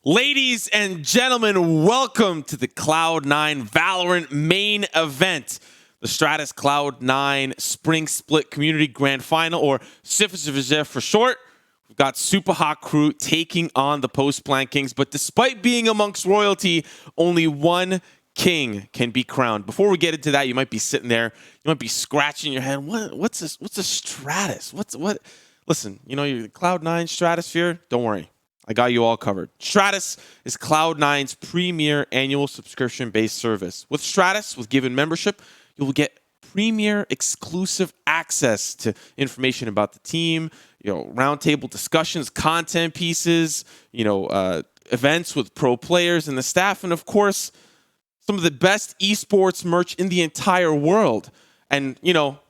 Ladies and gentlemen, welcome to the Cloud9 Valorant main event. The Stratus Cloud9 Spring Split Community Grand Final, or SIFSVZ for short. We've got Super Hot Crew taking on the Post-Plant Kings, but despite being amongst royalty, only one king can be crowned. Before we get into that, you might be sitting there, you might be scratching your head. What's this? What's a Stratus? What? Listen, you know, your Cloud9 Stratosphere, don't worry. I got you all covered. Stratus is Cloud9's premier annual subscription-based service. With Stratus, with given membership, you will get premier exclusive access to information about the team, roundtable discussions, content pieces, events with pro players and the staff, and of course, some of the best esports merch in the entire world. And,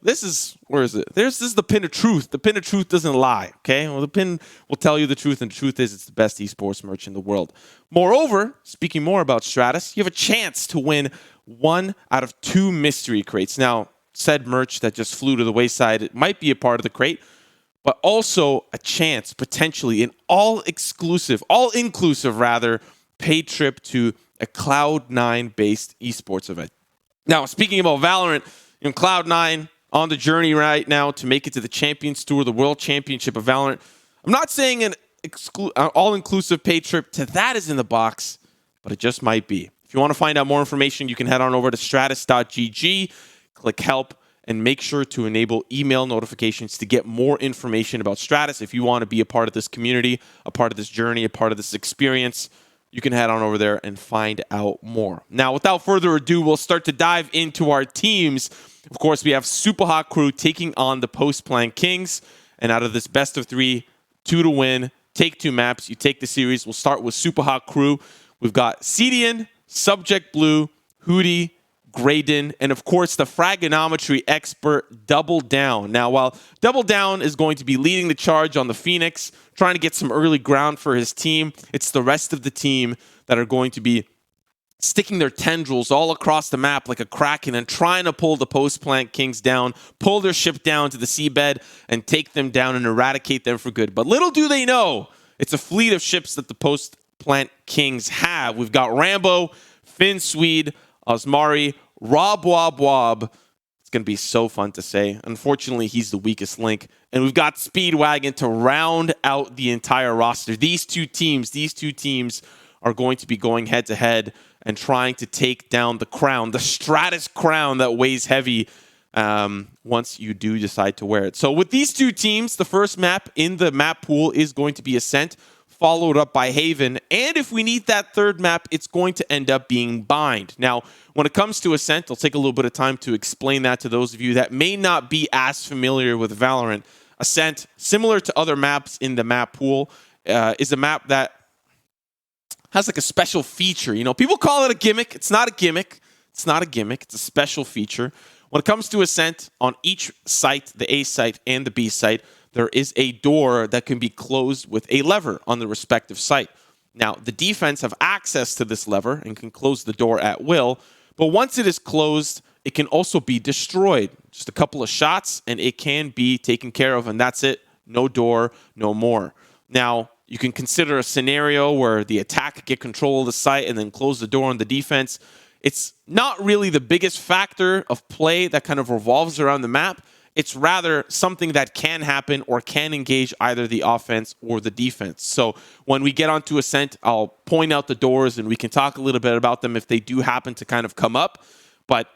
this is, where is it? This is the pin of truth. The pin of truth doesn't lie, okay? Well, the pin will tell you the truth, and the truth is it's the best esports merch in the world. Moreover, speaking more about Stratus, you have a chance to win 1 out of 2 mystery crates. Now, said merch that just flew to the wayside, it might be a part of the crate, but also a chance, potentially, an all-inclusive paid trip to a Cloud9-based esports event. Now, speaking about Valorant, Cloud9 on the journey right now to make it to the Champions Tour, the World Championship of Valorant. I'm not saying an all-inclusive paid trip to that is in the box, but it just might be. If you want to find out more information, you can head on over to stratus.gg, click help, and make sure to enable email notifications to get more information about Stratus. If you want to be a part of this community, a part of this journey, a part of this experience, you can head on over there and find out more. Now, without further ado, we'll start to dive into our teams. Of course, we have Super Hot Crew taking on the Post-Plant Kings. And out of this best of 3, 2 to win, take 2 maps, you take the series. We'll start with Super Hot Crew. We've got Cedian, Subject Blue, Hootie, Graydon, and of course the Fragonometry expert Double Down. Now, while Double Down is going to be leading the charge on the Phoenix, trying to get some early ground for his team, it's the rest of the team that are going to be sticking their tendrils all across the map like a kraken and trying to pull the Post-Plant Kings down, pull their ship down to the seabed, and take them down and eradicate them for good. But little do they know, it's a fleet of ships that the Post-Plant Kings have. We've got Rambo, Finn Swede, Osmari, Rob Wob Wob. It's going to be so fun to say. Unfortunately, he's the weakest link. And we've got Speedwagon to round out the entire roster. These two teams are going to be going head-to-head and trying to take down the crown, the Stratus crown that weighs heavy once you do decide to wear it. So with these two teams, the first map in the map pool is going to be Ascent, followed up by Haven. And if we need that third map, it's going to end up being Bind. Now, when it comes to Ascent, I'll take a little bit of time to explain that to those of you that may not be as familiar with Valorant. Ascent, similar to other maps in the map pool, is a map that has like a special feature. People call it a gimmick. It's not a gimmick. It's a special feature. When it comes to Ascent, on each site, the A site and the B site, there is a door that can be closed with a lever on the respective site. Now, the defense have access to this lever and can close the door at will, but once it is closed, it can also be destroyed. Just a couple of shots, and it can be taken care of, and that's it. No door, no more. Now, you can consider a scenario where the attack get control of the site and then close the door on the defense. It's not really the biggest factor of play that kind of revolves around the map. It's rather something that can happen or can engage either the offense or the defense. So when we get onto Ascent, I'll point out the doors and we can talk a little bit about them if they do happen to kind of come up. But,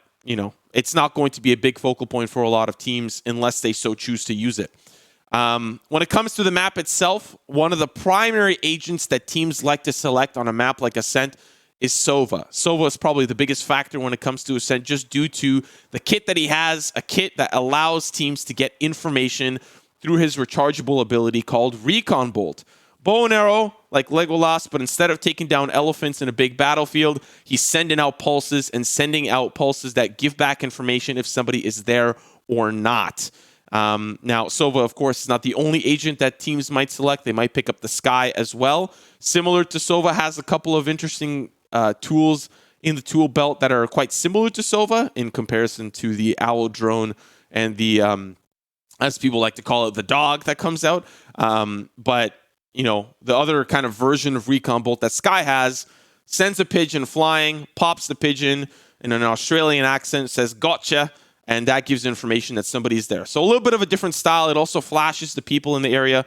it's not going to be a big focal point for a lot of teams unless they so choose to use it. When it comes to the map itself, one of the primary agents that teams like to select on a map like Ascent is Sova. Sova is probably the biggest factor when it comes to Ascent, just due to the kit that he has, a kit that allows teams to get information through his rechargeable ability called Recon Bolt. Bow and arrow, like Legolas, but instead of taking down elephants in a big battlefield, he's sending out pulses that give back information if somebody is there or not. Now, Sova, of course, is not the only agent that teams might select. They might pick up the Sky as well. Similar to Sova, has a couple of interesting tools in the tool belt that are quite similar to Sova in comparison to the Owl Drone and the, as people like to call it, the dog that comes out. But the other kind of version of recon bolt that Sky has, sends a pigeon flying, pops the pigeon in an Australian accent, says gotcha, and that gives information that somebody's there. So a little bit of a different style. It also flashes the people in the area.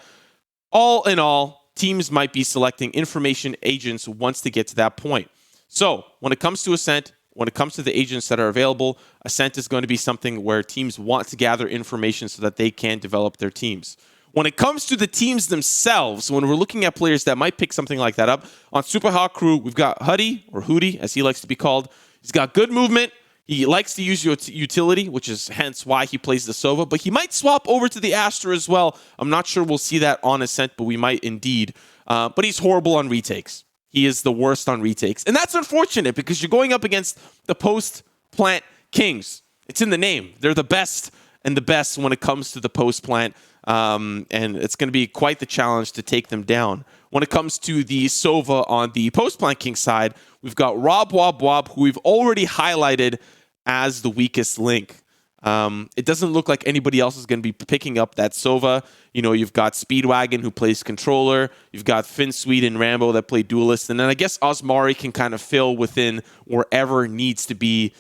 All in all, teams might be selecting information agents once they get to that point. So when it comes to Ascent, when it comes to the agents that are available, Ascent is going to be something where teams want to gather information so that they can develop their teams. When it comes to the teams themselves, when we're looking at players that might pick something like that up, on Super Hot Crew, we've got Huddy, or Hootie, as he likes to be called. He's got good movement. He likes to use utility, which is hence why he plays the Sova, but he might swap over to the Astra as well. I'm not sure we'll see that on Ascent, but we might indeed. But he's horrible on retakes. He is the worst on retakes. And that's unfortunate because you're going up against the post-plant kings. It's in the name. They're the best and the best when it comes to the post-plant. And it's going to be quite the challenge to take them down. When it comes to the Sova on the post-plant king side, we've got Rob Wob Wob, who we've already highlighted as the weakest link. It doesn't look like anybody else is going to be picking up that Sova. You've got Speedwagon, who plays controller. You've got Finn Sweet and Rambo that play duelist. And then I guess Osmari can kind of fill within wherever needs to be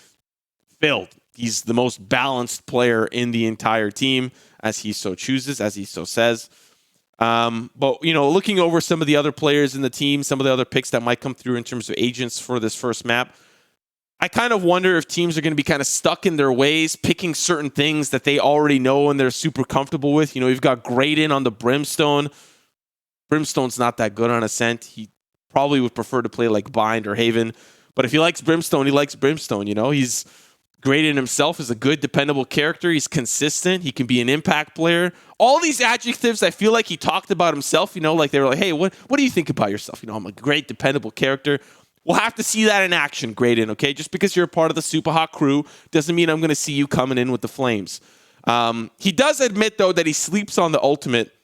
filled. He's the most balanced player in the entire team, as he so chooses, as he so says. But looking over some of the other players in the team, some of the other picks that might come through in terms of agents for this first map, I kind of wonder if teams are going to be kind of stuck in their ways, picking certain things that they already know and they're super comfortable with. You've got Graydon on the Brimstone. Brimstone's not that good on Ascent. He probably would prefer to play like Bind or Haven. But if he likes Brimstone, he likes Brimstone. He's Graydon himself is a good, dependable character. He's consistent. He can be an impact player. All these adjectives, I feel like he talked about himself, like they were like, hey, what do you think about yourself? I'm a great, dependable character. We'll have to see that in action, Graydon, okay? Just because you're a part of the Super Hot Crew doesn't mean I'm going to see you coming in with the flames. He does admit, though, that he sleeps on the ultimate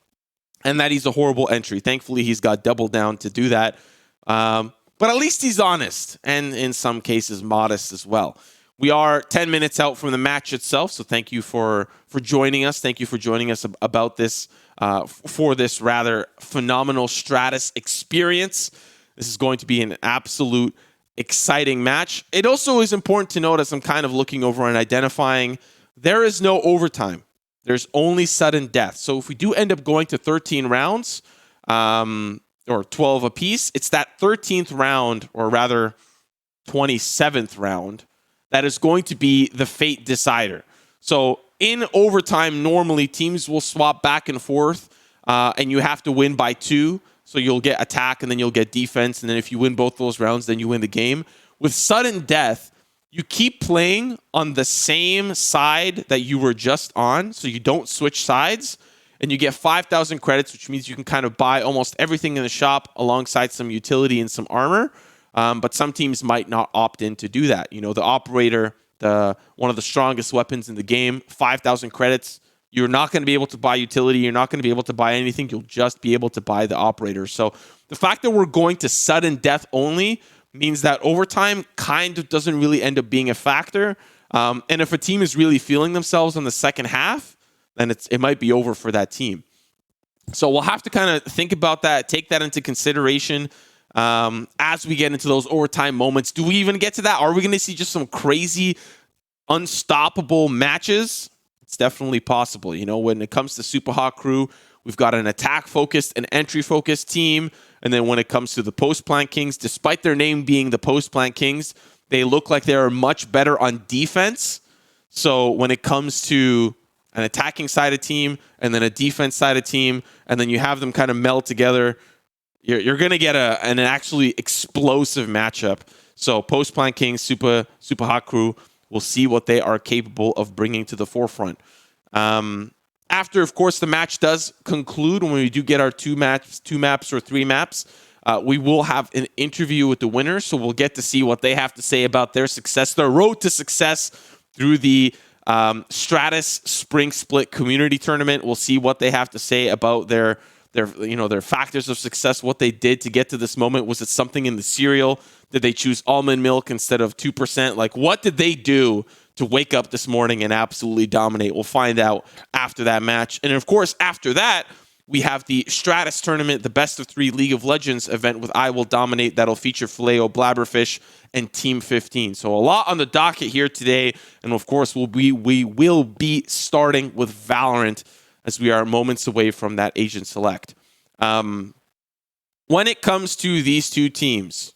and that he's a horrible entry. Thankfully, he's got double down to do that. But at least he's honest and, in some cases, modest as well. We are 10 minutes out from the match itself, so thank you for joining us. Thank you for joining us about this, for this rather phenomenal Stratus experience. This is going to be an absolute exciting match. It also is important to note, as I'm kind of looking over and identifying, there is no overtime. There's only sudden death. So if we do end up going to 13 rounds, or 12 apiece, it's that 13th round, or rather 27th round, that is going to be the fate decider. So in overtime, normally teams will swap back and forth, and you have to win by 2. So you'll get attack and then you'll get defense. And then if you win both those rounds, then you win the game. With sudden death, you keep playing on the same side that you were just on. So you don't switch sides. And you get 5,000 credits, which means you can kind of buy almost everything in the shop alongside some utility and some armor. But some teams might not opt in to do that. The operator, one of the strongest weapons in the game, 5,000 credits. You're not going to be able to buy utility. You're not going to be able to buy anything. You'll just be able to buy the operator. So the fact that we're going to sudden death only means that overtime kind of doesn't really end up being a factor. And if a team is really feeling themselves in the second half, then it might be over for that team. So we'll have to kind of think about that, take that into consideration as we get into those overtime moments. Do we even get to that? Are we going to see just some crazy, unstoppable matches? It's definitely possible. When it comes to Super Hot Crew, we've got an attack-focused and entry-focused team. And then when it comes to the Post-Plant Kings, despite their name being the Post-Plant Kings, they look like they are much better on defense. So when it comes to an attacking side of team and then a defense side of team, and then you have them kind of meld together, you're going to get an actually explosive matchup. So Post-Plant Kings, Super Hot Crew, we'll see what they are capable of bringing to the forefront. After, of course, the match does conclude, when we do get our two maps or 3 maps, we will have an interview with the winners, so we'll get to see what they have to say about their success, their road to success through the Stratus Spring Split Community Tournament. We'll see what they have to say about their factors of success, what they did to get to this moment. Was it something in the cereal? Did they choose almond milk instead of 2%? Like, what did they do to wake up this morning and absolutely dominate? We'll find out after that match. And of course, after that, we have the Stratus tournament, the best of 3 League of Legends event with I Will Dominate. That'll feature Phileo, Blabberfish, and Team 15. So a lot on the docket here today. And of course, we will be starting with Valorant as we are moments away from that Asian Select. When it comes to these two teams,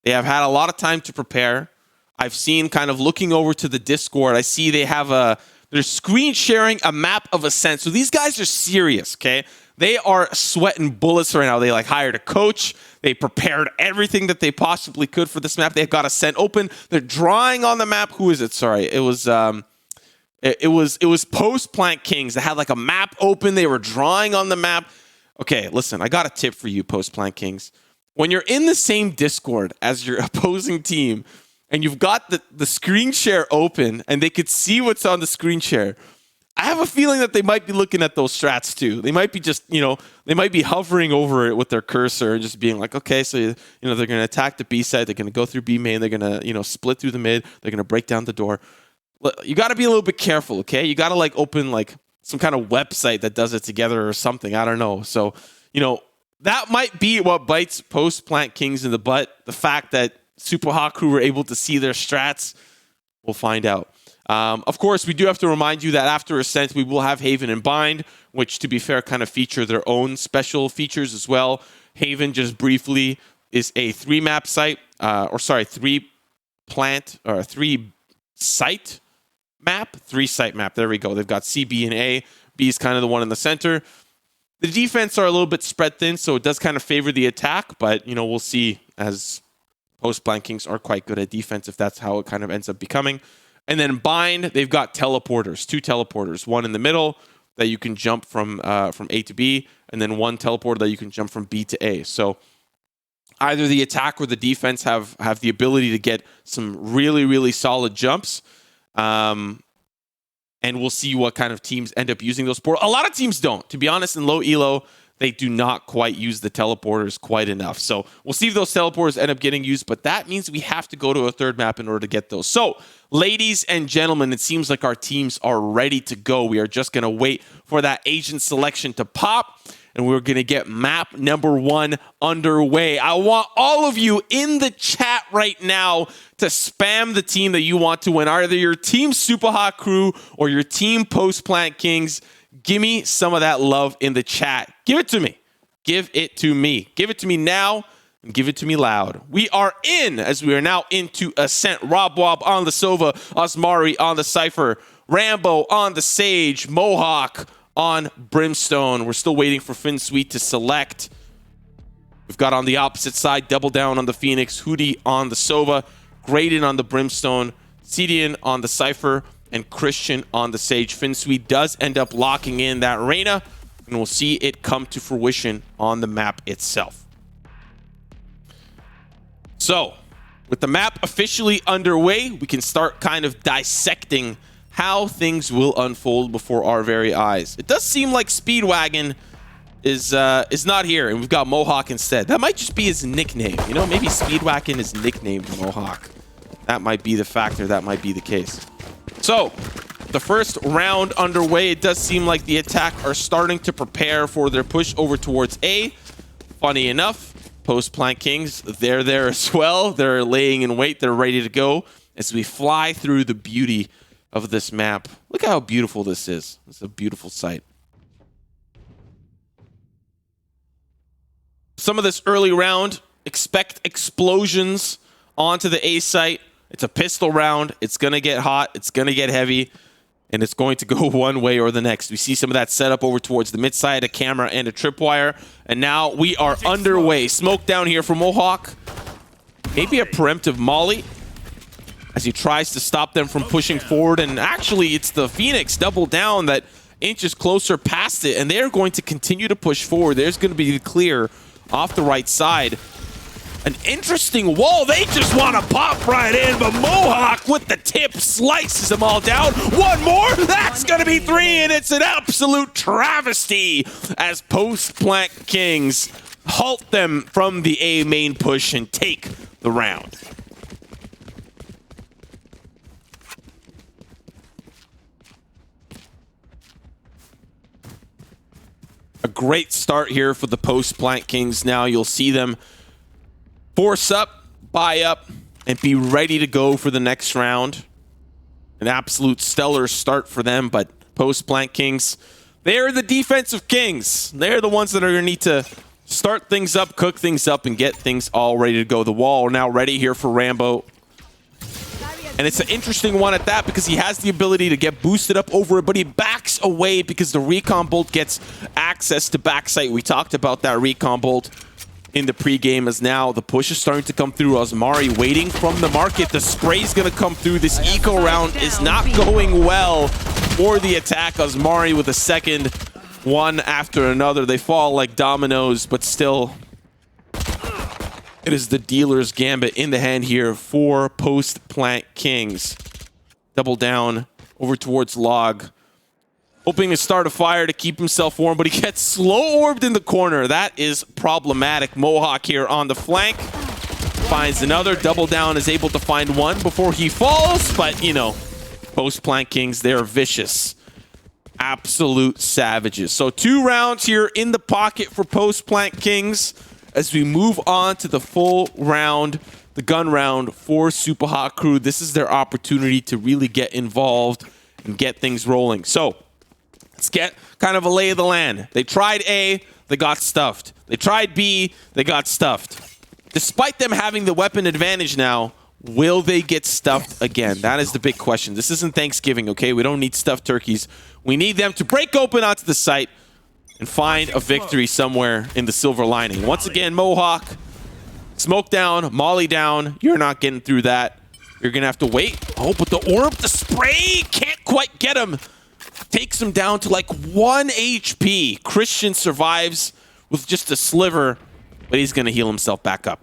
they have had a lot of time to prepare. I've seen, kind of looking over to the Discord, I see they have they're screen sharing a map of Ascent. So these guys are serious, okay? They are sweating bullets right now. They hired a coach. They prepared everything that they possibly could for this map. They've got Ascent open. They're drawing on the map. Who is it? Sorry. It was Post Plant Kings. They had a map open. They were drawing on the map. Okay, listen, I got a tip for you, Post Plant Kings. When you're in the same Discord as your opposing team, and you've got the screen share open, and they could see what's on the screen share, I have a feeling that they might be looking at those strats too. They might be just, they might be hovering over it with their cursor and just being like, okay, so, they're going to attack the B side. They're going to go through B main. They're going to, split through the mid. They're going to break down the door. You got to be a little bit careful, okay? You got to open some kind of website that does it together or something. I don't know. So, that might be what bites Post Plant Kings in the butt. The fact that Super Haku were able to see their strats, we'll find out. Of course, we do have to remind you that after Ascent, we will have Haven and Bind, which, to be fair, kind of feature their own special features as well. Haven, just briefly, is a 3-map site, 3-site map. 3-site map. There we go. They've got C, B, and A. B is kind of the one in the center. The defense are a little bit spread thin, so it does kind of favor the attack, but, we'll see, as Post Plant Kings are quite good at defense if that's how it kind of ends up becoming. And then Bind, they've got teleporters, 2 teleporters, one in the middle that you can jump from A to B, and then one teleporter that you can jump from B to A. So either the attack or the defense have the ability to get some really, really solid jumps. And we'll see what kind of teams end up using those portals. A lot of teams don't. To be honest, in low elo, they do not quite use the teleporters quite enough. So we'll see if those teleporters end up getting used, but that means we have to go to a 3rd map in order to get those. So, ladies and gentlemen, it seems like our teams are ready to go. We are just going to wait for that Asian selection to pop, and we're going to get map number 1 underway. I want all of you in the chat right now to spam the team that you want to win, either your team Super Hot Crew or your team Post Plant Kings. Give me some of that love in the chat. Give it to me. Give it to me. Give it to me now and give it to me loud. We are in, as we are now into Ascent. Rob Wob on the Sova, Osmari on the Cypher, Rambo on the Sage, Mohawk on Brimstone. We're still waiting for FinSweet to select. We've got on the opposite side, Double Down on the Phoenix, Hootie on the Sova, Graydon on the Brimstone, Cedian on the Cypher, and Christian on the Sage. FinSweet does end up locking in that Reyna, and we'll see it come to fruition on the map itself. So, with the map officially underway, we can start kind of dissecting how things will unfold before our very eyes. It does seem like Speedwagon is not here, and we've got Mohawk instead. That might just be his nickname. Maybe Speedwagon is nicknamed Mohawk. That might be the factor. That might be the case. So, the first round underway. It does seem like the attack are starting to prepare for their push over towards A. Funny enough, Post Plant Kings, they're there as well. They're laying in wait. They're ready to go as we fly through the beauty of this map. Look at how beautiful this is. It's a beautiful sight. Some of this early round, expect explosions onto the A site. It's a pistol round. It's going to get hot. It's going to get heavy. And it's going to go one way or the next. We see some of that setup over towards the mid side, a camera and a tripwire. And now we are underway. Smoke down here for Mohawk. Maybe a preemptive molly as he tries to stop them from pushing forward. And actually, it's the Phoenix Double Down that inches closer past it. And they're going to continue to push forward. There's going to be the clear off the right side. An interesting wall. They just want to pop right in, but Mohawk with the tip slices them all down. One more. That's going to be 3, and it's an absolute travesty as Post Plant Kings halt them from the A main push and take the round. A great start here for the post-plant Kings. Now you'll see them force up, buy up, and be ready to go for the next round. An absolute stellar start for them, but post-plant Kings, they're the defensive Kings. They're the ones that are going to need to start things up, cook things up, and get things all ready to go. The wall now ready here for Rambo. And it's an interesting one at that because he has the ability to get boosted up over it, but he backs away because the recon bolt gets access to backside. We talked about that recon bolt in the pregame, as now the push is starting to come through. Osmari waiting from the market. The spray's going to come through. This eco round is not going well for the attack. Osmari with a second, one after another. They fall like dominoes, but still, it is the dealer's gambit in the hand here for post-plant Kings. Double down over towards Log, hoping to start a fire to keep himself warm, but he gets slow-orbed in the corner. That is problematic. Mohawk here on the flank finds another. Double down is able to find one before he falls, but, you know, post-plant Kings, they're vicious. Absolute savages. So 2 rounds here in the pocket for post-plant Kings. As we move on to the full round, the gun round for Super Hot Crew, this is their opportunity to really get involved and get things rolling. So let's get kind of a lay of the land. They tried A, they got stuffed. They tried B, they got stuffed. Despite them having the weapon advantage now, will they get stuffed again? That is the big question. This isn't Thanksgiving, okay? We don't need stuffed turkeys. We need them to break open onto the site and find a victory somewhere in the silver lining. Once again, Mohawk, smoke down, molly down. You're not getting through that. You're going to have to wait. Oh, but the orb, the spray, can't quite get him. Takes him down to like 1 HP. Christian survives with just a sliver, but he's going to heal himself back up.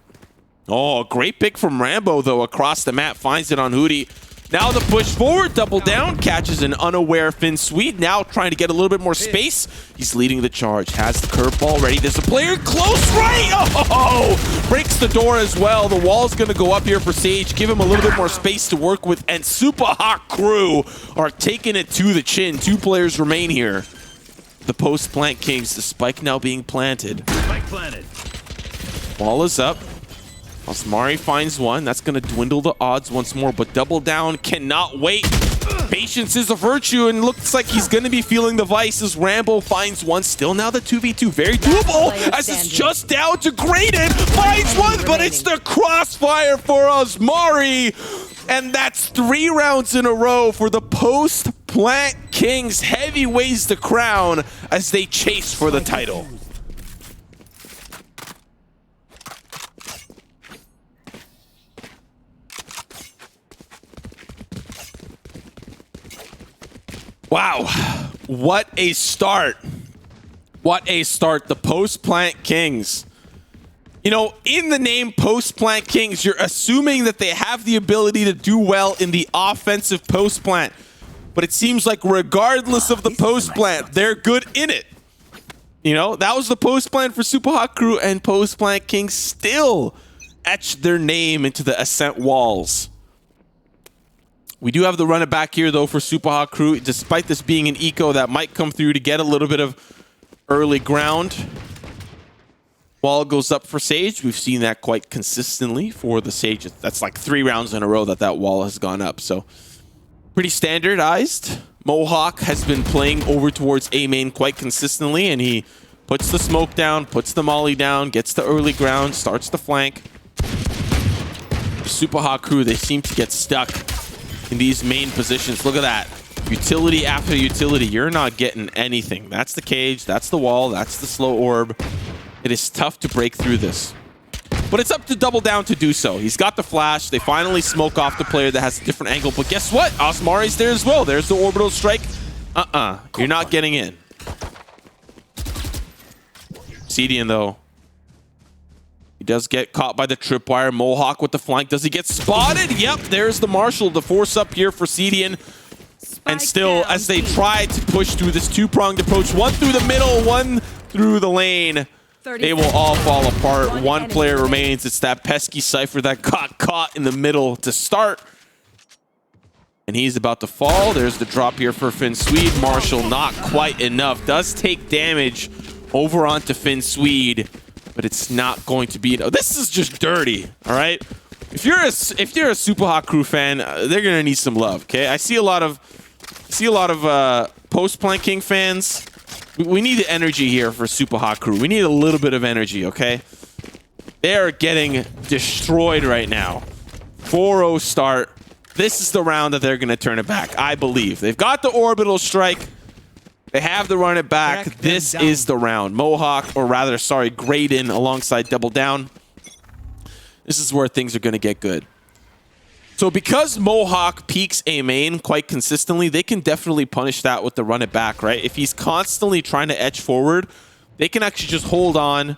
Oh, great pick from Rambo, though, across the map. Finds it on Hootie. Now the push forward, double down, catches an unaware Finn Swede. Now trying to get a little bit more space. He's leading the charge, has the curveball ready. There's a player close right. Oh, breaks the door as well. The wall's going to go up here for Sage. Give him a little bit more space to work with. And Super Hot Crew are taking it to the chin. 2 players remain here. The post-plant Kings, the spike now being planted. Spike planted. Wall is up. Osmari finds one. That's going to dwindle the odds once more, but double down cannot wait. Patience is a virtue, and looks like he's going to be feeling the vice as Rambo finds one. Still now the 2v2. Very doable as it's just down to Graded. Finds one, but it's the crossfire for Osmari. And that's 3 rounds in a row for the post-plant Kings. Heavy weighs the crown as they chase for the title. Wow, what a start. What a start. The post-plant Kings. You know, in the name post-plant Kings, you're assuming that they have the ability to do well in the offensive post-plant. But it seems like regardless of the post-plant, they're good in it. You know, that was the post-plant for Super Hot Crew, and post-plant Kings still etched their name into the Ascent walls. We do have the run it back here, though, for Super Hot Crew. Despite this being an eco that might come through to get a little bit of early ground. Wall goes up for Sage. We've seen that quite consistently for the Sage. That's like 3 rounds in a row that wall has gone up. So pretty standardized. Mohawk has been playing over towards A main quite consistently, and he puts the smoke down, puts the molly down, gets the early ground, starts the flank. Super Hot Crew, they seem to get stuck in these main positions. Look at that. Utility after utility. You're not getting anything. That's the cage. That's the wall. That's the slow orb. It is tough to break through this. But it's up to double down to do so. He's got the flash. They finally smoke off the player that has a different angle. But guess what? Osmari's there as well. There's the orbital strike. You're not getting in. Cedian, though. He does get caught by the tripwire. Mohawk with the flank. Does he get spotted? Yep, there's the Marshal. The force up here for Cedian. And still, as they try to push through this 2-pronged approach, one through the middle, one through the lane, they will all fall apart. One player remains. It's that pesky Cypher that got caught in the middle to start. And he's about to fall. There's the drop here for Finn Swede. Marshal not quite enough. Does take damage over onto Finn Swede, but it's not going to be. This is just dirty, all right? If you're a Super Hot Crew fan, they're gonna need some love. Okay, I see a lot of post planking fans. We need the energy here for Super Hot Crew. We need a little bit of energy. Okay, they are getting destroyed right now. 4-0 start. This is the round that they're gonna turn it back. I believe they've got the orbital strike. They have to run it back. This is the round. Mohawk, or rather, sorry, Graydon alongside Double Down. This is where things are going to get good. So because Mohawk peaks A main quite consistently, they can definitely punish that with the run it back, right? If he's constantly trying to edge forward, they can actually just hold on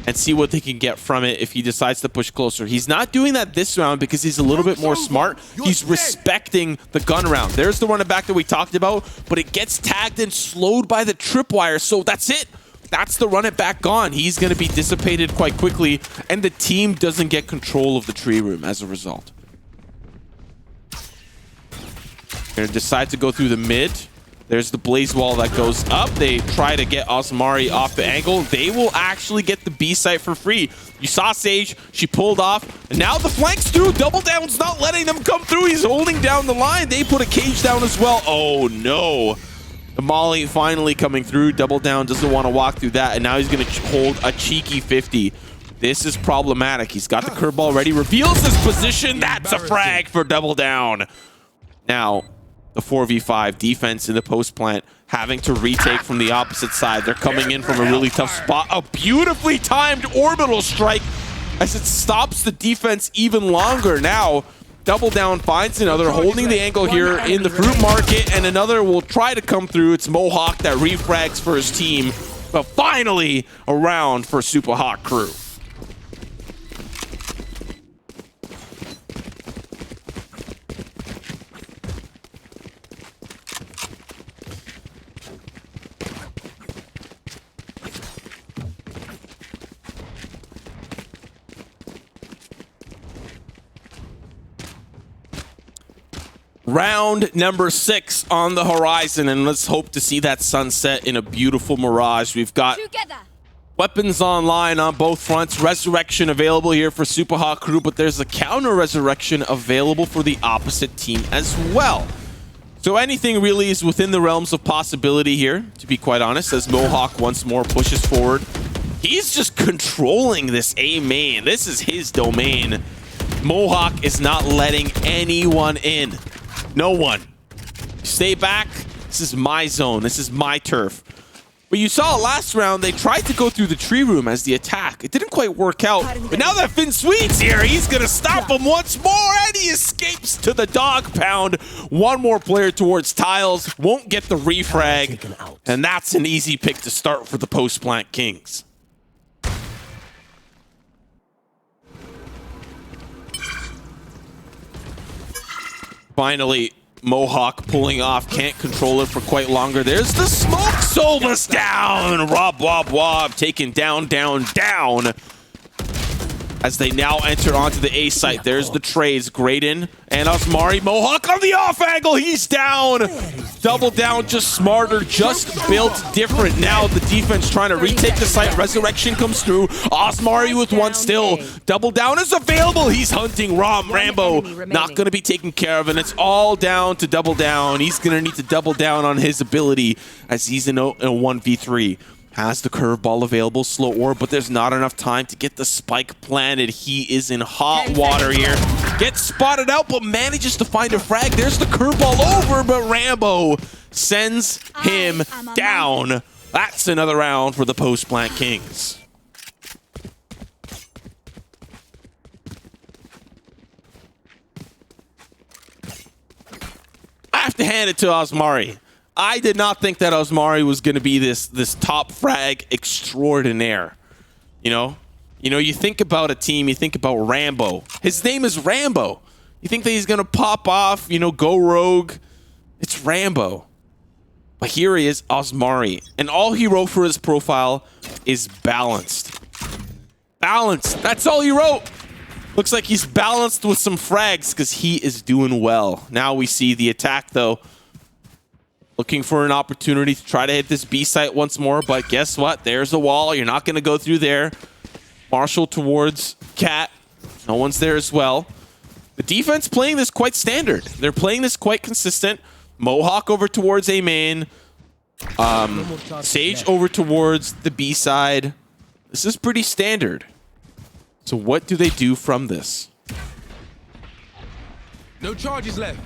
and see what they can get from it if he decides to push closer. He's not doing that this round because he's a little bit more smart. He's respecting the gun round. There's the run it back that we talked about, but it gets tagged and slowed by the tripwire, so that's it. That's the run it back gone. He's going to be dissipated quite quickly, and the team doesn't get control of the tree room as a result. Going to decide to go through the mid. There's the blaze wall that goes up. They try to get Osmari off the angle. They will actually get the B site for free. You saw Sage. She pulled off. And now the flank's through. Double Down's not letting them come through. He's holding down the line. They put a cage down as well. Oh, no. The Molly finally coming through. Double Down doesn't want to walk through that, and now he's going to hold a cheeky 50. This is problematic. He's got the curveball ready. Reveals his position. That's a frag for Double Down. Now, the 4v5 defense in the post plant having to retake from the opposite side. They're coming in from a really tough spot. A beautifully timed orbital strike as it stops the defense even longer. Now, Double Down finds another, holding the angle here in the fruit market, and another will try to come through. It's Mohawk that refrags for his team, but finally a round for Super Hot Crew. Round number 6 on the horizon, and let's hope to see that sunset in a beautiful mirage. We've got weapons online on both fronts. Resurrection available here for Super Hot Crew, but there's a counter resurrection available for the opposite team as well. So anything really is within the realms of possibility here, to be quite honest, as Mohawk once more pushes forward. He's just controlling this A main. This is his domain. Mohawk is not letting anyone in. No one. Stay back. This is my zone. This is my turf. But you saw last round, they tried to go through the tree room as the attack. It didn't quite work out. But now that Finn Swede's here, he's going to stop him once more, and he escapes to the dog pound. One more player towards tiles. Won't get the refrag. And that's an easy pick to start for the post-plant Kings. Finally, Mohawk pulling off, can't control it for quite longer. There's the smoke. Solva's down. Rob, wob, wob, taken down, down, down. As they now enter onto the A site. There's the trades. Graydon and Osmari. Mohawk on the off angle. He's down. Double Down, just smarter, just built different. Now the defense trying to retake the site. Resurrection comes through. Osmari with one still. Double Down is available. He's hunting Rambo. Not going to be taken care of, and it's all down to Double Down. He's going to need to double down on his ability as he's in a 1v3. Has the curveball available, slow orb, but there's not enough time to get the spike planted. He is in hot water here. Gets spotted out, but manages to find a frag. There's the curveball over, but Rambo sends him down. That's another round for the post-plant Kings. I have to hand it to Osmari. I did not think that Osmari was going to be this top frag extraordinaire. You think about a team, you think about Rambo. His name is Rambo. You think that he's going to pop off, go rogue. It's Rambo. But here he is, Osmari. And all he wrote for his profile is balanced. Balanced. That's all he wrote. Looks like he's balanced with some frags because he is doing well. Now we see the attack, though. Looking for an opportunity to try to hit this B site once more, but guess what? There's a wall. You're not going to go through there. Marshall towards Cat. No one's there as well. The defense playing this quite standard. They're playing this quite consistent. Mohawk over towards A main. Sage over towards the B side. This is pretty standard. So what do they do from this? No charges left.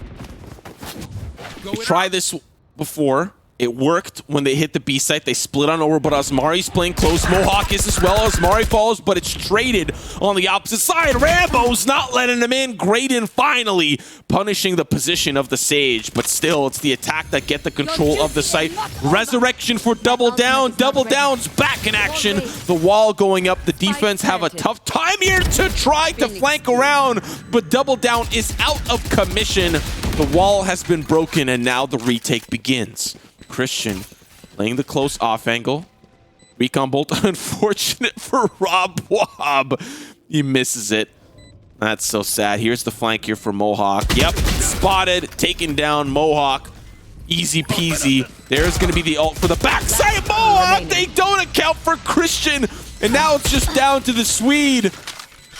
Try this before. It worked when they hit the B site. They split on over, but Asmari's playing close. Mohawk is as well. Asmari falls, but it's traded on the opposite side. Rambo's not letting him in. Graydon finally punishing the position of the Sage, but still, it's the attack that get the control of the site. Resurrection for Double Down. Double Down's back in action. The wall going up. The defense have a tough time here to try to flank around, but Double Down is out of commission. The wall has been broken, and now the retake begins. Christian playing the close off angle. Recon bolt, unfortunate for Rob Wab. He misses it. That's so sad. Here's the flank here for Mohawk. Yep, spotted, taken down Mohawk. Easy peasy. There's going to be the ult for the backside of Mohawk. They don't account for Christian. And now it's just down to the Swede.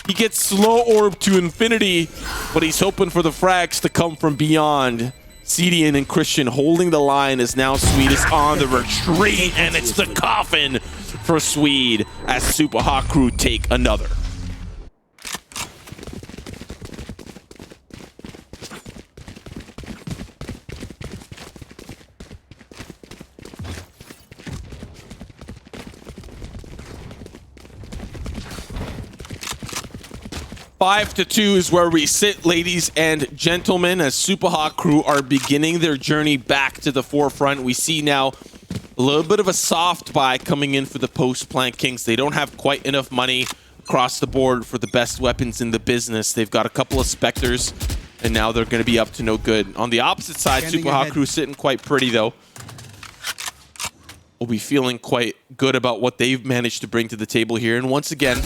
He gets slow orb to infinity, but he's hoping for the frags to come from beyond. CDN and Christian holding the line as now Swede is on the retreat, and it's the coffin for Swede as Super Hawk Crew take another. Five to 2 is where we sit, ladies and gentlemen, as Super Hawk Crew are beginning their journey back to the forefront. We see now a little bit of a soft buy coming in for the post-plant Kings. They don't have quite enough money across the board for the best weapons in the business. They've got a couple of Spectres, and now they're going to be up to no good. On the opposite side, Super Hawk Crew sitting quite pretty, though. We'll be feeling quite good about what they've managed to bring to the table here. And once again,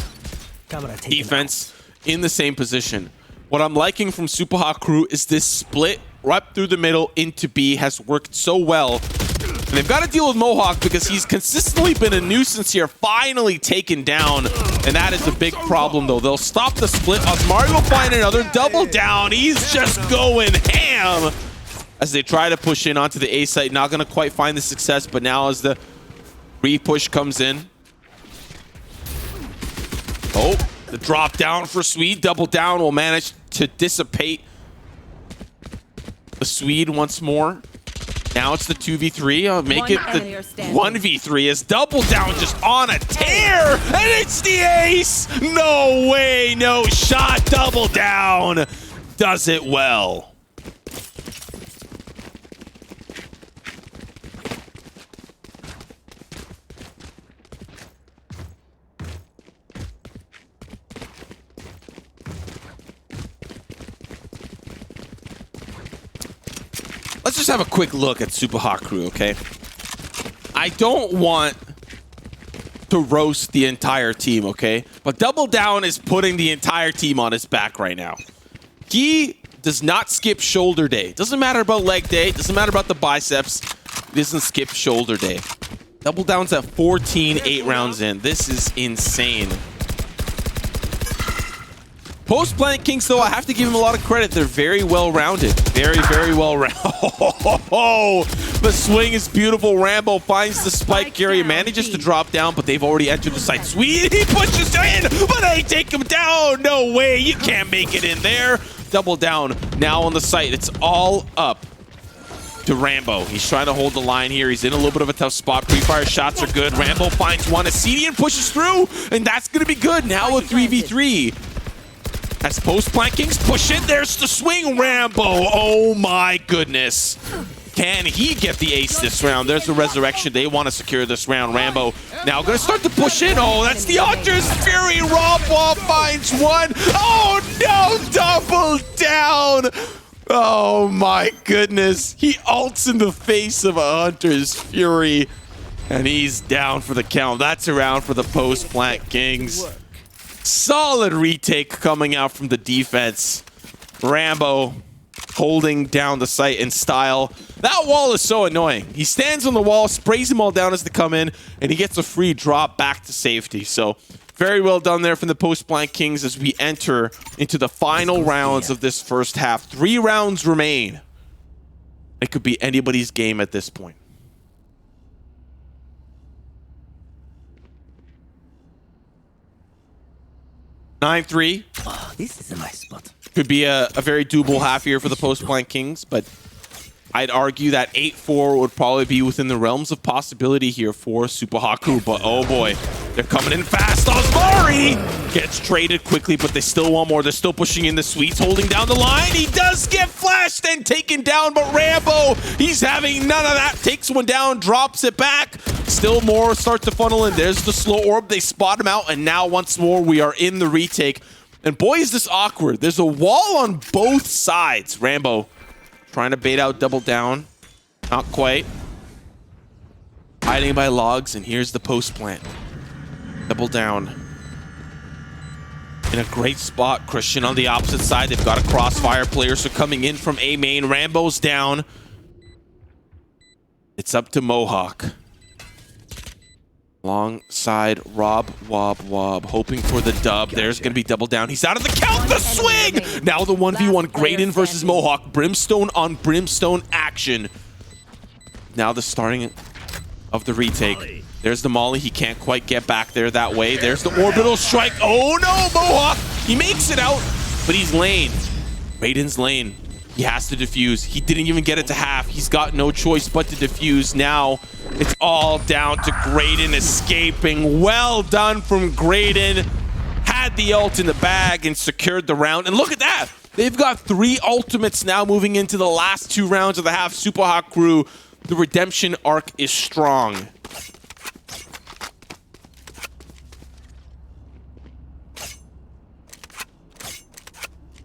defense in the same position. What I'm liking from Super Hawk Crew is this split right through the middle into B has worked so well. And they've got to deal with Mohawk because he's consistently been a nuisance here, finally taken down. And that is a big problem, though. They'll stop the split. Asmari will find another double down. He's just going ham as they try to push in onto the A site. Not going to quite find the success, but now as the re-push comes in. Oh. The drop down for Swede. Double Down will manage to dissipate the Swede once more. Now it's the 2v3. I'll make it the 1v3 as Double Down just on a tear. And it's the ace. No way, no shot. Double Down does it well. Let's just have a quick look at Super Hawk Crew, okay? I don't want to roast the entire team, okay? But Double Down is putting the entire team on his back right now. He does not skip shoulder day. Doesn't matter about leg day. Doesn't matter about the biceps. He doesn't skip shoulder day. Double Down's at 14, 8 rounds in. This is insane. Post-plant Kings, though, I have to give him a lot of credit. They're very well-rounded. Very, very well-rounded. Oh, the swing is beautiful. Rambo finds the spike carry, manages to drop down, but they've already entered the site. Sweet, he pushes in, but they take him down. No way, you can't make it in there. Double Down now on the site. It's all up to Rambo. He's trying to hold the line here. He's in a little bit of a tough spot. Pre-fire shots are good. Rambo finds one. Acedian pushes through, and that's going to be good. Now a 3v3. As post-plant Kings push in, there's the swing, Rambo. Oh my goodness. Can he get the ace this round? There's the resurrection. They want to secure this round. Rambo now going to start to push in. Oh, that's the Hunter's Fury. Robwall finds one. Oh no, Double Down. Oh my goodness. He ults in the face of a Hunter's Fury, and he's down for the count. That's a round for the post-plant Kings. Solid retake coming out from the defense. Rambo holding down the site in style. That wall is so annoying. He stands on the wall, sprays them all down as they come in, and he gets a free drop back to safety. So very well done there from the Post Blank Kings as we enter into the final rounds of this first half. 3 rounds remain. It could be anybody's game at this point. 9-3. Oh, this is a nice spot. Could be a very doable half here for the Post Blank Kings, but I'd argue that 8-4 would probably be within the realms of possibility here for Super Haku. But oh boy, they're coming in fast. Osmari gets traded quickly, but they still want more. They're still pushing in the Sweets, holding down the line. He does get flashed and taken down, but Rambo, he's having none of that. Takes one down, drops it back. Still more start to funnel in. There's the slow orb. They spot him out, and now once more we are in the retake. And boy, is this awkward. There's a wall on both sides. Rambo trying to bait out double down. Not quite. Hiding by logs, and here's the post plant. Double down. In a great spot. Christian on the opposite side. They've got a crossfire. Players are coming in from A main. Rambo's down. It's up to Mohawk. Alongside Rob, Wob, hoping for the dub. There's going to be double down. He's out of the count. The swing! Now the 1v1. Graydon versus Mohawk. Brimstone on Brimstone action. Now the starting of the retake. There's the Molly. He can't quite get back there that way. There's the orbital strike. Oh no, Mohawk! He makes it out, but he's lane. Graydon's lane. He has to defuse. He didn't even get it to half. He's got no choice but to defuse. Now it's all down to Graydon escaping. Well done from Graydon. Had the ult in the bag and secured the round. And look at that. They've got 3 ultimates now moving into the last 2 rounds of the half. Super Hot Crew, the redemption arc is strong.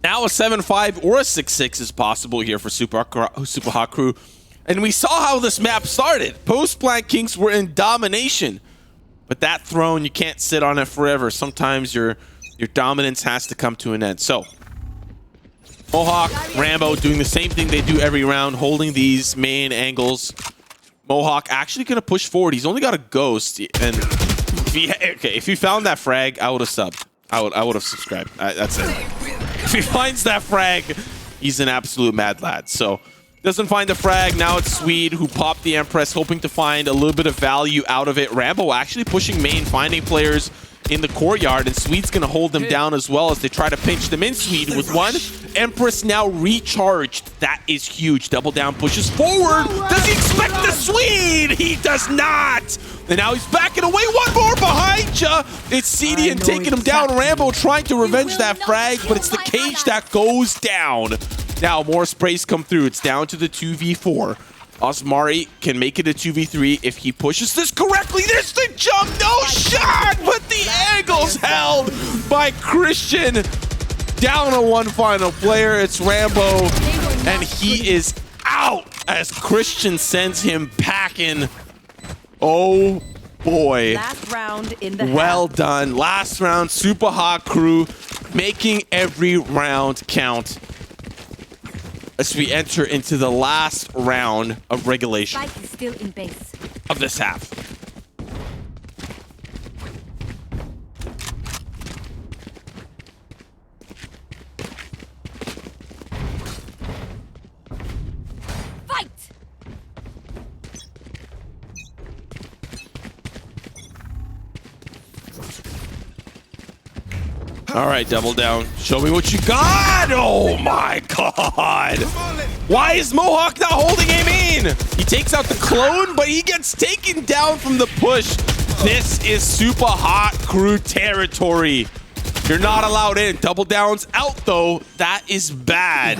Now a 7-5 or a 6-6 is possible here for Super Hot Crew. And we saw how this map started. Post Blank Kings were in domination. But that throne, you can't sit on it forever. Sometimes your dominance has to come to an end. So, Mohawk, Rambo doing the same thing they do every round, holding these main angles. Mohawk actually going to push forward. He's only got a ghost. And if he found that frag, I would have subbed. I would have subscribed. That's it. If he finds that frag, he's an absolute mad lad. So, doesn't find the frag. Now it's Swede who popped the Empress, hoping to find a little bit of value out of it. Rambo actually pushing main, finding players in the courtyard, and Swede's going to hold them down as well as they try to pinch them in. Swede with one. Empress now recharged. That is huge. Double down pushes forward. Does he expect the Swede? He does not. And now he's backing away. One more behind ya. It's Cedian taking him down. Rambo trying to revenge that frag, but it's the cage that goes down. Now more sprays come through. It's down to the 2v4. Osmari can make it a 2v3 if he pushes this correctly. There's the jump. No shot, but the angle's held by Christian. Down to one final player. It's Rambo, and he is out as Christian sends him packing. Oh boy. Last round in the well done. Last round, Super Hot Crew making every round count as we enter into the last round of regulation still in base of this half. Fight! All right, double down. Show me what you got. Oh my God. Why is Mohawk not holding a main? He takes out the clone, but he gets taken down from the push. This is Super Hot Crew territory. You're not allowed in. Double down's out though. That is bad.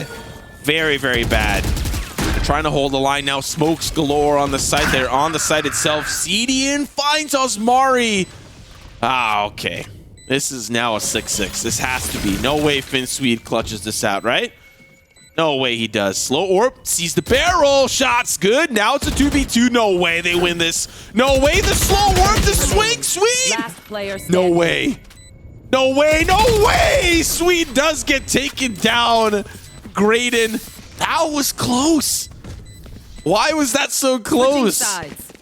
Very, very bad. They're trying to hold the line now. Smokes galore on the site. They're on the site itself. Cedian finds Osmari. Ah, okay. This is now a 6-6. This has to be. No way Finn Swede clutches this out, right? No way he does. Slow orb, sees the barrel. Shot's good. Now it's a 2v2. No way they win this. No way. The slow orb, the swing, Swede. Last player no way. No way. No way. Swede does get taken down. Graydon That was close. Why was that so Switching close? sides.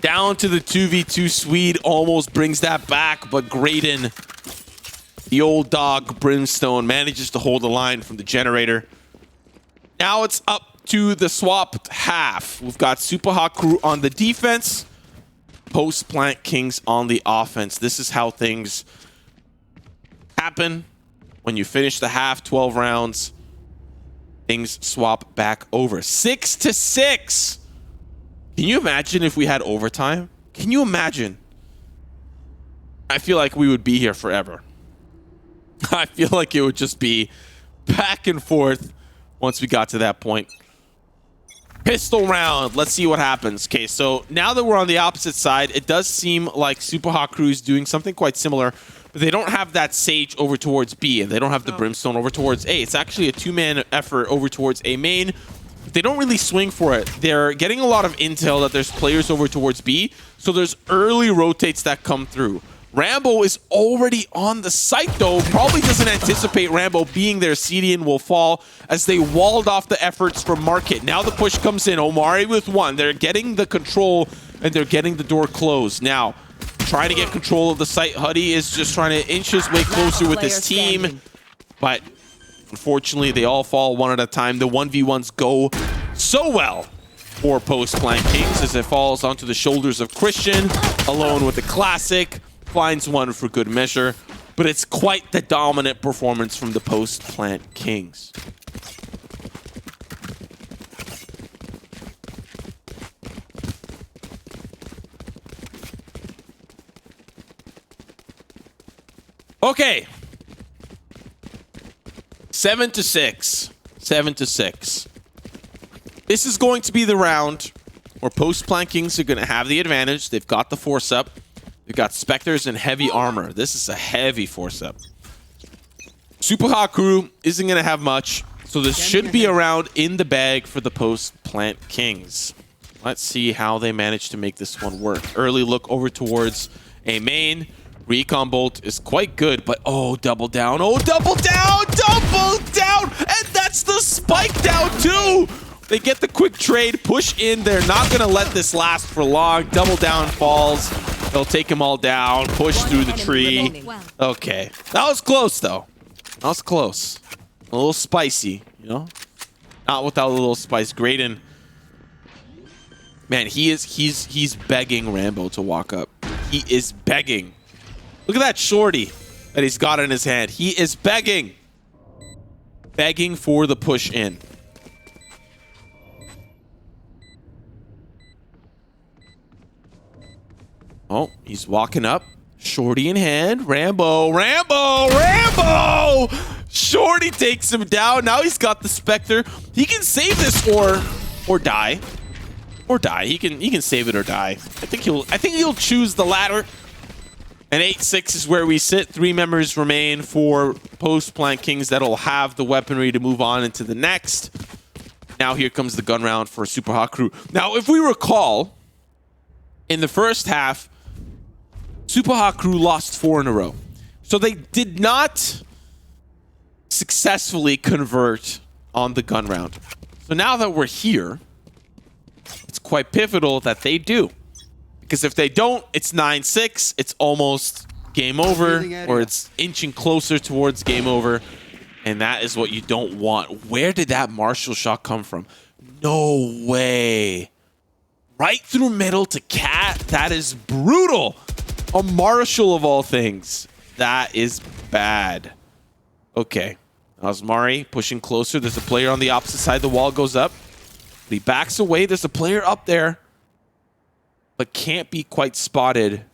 Down to the 2v2. Swede almost brings that back, but Graydon, the old dog Brimstone, manages to hold the line from the generator. Now it's up to the swapped half. We've got Super Hot Crew on the defense, Post Plant Kings on the offense. This is how things happen when you finish the half, 12 rounds. Things swap back over. 6-6. Can you imagine if we had overtime? Can you imagine? I feel like we would be here forever. I feel like it would just be back and forth once we got to that point. Pistol round. Let's see what happens. Okay, so now that we're on the opposite side, it does seem like Super Hot Crew is doing something quite similar, but they don't have that Sage over towards B, and they don't have the Brimstone over towards A. It's actually a two-man effort over towards A main. They don't really swing for it. They're getting a lot of intel that there's players over towards B, so there's early rotates that come through. Rambo is already on the site, though. Probably doesn't anticipate Rambo being there. CDN will fall as they walled off the efforts from Market. Now the push comes in. Omari with one. They're getting the control, and they're getting the door closed. Now, trying to get control of the site. Huddy is just trying to inch his way closer with his team. But unfortunately, they all fall one at a time. The 1v1s go so well for Post Plant Kings as it falls onto the shoulders of Christian, alone with the classic. Finds one for good measure, but it's quite the dominant performance from the Post Plant Kings. Okay. 7-6. 7-6. This is going to be the round where Post Plant Kings are going to have the advantage. They've got the force up. We've got Spectres and heavy armor. This is a heavy force up. Super Hot Crew isn't going to have much, so this should be a round in the bag for the Post Plant Kings. Let's see how they manage to make this one work. Early look over towards A main. Recon Bolt is quite good, but oh, double down. Oh, double down! Double down! And that's the spike down too! They get the quick trade, push in. They're not going to let this last for long. Double down falls. They'll take them all down, push through the tree. Okay. That was close, though. That was close. A little spicy, you know? Not without a little spice. Graydon. Man, he's begging Rambo to walk up. He is begging. Look at that shorty that he's got in his hand. He is begging. Begging for the push in. Oh, he's walking up. Shorty in hand. Rambo, Rambo, Rambo! Shorty takes him down. Now he's got the Spectre. He can save this or die. Or die. He can save it or die. I think he'll choose the latter. And 8-6 is where we sit. 3 members remain for Post Plant Kings that'll have the weaponry to move on into the next. Now here comes the gun round for Super Hot Crew. Now, if we recall, in the first half, Super Hot Crew lost 4 in a row. So they did not successfully convert on the gun round. So now that we're here, it's quite pivotal that they do. Because if they don't, it's 9-6. It's almost game over, or it's inching closer towards game over. And that is what you don't want. Where did that Marshall shot come from? No way. Right through middle to Cat. That is brutal. A Marshall of all things. That is bad. Okay. Osmari pushing closer. There's a player on the opposite side. The wall goes up. He backs away. There's a player up there, but can't be quite spotted.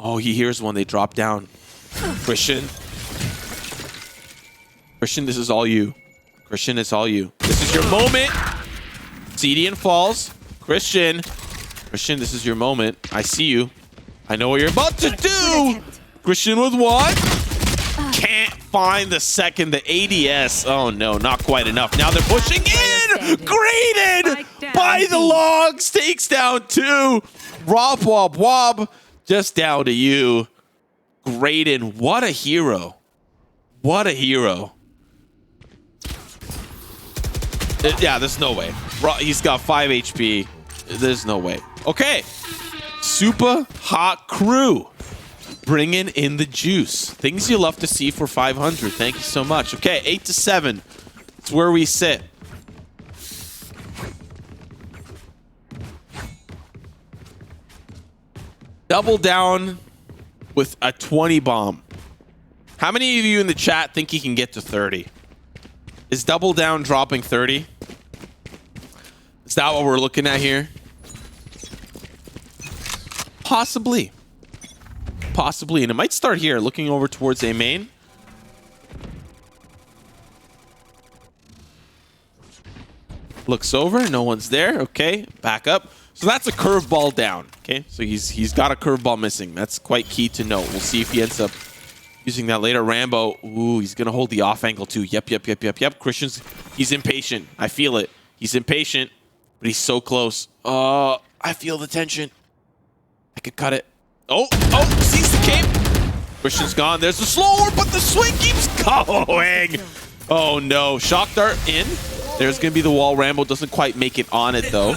Oh, he hears one. They drop down. Christian. Christian, this is all you. Christian, it's all you. This is your moment. CDN falls. Christian. Christian, this is your moment. I see you. I know what you're about to do. Christian with one. Can't find the second. The ADS. Oh, no, not quite enough. Now they're pushing in. Graded by the logs. Takes down 2. Rob, wob, wob. Just down to you. Graydon, what a hero. What a hero. Yeah, there's no way. He's got 5 HP. There's no way. Okay. Super Hot Crew. Bringing in the juice. Things you love to see for 500. Thank you so much. Okay, 8 to 7. It's where we sit. Double down with a 20 bomb. How many of you in the chat think he can get to 30? Is double down dropping 30? Is that what we're looking at here? Possibly. Possibly. And it might start here, looking over towards A main. Looks over, no one's there. Okay, back up. So that's a curveball down. Okay, so he's got a curveball missing. That's quite key to note. We'll see if he ends up using that later. Rambo, ooh, he's gonna hold the off angle too. Yep. Christian's, he's impatient. I feel it. He's impatient, but he's so close. I feel the tension. I could cut it. Oh, sees the cape. Christian's gone. There's the slower, but the swing keeps going. Oh no, shock dart in. There's gonna be the wall. Rambo doesn't quite make it on it though.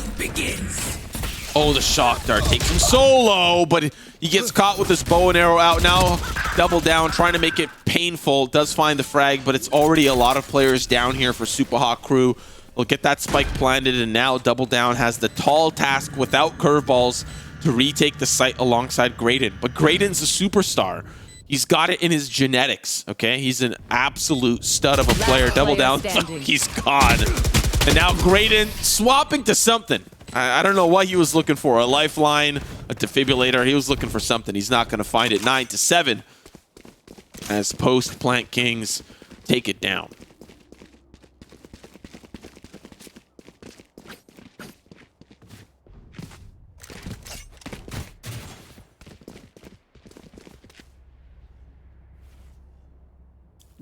Oh, the shock dart takes him solo, but he gets caught with his bow and arrow out now. Double down, trying to make it painful. Does find the frag, but it's already a lot of players down here for Super Hot Crew. We'll get that spike planted, and now Double Down has the tall task without curveballs to retake the site alongside Graydon. But Graydon's a superstar. He's got it in his genetics, okay? He's an absolute stud of a player. Double Down, he's gone. And now Graydon swapping to something. I don't know what he was looking for. A lifeline, a defibrillator. He was looking for something. He's not going to find it. 9 to 7 as Post Plant Kings take it down.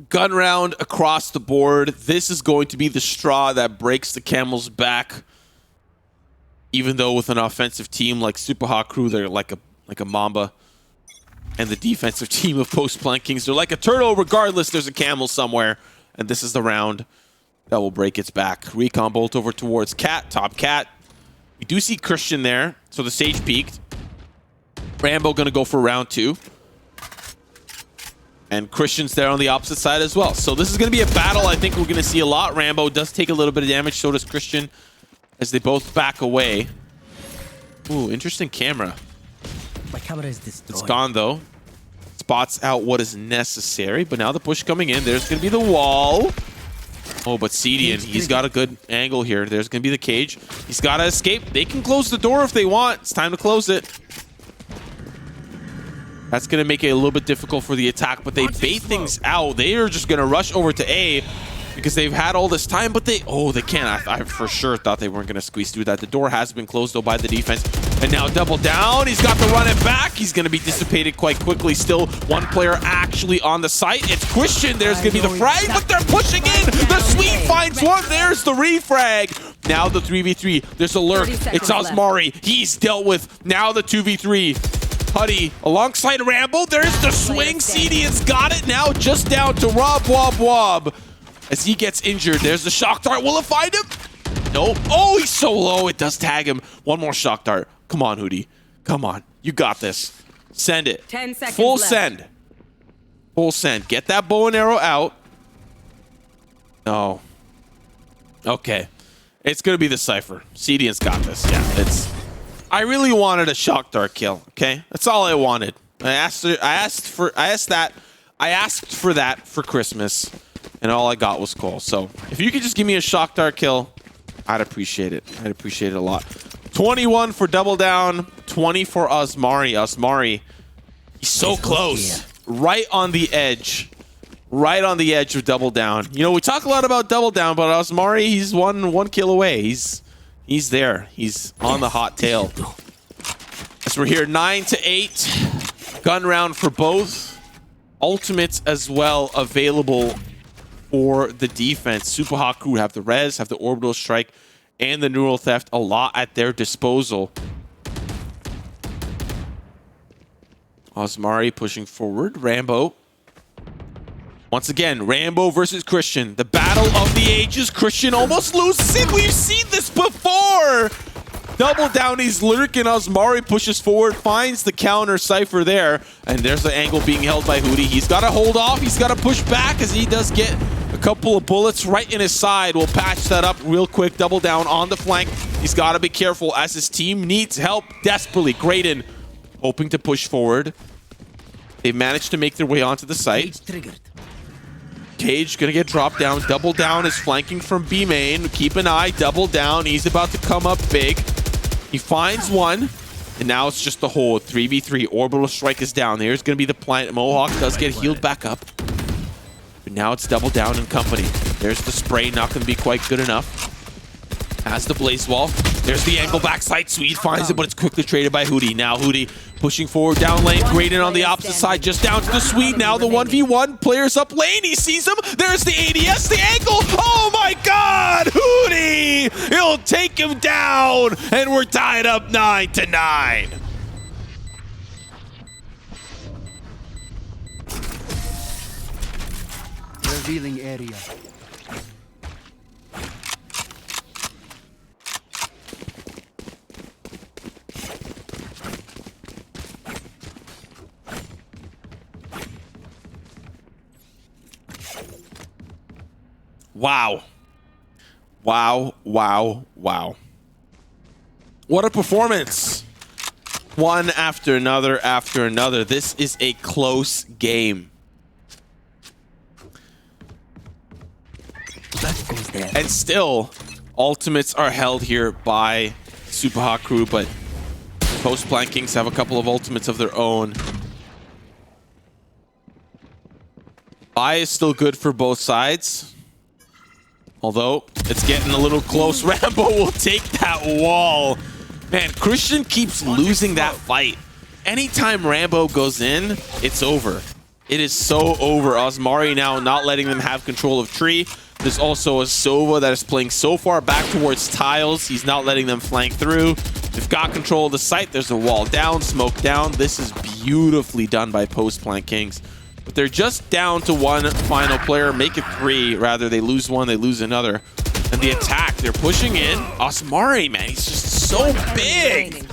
Gun round across the board. This is going to be the straw that breaks the camel's back. Even though with an offensive team like Super Hot Crew, they're like a mamba. And the defensive team of Post Plant Kings, they're like a turtle. Regardless, there's a camel somewhere. And this is the round that will break its back. Recon bolt over towards Cat, top Cat. We do see Christian there. So the Sage peaked. Rambo gonna go for round 2. And Christian's there on the opposite side as well. So this is going to be a battle I think we're going to see a lot. Rambo does take a little bit of damage. So does Christian as they both back away. Ooh, interesting camera. My camera is destroyed. It's gone, though. Spots out what is necessary. But now the push coming in. There's going to be the wall. Oh, but Cedian, he's got a good angle here. There's going to be the cage. He's got to escape. They can close the door if they want. It's time to close it. That's going to make it a little bit difficult for the attack, but they bait things out. They are just going to rush over to A because they've had all this time, but they can't. I for sure thought they weren't going to squeeze through that. The door has been closed, though, by the defense. And now Double Down. He's got to run it back. He's going to be dissipated quite quickly. Still one player actually on the site. It's Christian. There's going to be the frag, but they're pushing in. The Sweep finds one. There's the refrag. Now the 3v3. There's a lurk. It's Osmari. He's dealt with. Now the 2v3. Putty alongside Rambo. There's the swing. Cedian's got it now, just down to Wob. As he gets injured, there's the shock dart. Will it find him? Nope. Oh, he's so low. It does tag him. One more shock dart. Come on, Hootie. Come on. You got this. Send it. 10 seconds Full left. send. Full send. Get that bow and arrow out. No. Okay. It's going to be the Cypher. Cedian's got this. Yeah, it's... I really wanted a shock dart kill, okay? That's all I wanted. I asked for that for Christmas, and all I got was Cole. So if you could just give me a shock dart kill, I'd appreciate it. I'd appreciate it a lot. 21 for Double Down, 20 for Osmari. Osmari, he's so close. Right on the edge. Right on the edge of Double Down. You know, we talk a lot about Double Down, but Osmari, he's one kill away. He's there. He's on the hot tail. As we're here, 9 to 8. Gun round for both. Ultimates as well available for the defense. Super Hot Crew have the res, have the orbital strike, and the neural theft. A lot at their disposal. Osmari pushing forward. Rambo Once again, Rambo versus Christian. The battle of the ages. Christian almost loses it. We've seen this before. Double down, he's lurking. Osmari pushes forward, finds the counter Cypher there. And there's the angle being held by Hootie. He's got to hold off. He's got to push back as he does get a couple of bullets right in his side. We'll patch that up real quick. Double down on the flank. He's got to be careful as his team needs help desperately. Graydon hoping to push forward. They've managed to make their way onto the site. Cage gonna get dropped down. Double down is flanking from B main. Keep an eye. Double down. He's about to come up big. He finds one. And now it's just the whole 3v3. Orbital strike is down. There's gonna be the plant. Mohawk does get healed back up. But now it's double down in company. There's the spray. Not gonna be quite good enough. Has the blaze wall. There's the angle backside. Swede finds it, but it's quickly traded by Hootie. Now Hootie pushing forward down lane. Graydon on the opposite side, just down to the Swede. Now the 1v1. Players up lane. He sees him. There's the ADS, the angle. Oh my God! Hootie! He'll take him down, and we're tied up 9-9. Revealing area. Wow. Wow, wow, wow. What a performance. One after another after another. This is a close game. And still, ultimates are held here by Super Hot Crew, but Post-Plant Kings have a couple of ultimates of their own. Buy is still good for both sides. Although, it's getting a little close. Rambo will take that wall. Man, Christian keeps losing that fight. Anytime Rambo goes in, it's over. It is so over. Osmari now not letting them have control of tree. There's also a Sova that is playing so far back towards tiles. He's not letting them flank through. They've got control of the site. There's a wall down, smoke down. This is beautifully done by Post-Plant Kings. But they're just down to one final player. Make it 3. Rather, they lose one, they lose another. And the attack, they're pushing in. Osmari, man, he's just so big.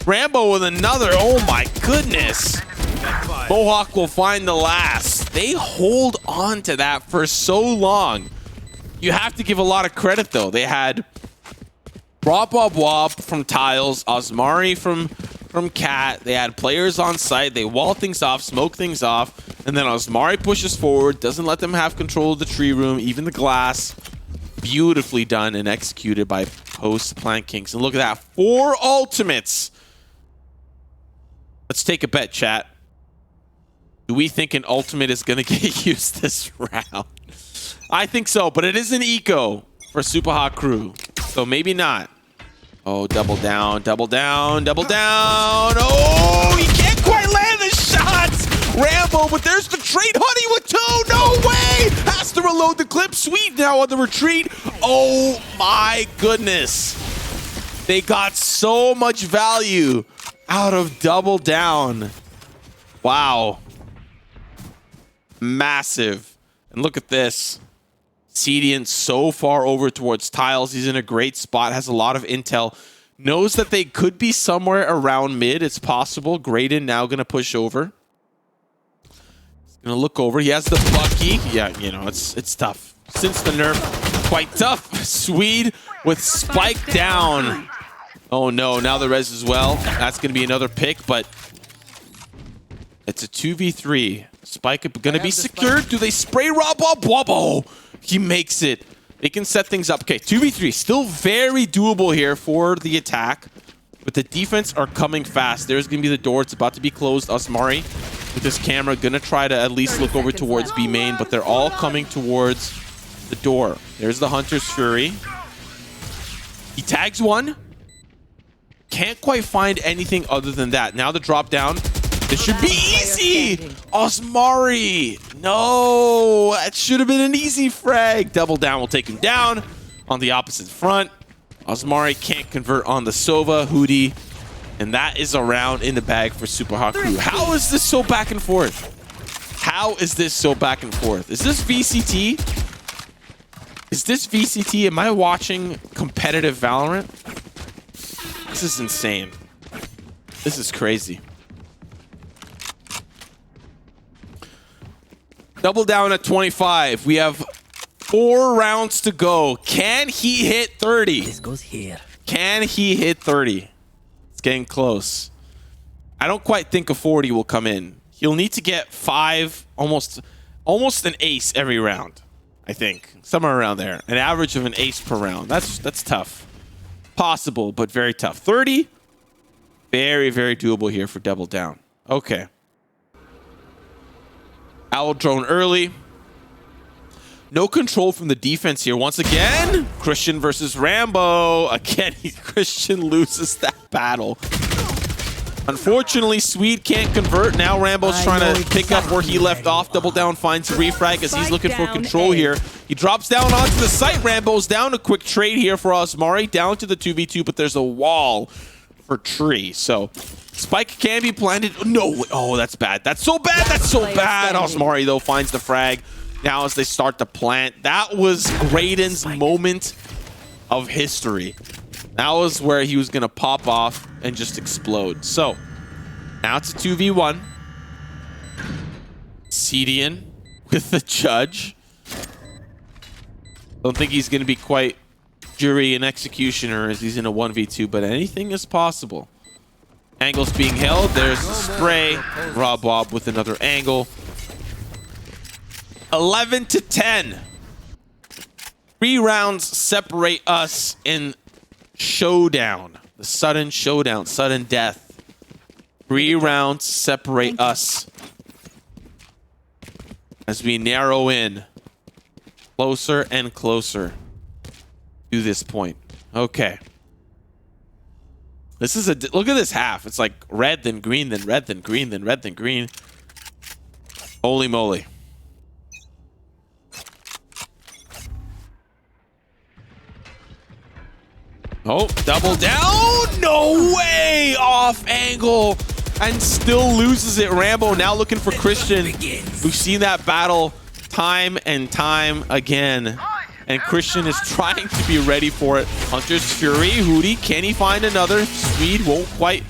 Rambo with another. Oh my goodness. Mohawk will find the last. They hold on to that for so long. You have to give a lot of credit, though. They had Rob Bob Wob from Tiles, Osmari from Cat. They had players on site. They wall things off, smoke things off. And then Osmari pushes forward, doesn't let them have control of the tree room, even the glass. Beautifully done and executed by Post-Plant Kings. And look at that, 4 ultimates. Let's take a bet, chat. Do we think an ultimate is going to get used this round? I think so, but it is an eco for Super Hot Crew. So maybe not. Oh, double down, double down, double down. Oh, he can't quite land the shots. Rambo, but there's the trade. Honey with 2. No way. Has to reload the clip. Sweet now on the retreat. Oh my goodness. They got so much value out of double down. Wow. Massive. And look at this. Cedian so far over towards tiles. He's in a great spot. Has a lot of intel. Knows that they could be somewhere around mid. It's possible. Graydon now going to push over. He's going to look over. He has the Bucky. Yeah, you know, it's tough. Since the nerf, quite tough. Swede with Spike down. Oh no, now the res as well. That's going to be another pick, but it's a 2v3. Spike going to be secured. Do they spray Rob Bob Wobble? He makes it. They can set things up. Okay, 2v3. Still very doable here for the attack. But the defense are coming fast. There's going to be the door. It's about to be closed. Osmari with this camera going to try to at least look over towards B main. But they're all coming towards the door. There's the Hunter's Fury. He tags one. Can't quite find anything other than that. Now the drop down. This should be easy! Osmari! No! That should have been an easy frag. Double down will take him down on the opposite front. Osmari can't convert on the Sova, Hootie. And that is a round in the bag for Super Hot Crew. How is this so back and forth? How is this so back and forth? Is this VCT? Is this VCT? Am I watching competitive Valorant? This is insane. This is crazy. Double down at 25. We have 4 rounds to go. Can he hit 30? This goes here. Can he hit 30? It's getting close. I don't quite think a 40 will come in. He'll need to get 5, almost an ace every round, I think. Somewhere around there. An average of an ace per round. That's tough. Possible, but very tough. 30? Very, very doable here for double down. Okay. Owl drone early. No control from the defense here. Once again, Christian versus Rambo. Again, Christian loses that battle. Unfortunately, Swede can't convert. Now Rambo's trying to pick up where he left off. Double down finds a refrag as he's looking for control here. He drops down onto the site. Rambo's down. A quick trade here for Osmari. Down to the 2v2, but there's a wall for Tree. So spike can be planted. No, oh, that's bad. That's so bad. That's so bad. Osmari, though, finds the frag. Now as they start to plant. That was Graydon's moment of history. That was where he was going to pop off and just explode. So, now it's a 2v1. Cedian with the judge. Don't think he's going to be quite jury and executioner as he's in a 1v2, but anything is possible. Angle's being held. There's the spray. Rob with another angle. 11 to 10. 3 rounds separate us in showdown. The sudden showdown, sudden death. 3 rounds separate us as we narrow in closer and closer to this point. Okay. This is look at this half. It's like red, then green, then red, then green, then red, then green. Holy moly. Oh, double down. No way. Off angle and still loses it. Rambo now looking for Christian. We've seen that battle time and time again. And Christian is trying to be ready for it. Hunter's Fury. Hootie, can he find another? Swede won't quite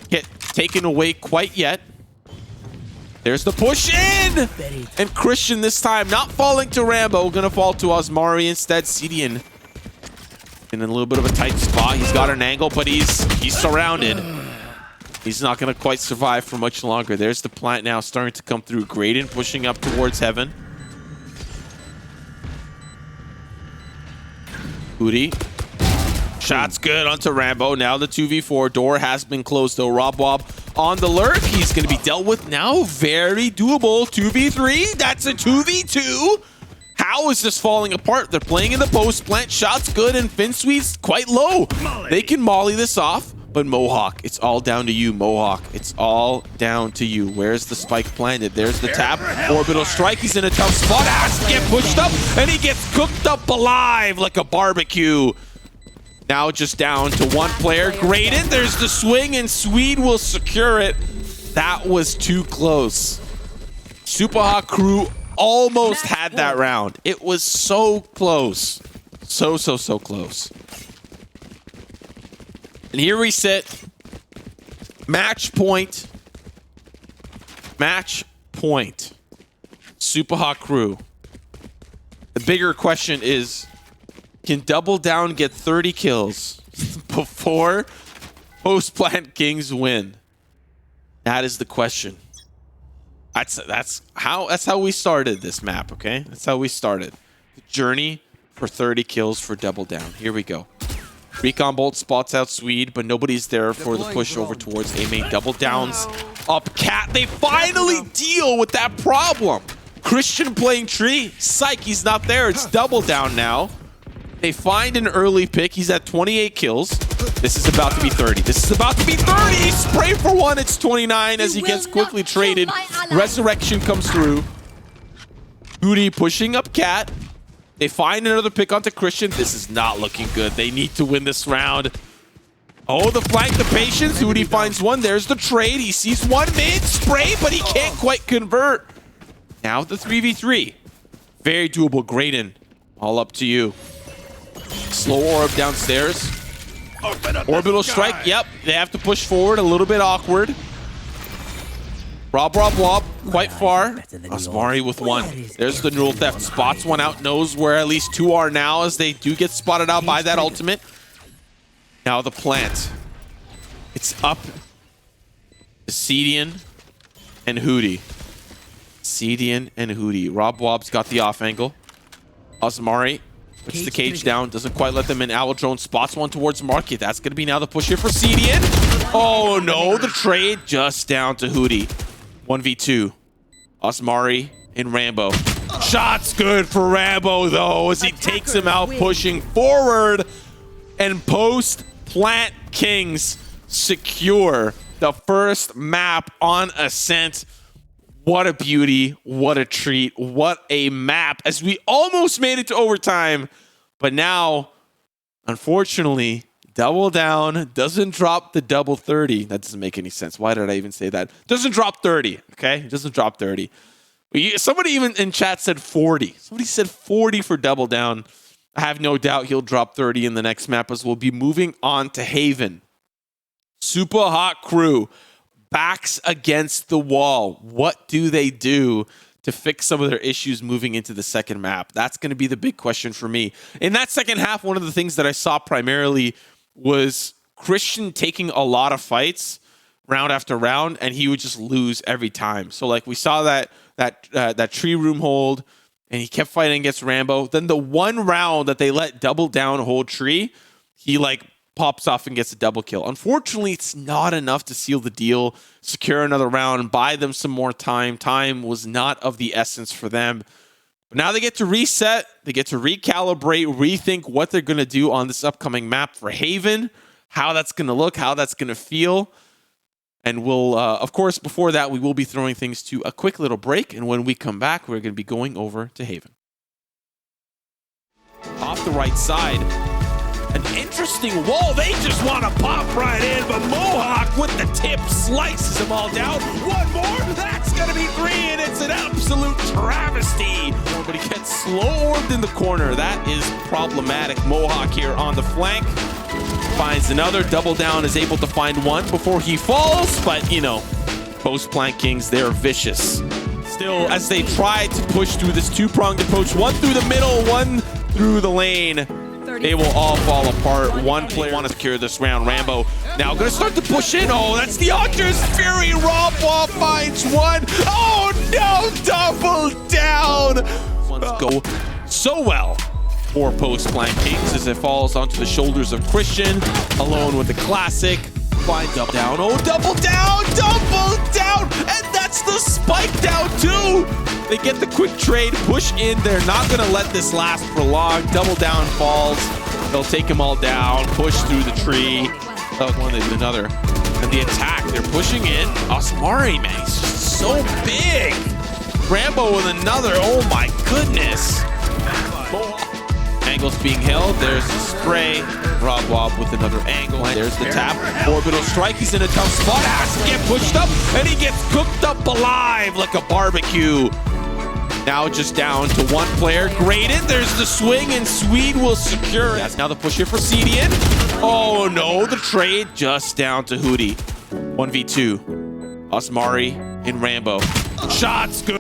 get taken away quite yet. There's the push in! And Christian this time not falling to Rambo. Gonna fall to Osmari instead. Cedian in a little bit of a tight spot. He's got an angle, but he's surrounded. He's not gonna quite survive for much longer. There's the plant now starting to come through. Graydon pushing up towards heaven. Hootie. Shot's good onto Rambo. Now the 2v4. Door has been closed though. Rob on the lurk. He's going to be dealt with now. Very doable. 2v3. That's a 2v2. How is this falling apart? They're playing in the post. Plant shot's good and Finsweet's quite low. They can molly this off. But Mohawk, it's all down to you, Mohawk. It's all down to you. Where's the spike planted? There's the tap. Orbital strike. He's in a tough spot. Has to get pushed up, and he gets cooked up alive like a barbecue. Now just down to one player. Graydon, there's the swing, and Swede will secure it. That was too close. Super Hot Crew almost had that round. It was so close. So close. And here we sit. Match point. Match point. Super Hot Crew. The bigger question is, can Double Down get 30 kills before Post-Plant Kings win? That is the question. That's how we started this map, okay? That's how we started. The journey for 30 kills for Double Down. Here we go. Recon Bolt spots out Swede, but nobody's there for the push over towards A main. Double Downs up Cat. They finally deal with that problem. Christian playing Tree. Psych, he's not there. It's Double Down now. They find an early pick. He's at 28 kills. This is about to be 30. This is about to be 30. Spray for one. It's 29 as he gets quickly traded. Resurrection comes through. Hootie pushing up Cat. They find another pick onto Christian. This is not looking good. They need to win this round. Oh, the flank, the patience. Hootie finds one. There's the trade. He sees one mid spray, but he can't quite convert. Now the 3v3. Very doable. Graydon, all up to you. Slow orb downstairs. Orbital strike. Yep, they have to push forward. A little bit awkward. Rob, quite far. Asmari with one. There's the neural theft. Spots one out, knows where at least two are now as they do get spotted out by that ultimate. Now the plant. It's up to Cedian and Hootie. Cedian and Hootie. Rob Wob's got the off angle. Asmari puts the cage down, doesn't quite let them in. Owl Drone spots one towards Market. That's going to be now the push here for Cedian. Oh no, the trade just down to Hootie. 1v2. Asmari and Rambo. Shots good for Rambo though as he takes him out, pushing forward. And post Plant Kings secure the first map on Ascent. What a beauty, what a treat, what a map as we almost made it to overtime. But now, unfortunately, Double Down doesn't drop the double 30. That doesn't make any sense. Why did I even say that? Doesn't drop 30, okay? It doesn't drop 30. Somebody even in chat said 40. Somebody said 40 for Double Down. I have no doubt he'll drop 30 in the next map as we'll be moving on to Haven. Super hot crew. Backs against the wall. What do they do to fix some of their issues moving into the second map? That's going to be the big question for me. In that second half, one of the things that I saw primarily was Christian taking a lot of fights round after round, and he would just lose every time. So like we saw that tree room hold, and he kept fighting against Rambo. Then the one round that they let Double Down hold tree, he like pops off and gets a double kill. Unfortunately, it's not enough to seal the deal, secure another round, and buy them some more time. Time was not of the essence for them. But now they get to reset, they get to recalibrate, rethink what they're going to do on this upcoming map for Haven, how that's going to look, how that's going to feel. And we'll, of course, before that, we will be throwing things to a quick little break. And when we come back, we're going to be going over to Haven. Off the right side, an interesting wall. They just want to pop right in, but Mohawk with the tip slices them all down. One more, that's going to be three, and it's an absolute travesty. But he gets slow orbed in the corner. That is problematic. Mohawk here on the flank finds another. Double Down is able to find one before he falls, but you know, post Plant Kings, they're vicious. Still, as they try to push through this two-pronged approach, one through the middle, one through the lane, they will all fall apart. One player want to secure this round. Rambo now going to start to push in. Oh, that's the Hunter's Fury. Rob finds one. Oh no, Double Down. Let's go so well for post Plant Kings as it falls onto the shoulders of Christian, alone with the classic. Finds Double Down. Oh, Double Down, and that's the spike down too. They get the quick trade, push in. They're not going to let this last for long. Double Down falls. They'll take them all down, push through the tree. Oh, one is another. And the attack, they're pushing in. Asmari, man, he's just so big. Rambo with another. Oh my goodness. Angles being held. There's the spray. Rob Wob with another angle. There's the tap. Orbital strike. He's in a tough spot. Has to get pushed up, and he gets cooked up alive like a barbecue. Now just down to one player. Graydon. There's the swing, and Swede will secure it. That's now the push here for Cedian. Oh no, the trade just down to Hootie. 1v2. Asmari and Rambo. Shots good.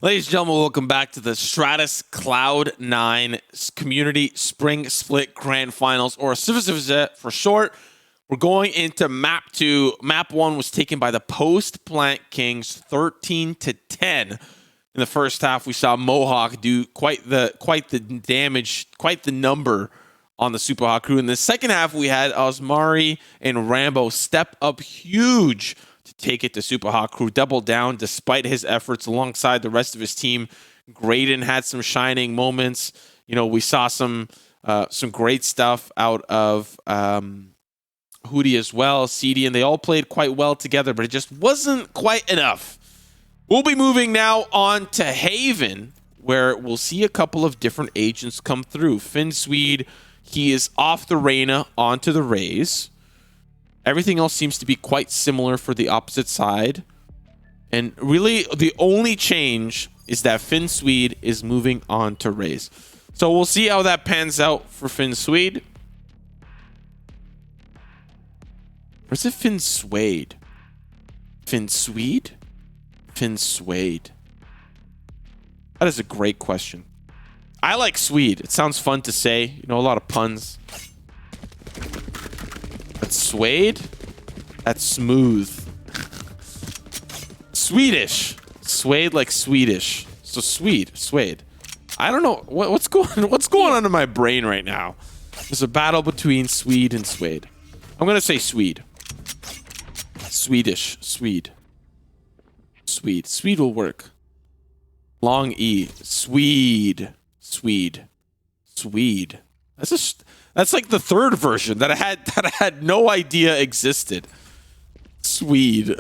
Ladies and gentlemen, welcome back to the Stratus Cloud9 Community Spring Split Grand Finals, or CVZ for short. We're going into Map 2. Map 1 was taken by the Post Plant Kings 13-10. In the first half, we saw Mohawk do quite the damage, quite the number on the Super Hot crew. In the second half, we had Osmari and Rambo step up huge to take it to Super Hot crew, double down despite his efforts alongside the rest of his team. Graydon had some shining moments. You know, we saw some great stuff out of Hootie as well, CD, and they all played quite well together, but it just wasn't quite enough. We'll be moving now on to Haven, where we'll see a couple of different agents come through. Finn Swede, he is off the Reyna onto the Raze. Everything else seems to be quite similar for the opposite side. And really, the only change is that Finn Swede is moving on to Raze. So we'll see how that pans out for Finn Swede. Or is it Finn Swade? Finn Swede? Finn Swade. That is a great question. I like Swede. It sounds fun to say. You know, a lot of puns. But Swade? That's smooth. Swedish. Swade like Swedish. So Swede. I don't know what's going on in my brain right now. There's a battle between Swede and Swade. I'm gonna say Swede. Swedish. Swede will work. Long E. Swede. That's like the third version that I had no idea existed. Swede.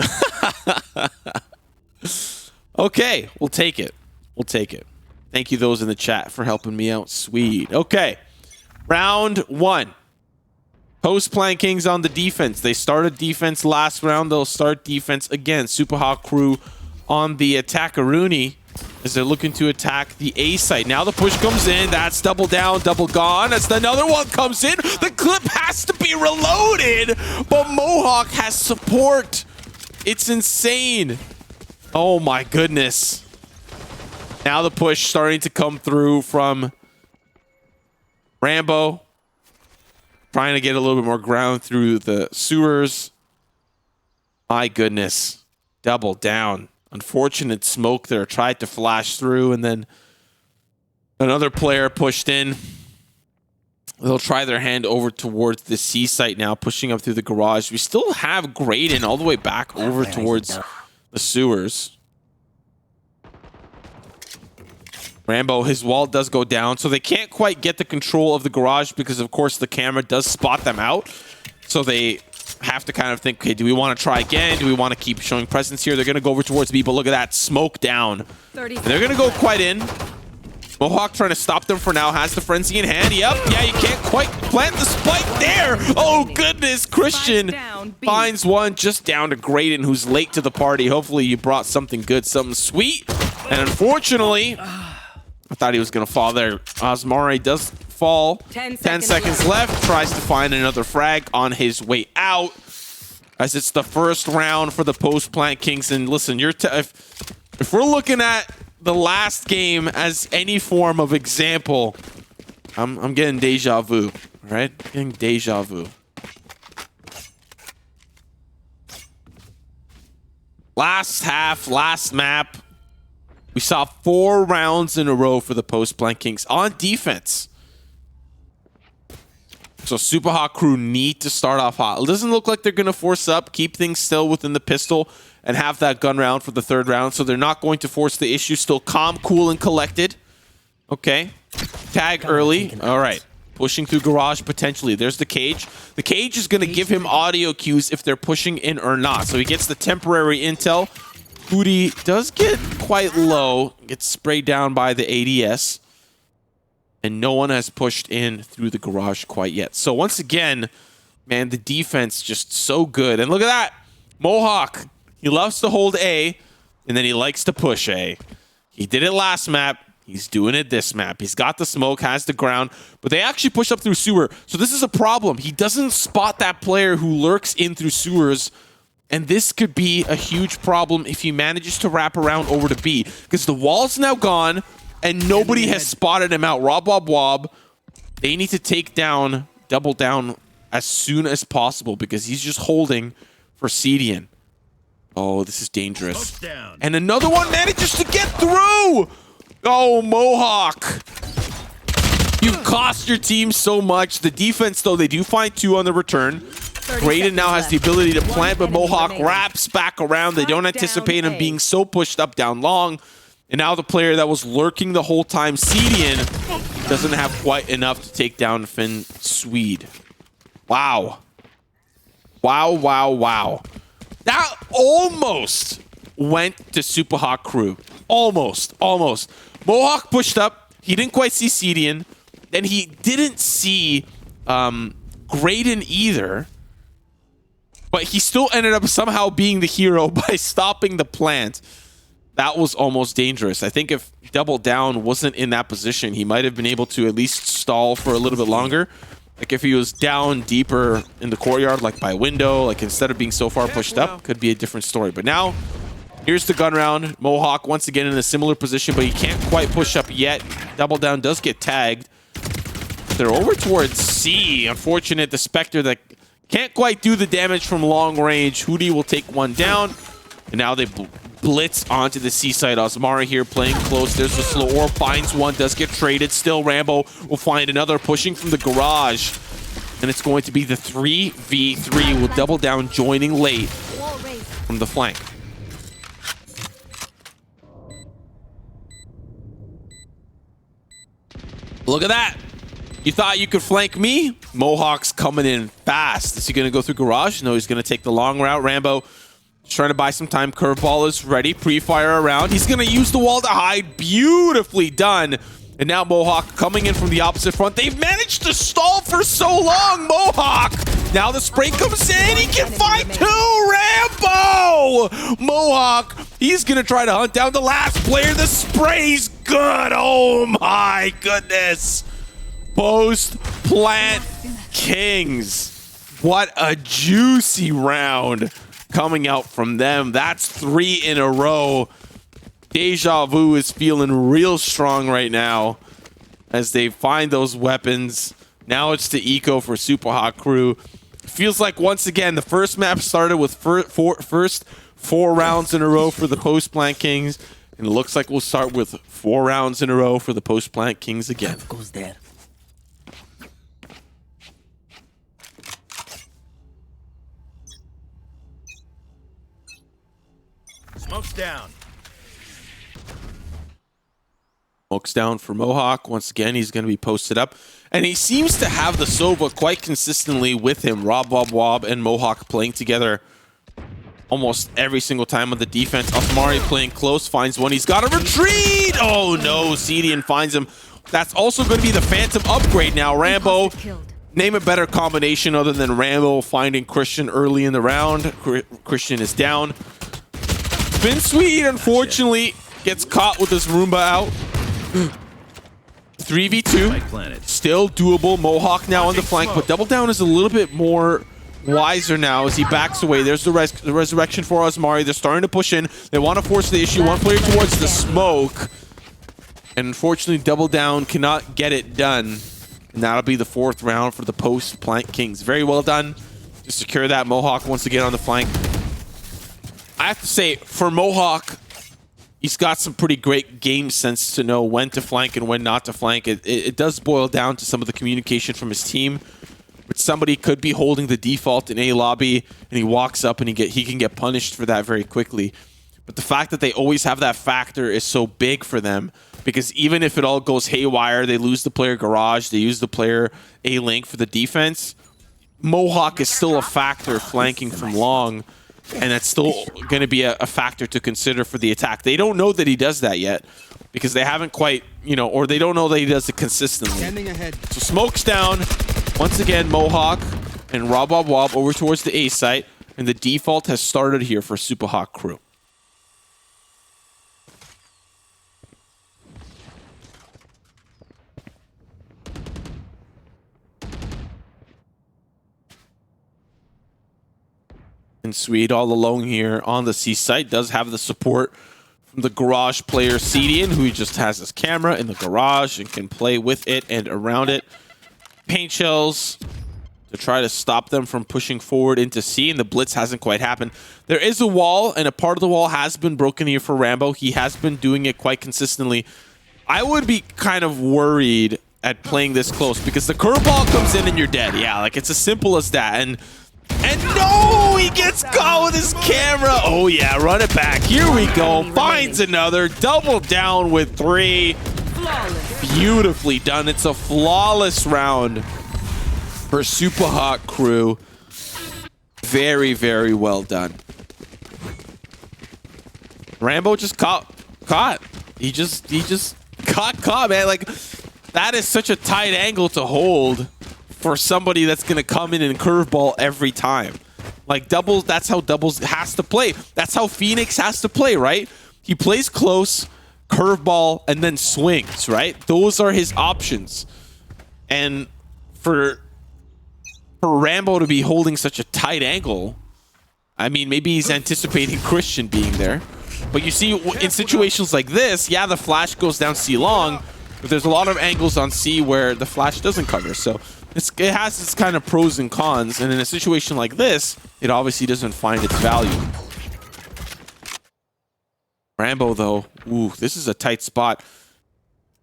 Okay, we'll take it. Thank you those in the chat for helping me out. Swede. Okay. Round 1. Post Plant Kings on the defense. They started defense last round. They'll start defense again. Super Hot crew on the attackaroonie as they're looking to attack the A site. Now the push comes in. That's double down, double gone. As another one comes in, the clip has to be reloaded, but Mohawk has support. It's insane. Oh my goodness. Now the push starting to come through from Rambo. Trying to get a little bit more ground through the sewers. My goodness. Double down. Unfortunate smoke there. Tried to flash through, and then another player pushed in. They'll try their hand over towards the C site now, pushing up through the garage. We still have Graydon all the way back over towards the sewers. Rambo, his wall does go down, so they can't quite get the control of the garage because, of course, the camera does spot them out. So they have to kind of think, okay, do we want to try again? Do we want to keep showing presence here? They're going to go over towards B, but look at that. Smoke down. And they're going to go quite in. Mohawk trying to stop them for now. Has the frenzy in hand. Yep. Yeah, you can't quite plant the spike there. Oh, goodness. Christian finds one just down to Graydon, who's late to the party. Hopefully you brought something good, something sweet. And unfortunately, I thought he was going to fall there. Osmari does fall. 10 seconds left. Tries to find another frag on his way out. As it's the first round for the Post Plant Kings. And listen, if we're looking at the last game as any form of example, I'm getting deja vu, right? Getting deja vu. Last half, last map. We saw 4 rounds in a row for the Post Plant Kings on defense. So Super Hot crew need to start off hot. It doesn't look like they're going to force up, keep things still within the pistol, and have that gun round for the 3rd round. So they're not going to force the issue. Still calm, cool, and collected. Okay. Tag early. All right. Pushing through garage potentially. There's the cage. The cage is going to give him audio cues if they're pushing in or not. So he gets the temporary intel. Hootie does get quite low, gets sprayed down by the ADS, and no one has pushed in through the garage quite yet. So once again, man, the defense just so good. And look at that. Mohawk, he loves to hold A, and then he likes to push A. He did it last map. He's doing it this map. He's got the smoke, has the ground, but they actually push up through sewer. So this is a problem. He doesn't spot that player who lurks in through sewers And this could be a huge problem if he manages to wrap around over to B, because the wall's now gone and nobody has spotted him out. Rob, wob, wob. They need to take down, double down as soon as possible because he's just holding for CDN. Oh, this is dangerous. And another one manages to get through. Oh, Mohawk. You cost your team so much. The defense, though, they do find 2 on the return. Graydon now has the ability to plant, but Mohawk wraps back around. They don't anticipate him being so pushed up down long. And now the player that was lurking the whole time, CDN, doesn't have quite enough to take down Finn Swede. Wow. Wow, wow, wow. That almost went to Superhawk Crew. Almost. Mohawk pushed up. He didn't quite see CDN. And he didn't see Graydon either. But he still ended up somehow being the hero by stopping the plant. That was almost dangerous. I think if Double Down wasn't in that position, he might have been able to at least stall for a little bit longer. Like if he was down deeper in the courtyard, like by window, like instead of being so far pushed up, could be a different story. But now, here's the gun round. Mohawk once again in a similar position, but he can't quite push up yet. Double Down does get tagged. They're over towards C. Unfortunate, the Spectre that can't quite do the damage from long range. Hootie will take one down. And now they blitz onto the C side. Osmara here playing close. There's the slow orb. Finds one. Does get traded. Still Rambo will find another. Pushing from the garage. And it's going to be the 3v3 with Double Down joining late from the flank. Look at that. You thought you could flank me? Mohawk's coming in fast. Is he going to go through garage? No, he's going to take the long route. Rambo trying to buy some time. Curveball is ready. Pre-fire around. He's going to use the wall to hide. Beautifully done. And now Mohawk coming in from the opposite front. They've managed to stall for so long. Mohawk. Now the spray comes in. He can find 2. Rambo. Mohawk. He's going to try to hunt down the last player. The spray's good. Oh my goodness. Post Plant Kings. What a juicy round coming out from them. That's 3 in a row. Deja Vu is feeling real strong right now as they find those weapons. Now it's the eco for Superhawk Crew. Feels like once again the first map started with first 4 rounds in a row for the Post Plant Kings, and it looks like we'll start with 4 rounds in a row for the Post Plant Kings again. Goes there. Smoke's down. Smoke's down for Mohawk. Once again, he's going to be posted up. And he seems to have the Sova quite consistently with him. Rob, Wob, Wob, and Mohawk playing together almost every single time on the defense. Osmari playing close, finds one. He's got a retreat! Oh no, CDN finds him. That's also going to be the Phantom upgrade now. Rambo, name a better combination other than Rambo finding Christian early in the round. Christian is down. Finn Swede, unfortunately, gets caught with his Roomba out. 3v2. Still doable. Mohawk now on the flank, but Double Down is a little bit more wiser now as he backs away. There's the resurrection for Osmari. They're starting to push in. They want to force the issue. One player towards the smoke. And unfortunately, Double Down cannot get it done. And that'll be the 4th round for the Post Plant Kings. Very well done to secure that. Mohawk once again on the flank. I have to say, for Mohawk, he's got some pretty great game sense to know when to flank and when not to flank. It does boil down to some of the communication from his team. But somebody could be holding the default in A lobby, and he walks up and he can get punished for that very quickly. But the fact that they always have that factor is so big for them, because even if it all goes haywire, they lose the player garage, they use the player A-link for the defense, Mohawk is still a factor flanking from long. And that's still going to be a factor to consider for the attack. They don't know that he does that yet because they haven't quite, or they don't know that he does it consistently. Standing ahead. So smoke's down. Once again, Mohawk and Rob Wob Wob over towards the A site. And the default has started here for Superhawk Crew. And Swede all alone here on the C site. Does have the support from the garage player Cedian, who just has his camera in the garage and can play with it and around it. Paint shells to try to stop them from pushing forward into C, and the blitz hasn't quite happened. There is a wall, and a part of the wall has been broken here for Rambo. He has been doing it quite consistently. I would be kind of worried at playing this close because the curveball comes in and you're dead. Yeah, like it's as simple as that. And no, he gets caught with his camera. Oh yeah, run it back. Here we go. Finds another. Double down with 3. Beautifully done. It's a flawless round for Super Hot Crew. Very, very well done. Rambo just caught. He just caught, man. Like, that is such a tight angle to hold for somebody that's going to come in and curveball every time. Like, doubles, that's how doubles has to play. That's how Phoenix has to play, right? He plays close, curveball, and then swings, right? Those are his options. And for Rambo to be holding such a tight angle, I mean, maybe he's anticipating Christian being there. But you see, in situations like this, yeah, the flash goes down C long, but there's a lot of angles on C where the flash doesn't cover. So it has its kind of pros and cons. And in a situation like this, it obviously doesn't find its value. Rambo, though, ooh, this is a tight spot.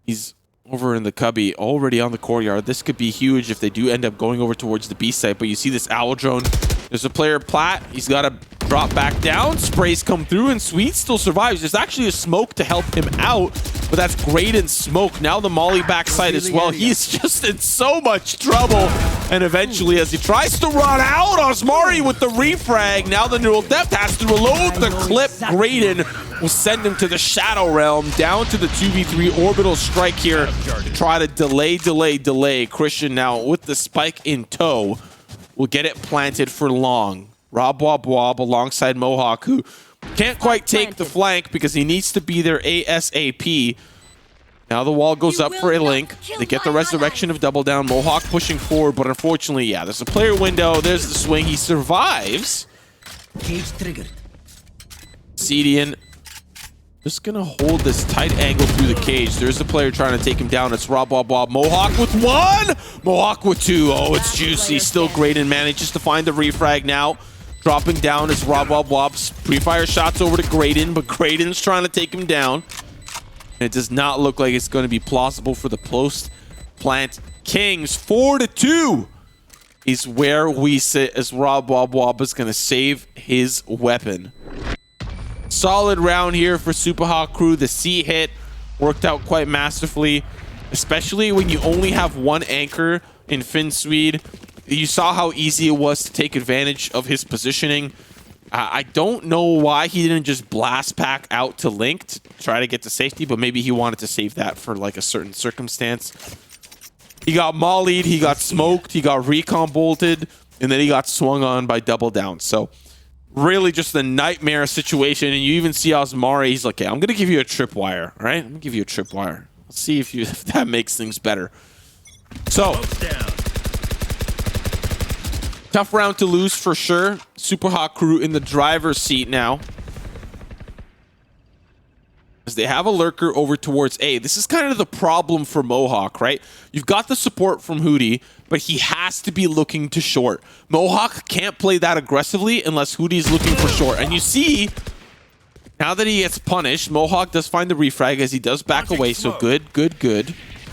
He's over in the cubby, already on the courtyard. This could be huge if they do end up going over towards the B site. But you see this owl drone. There's a player plat. He's got to drop back down. Sprays come through, and Sweet still survives. There's actually a smoke to help him out, but that's great in smoke. Now the molly backside as well. He's just in so much trouble. And eventually, as he tries to run out, Osmari with the refrag. Now the neural depth has to reload the clip. Graydon will send him to the Shadow Realm, down to the 2v3 orbital strike here to try to delay. Christian now with the spike in tow will get it planted for long. Rob Wob alongside Mohawk, who can't quite take the flank because he needs to be there ASAP. Now the wall goes up for a link. They get the resurrection of Double Down. Mohawk pushing forward, but unfortunately, yeah, there's a player window. There's the swing. He survives. Cage triggered. Cedian just gonna hold this tight angle through the cage. There's a player trying to take him down. It's Rob Wob. Mohawk with 1. Mohawk with 2. Oh, it's juicy. Still Graydon manages to find the refrag now. Dropping down is Rob Wob. Pre-fire shots over to Graydon, but Graydon's trying to take him down. It does not look like it's going to be plausible for the post-plant Kings. 4-2 is where we sit as Rob Wob is going to save his weapon. Solid round here for Super Hot Crew. The C hit worked out quite masterfully, especially when you only have one anchor in Finn Swede. You saw how easy it was to take advantage of his positioning. I don't know why he didn't just blast pack out to Link to try to get to safety, but maybe he wanted to save that for like a certain circumstance. He got mollied, he got smoked, he got recon bolted, and then he got swung on by Double Down. So really just a nightmare situation. And you even see Osmari, he's like, okay, I'm going to give you a tripwire, all right? I'm going to give you a tripwire. Let's see if that makes things better. So, tough round to lose for sure. Super Hot Crew in the driver's seat now, as they have a lurker over towards A. This is kind of the problem for Mohawk, right? You've got the support from Hootie, but he has to be looking to short. Mohawk can't play that aggressively unless Hootie's looking for short. And you see, now that he gets punished, Mohawk does find the refrag as he does back away. So good.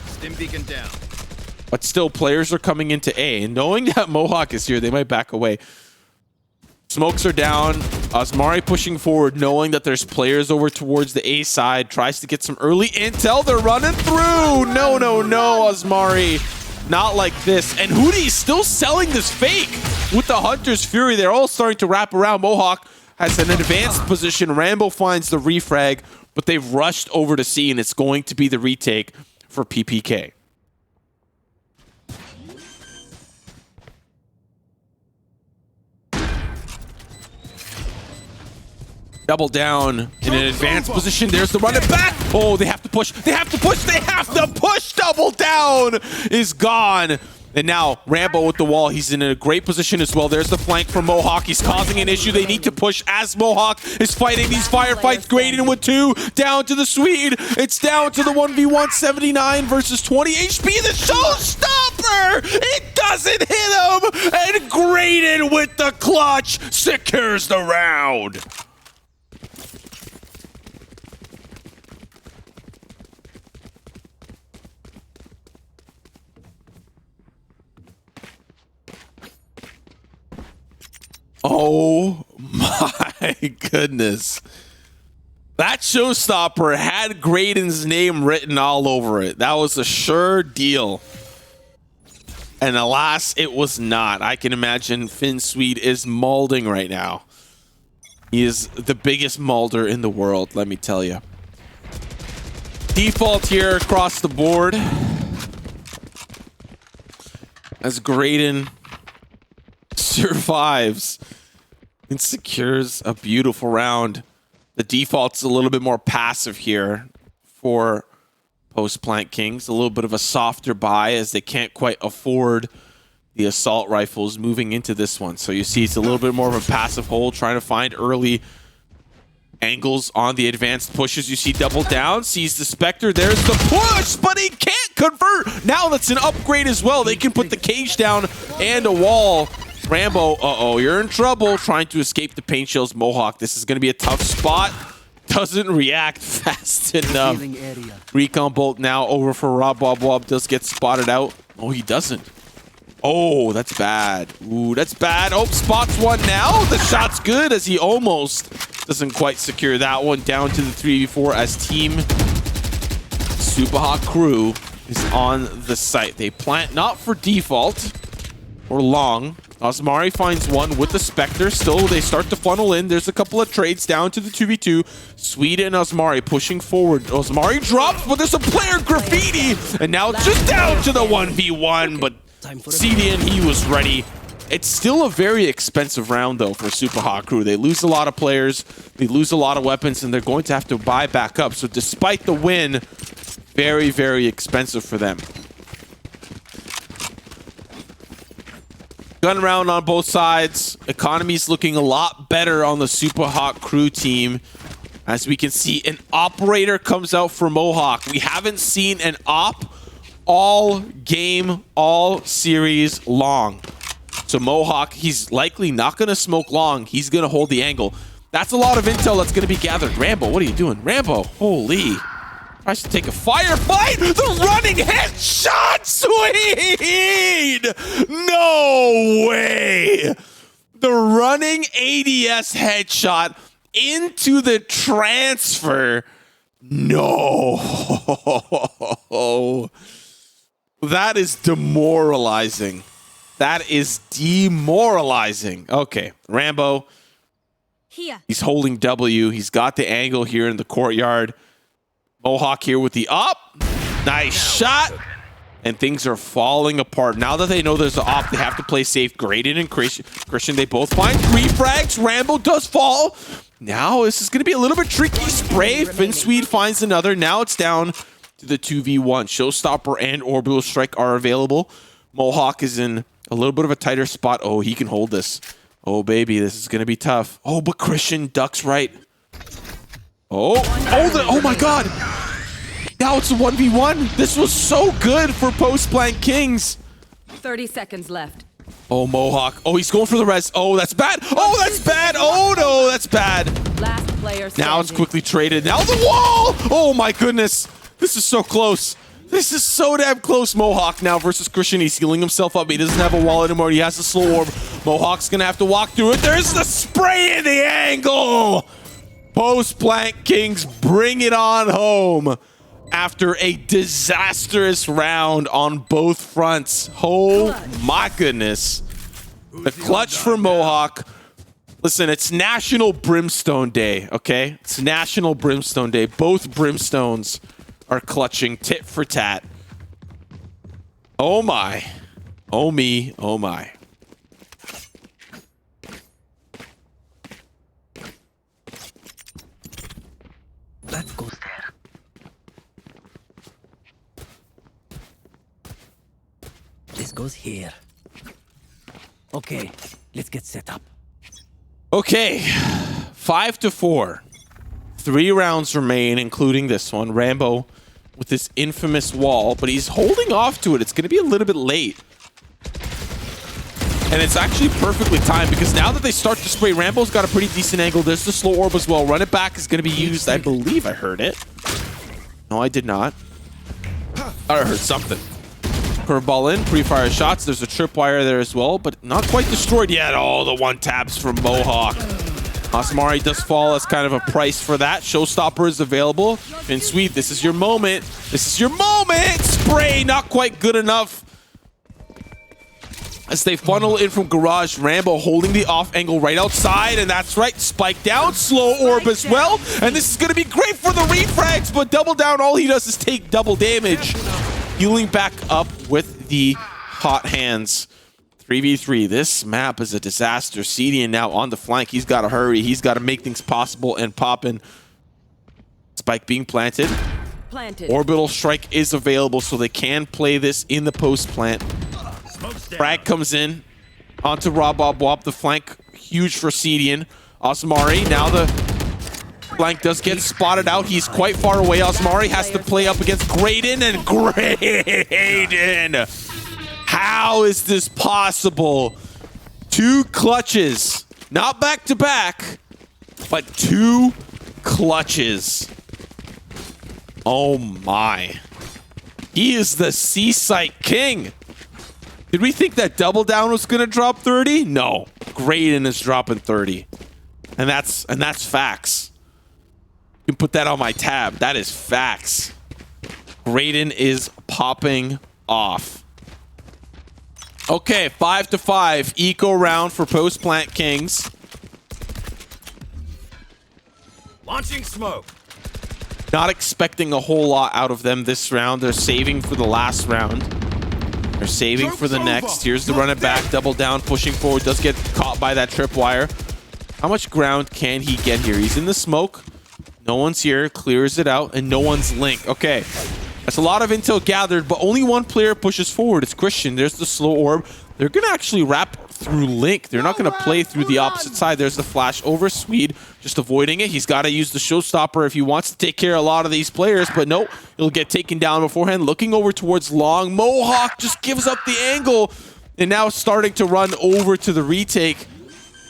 Stim beacon down. But still, players are coming into A. And knowing that Mohawk is here, they might back away. Smokes are down. Osmari pushing forward, knowing that there's players over towards the A side. Tries to get some early intel. They're running through. No, Osmari. Not like this. And Hootie's still selling this fake with the Hunter's Fury. They're all starting to wrap around. Mohawk has an advanced position. Rambo finds the refrag, but they've rushed over to C, and it's going to be the retake for PPK. Double down in an advanced position. There's the run it back. Oh, they have to push. Double Down is gone. And now Rambo with the wall. He's in a great position as well. There's the flank from Mohawk. He's causing an issue. They need to push as Mohawk is fighting these firefights. Graded with 2. Down to the Swede. It's down to the 1v1. 79 versus 20 HP. The showstopper! It doesn't hit him! And Graded with the clutch secures the round. Oh my goodness. That showstopper had Graydon's name written all over it. That was a sure deal. And alas, it was not. I can imagine Finn Swede is molding right now. He is the biggest molder in the world, let me tell you. Default here across the board. As Graydon survives and secures a beautiful round. The default's a little bit more passive here for Post-Plant Kings. A little bit of a softer buy as they can't quite afford the assault rifles moving into this one. So you see it's a little bit more of a passive hold, trying to find early angles on the advanced pushes. You see double down, sees the Spectre. There's the push, but he can't convert. Now that's an upgrade as well. They can put the cage down and a wall. Rambo, uh-oh, you're in trouble trying to escape the paint shells. Mohawk, this is going to be a tough spot. Doesn't react fast enough. Recon bolt now over for Rob. Bob does get spotted out. Oh, he doesn't. Oh, that's bad. Ooh, that's bad. Oh, spots one now. The shot's good as he almost doesn't quite secure that one. Down to the 3v4 as Team Superhawk crew is on the site. They plant not for default or long. Osmari finds one with the Spectre. Still, they start to funnel in. There's a couple of trades down to the 2v2. Swede and Osmari pushing forward. Osmari drops, but there's a player graffiti. And now it's just down to the 1v1. But CDN, he was ready. It's still a very expensive round, though, for Superhawk crew. They lose a lot of players. They lose a lot of weapons, and they're going to have to buy back up. So despite the win, very, very expensive for them. Gun round on both sides. Economy's looking a lot better on the Superhawk crew team. As we can see, an operator comes out for Mohawk. We haven't seen an op all game, all series long. So Mohawk, he's likely not going to smoke long. He's going to hold the angle. That's a lot of intel that's going to be gathered. Rambo, what are you doing? Rambo, holy. Tries to take a firefight. The running headshot, Swede! No way! The running ADS headshot into the transfer. No. That is demoralizing. That is demoralizing. Okay, Rambo. Here. He's holding W. He's got the angle here in the courtyard. Mohawk here with the up. Nice shot. And things are falling apart. Now that they know there's an op, they have to play safe. Graydon and Christian, they both find 3 frags. Rambo does fall. Now this is going to be a little bit tricky. Spray. Finn Swede finds another. Now it's down to the 2v1. Showstopper and Orbital Strike are available. Mohawk is in a little bit of a tighter spot. Oh, he can hold this. Oh, baby, this is going to be tough. Oh, but Christian ducks right. Oh my God. Now it's a 1v1. This was so good for Post-Plant Kings. 30 seconds left. Oh, Mohawk. Oh, he's going for the res. Oh, that's bad. Oh, that's bad. Oh, no, that's bad. Last player standing. Now it's quickly traded. Now the wall. Oh, my goodness. This is so close. This is so damn close. Mohawk now versus Christian. He's healing himself up. He doesn't have a wall anymore. He has a slow orb. Mohawk's going to have to walk through it. There's the spray in the angle. Post-Plant Kings bring it on home after a disastrous round on both fronts. Oh my goodness. The clutch for Mohawk. Listen, it's National Brimstone Day, okay? It's National Brimstone Day. Both Brimstones are clutching tit for tat. Oh my. Oh me. Oh my. That goes there. This goes here. Okay, let's get set up. Okay, 5-4. 3 rounds remain, including this one. Rambo with this infamous wall, but he's holding off to it. It's going to be a little bit late. And it's actually perfectly timed because now that they start to spray, Rambo's got a pretty decent angle. There's the slow orb as well. Run it back is going to be used. I believe I heard it. No, I did not. I heard something. Curveball in, pre-fire shots. There's a tripwire there as well, but not quite destroyed yet. Oh, the one taps from Mohawk. Asmari does fall as kind of a price for that. Showstopper is available. And Sweet, this is your moment. This is your moment! Spray, not quite good enough. As they funnel in from Garage, Rambo holding the off angle right outside, and that's right, spike down, slow orb as well, and this is going to be great for the refrags, but Double Down, all he does is take double damage. Healing back up with the hot hands. 3v3, this map is a disaster. Cedian now on the flank, he's got to hurry, he's got to make things possible and poppin'. Spike being planted. Orbital strike is available, so they can play this in the post plant. Frag comes in onto Rob Bob Wop. The flank huge for Cedian. Osmari, now the flank does get spotted out. He's quite far away. Osmari has to play up against Graydon, and Graydon! How is this possible? 2 clutches. Not back to back, but 2 clutches. Oh my. He is the C-Site king. Did we think that Double Down was going to drop 30? No. Graydon is dropping 30. And that's facts. You can put that on my tab. That is facts. Graydon is popping off. Okay, 5-5. Eco round for Post Plant Kings. Launching smoke. Not expecting a whole lot out of them this round. They're saving for the last round. They're saving for the next. Here's the run it back. Double Down, pushing forward. Does get caught by that tripwire. How much ground can he get here? He's in the smoke. No one's here. Clears it out. And no one's Link. Okay. That's a lot of intel gathered, but only one player pushes forward. It's Christian. There's the slow orb. They're going to actually wrap through Link. They're not going to play through the opposite side. There's the flash over. Swede just avoiding it. He's got to use the showstopper if he wants to take care of a lot of these players, but nope. He'll get taken down beforehand. Looking over towards Long. Mohawk just gives up the angle and now starting to run over to the retake.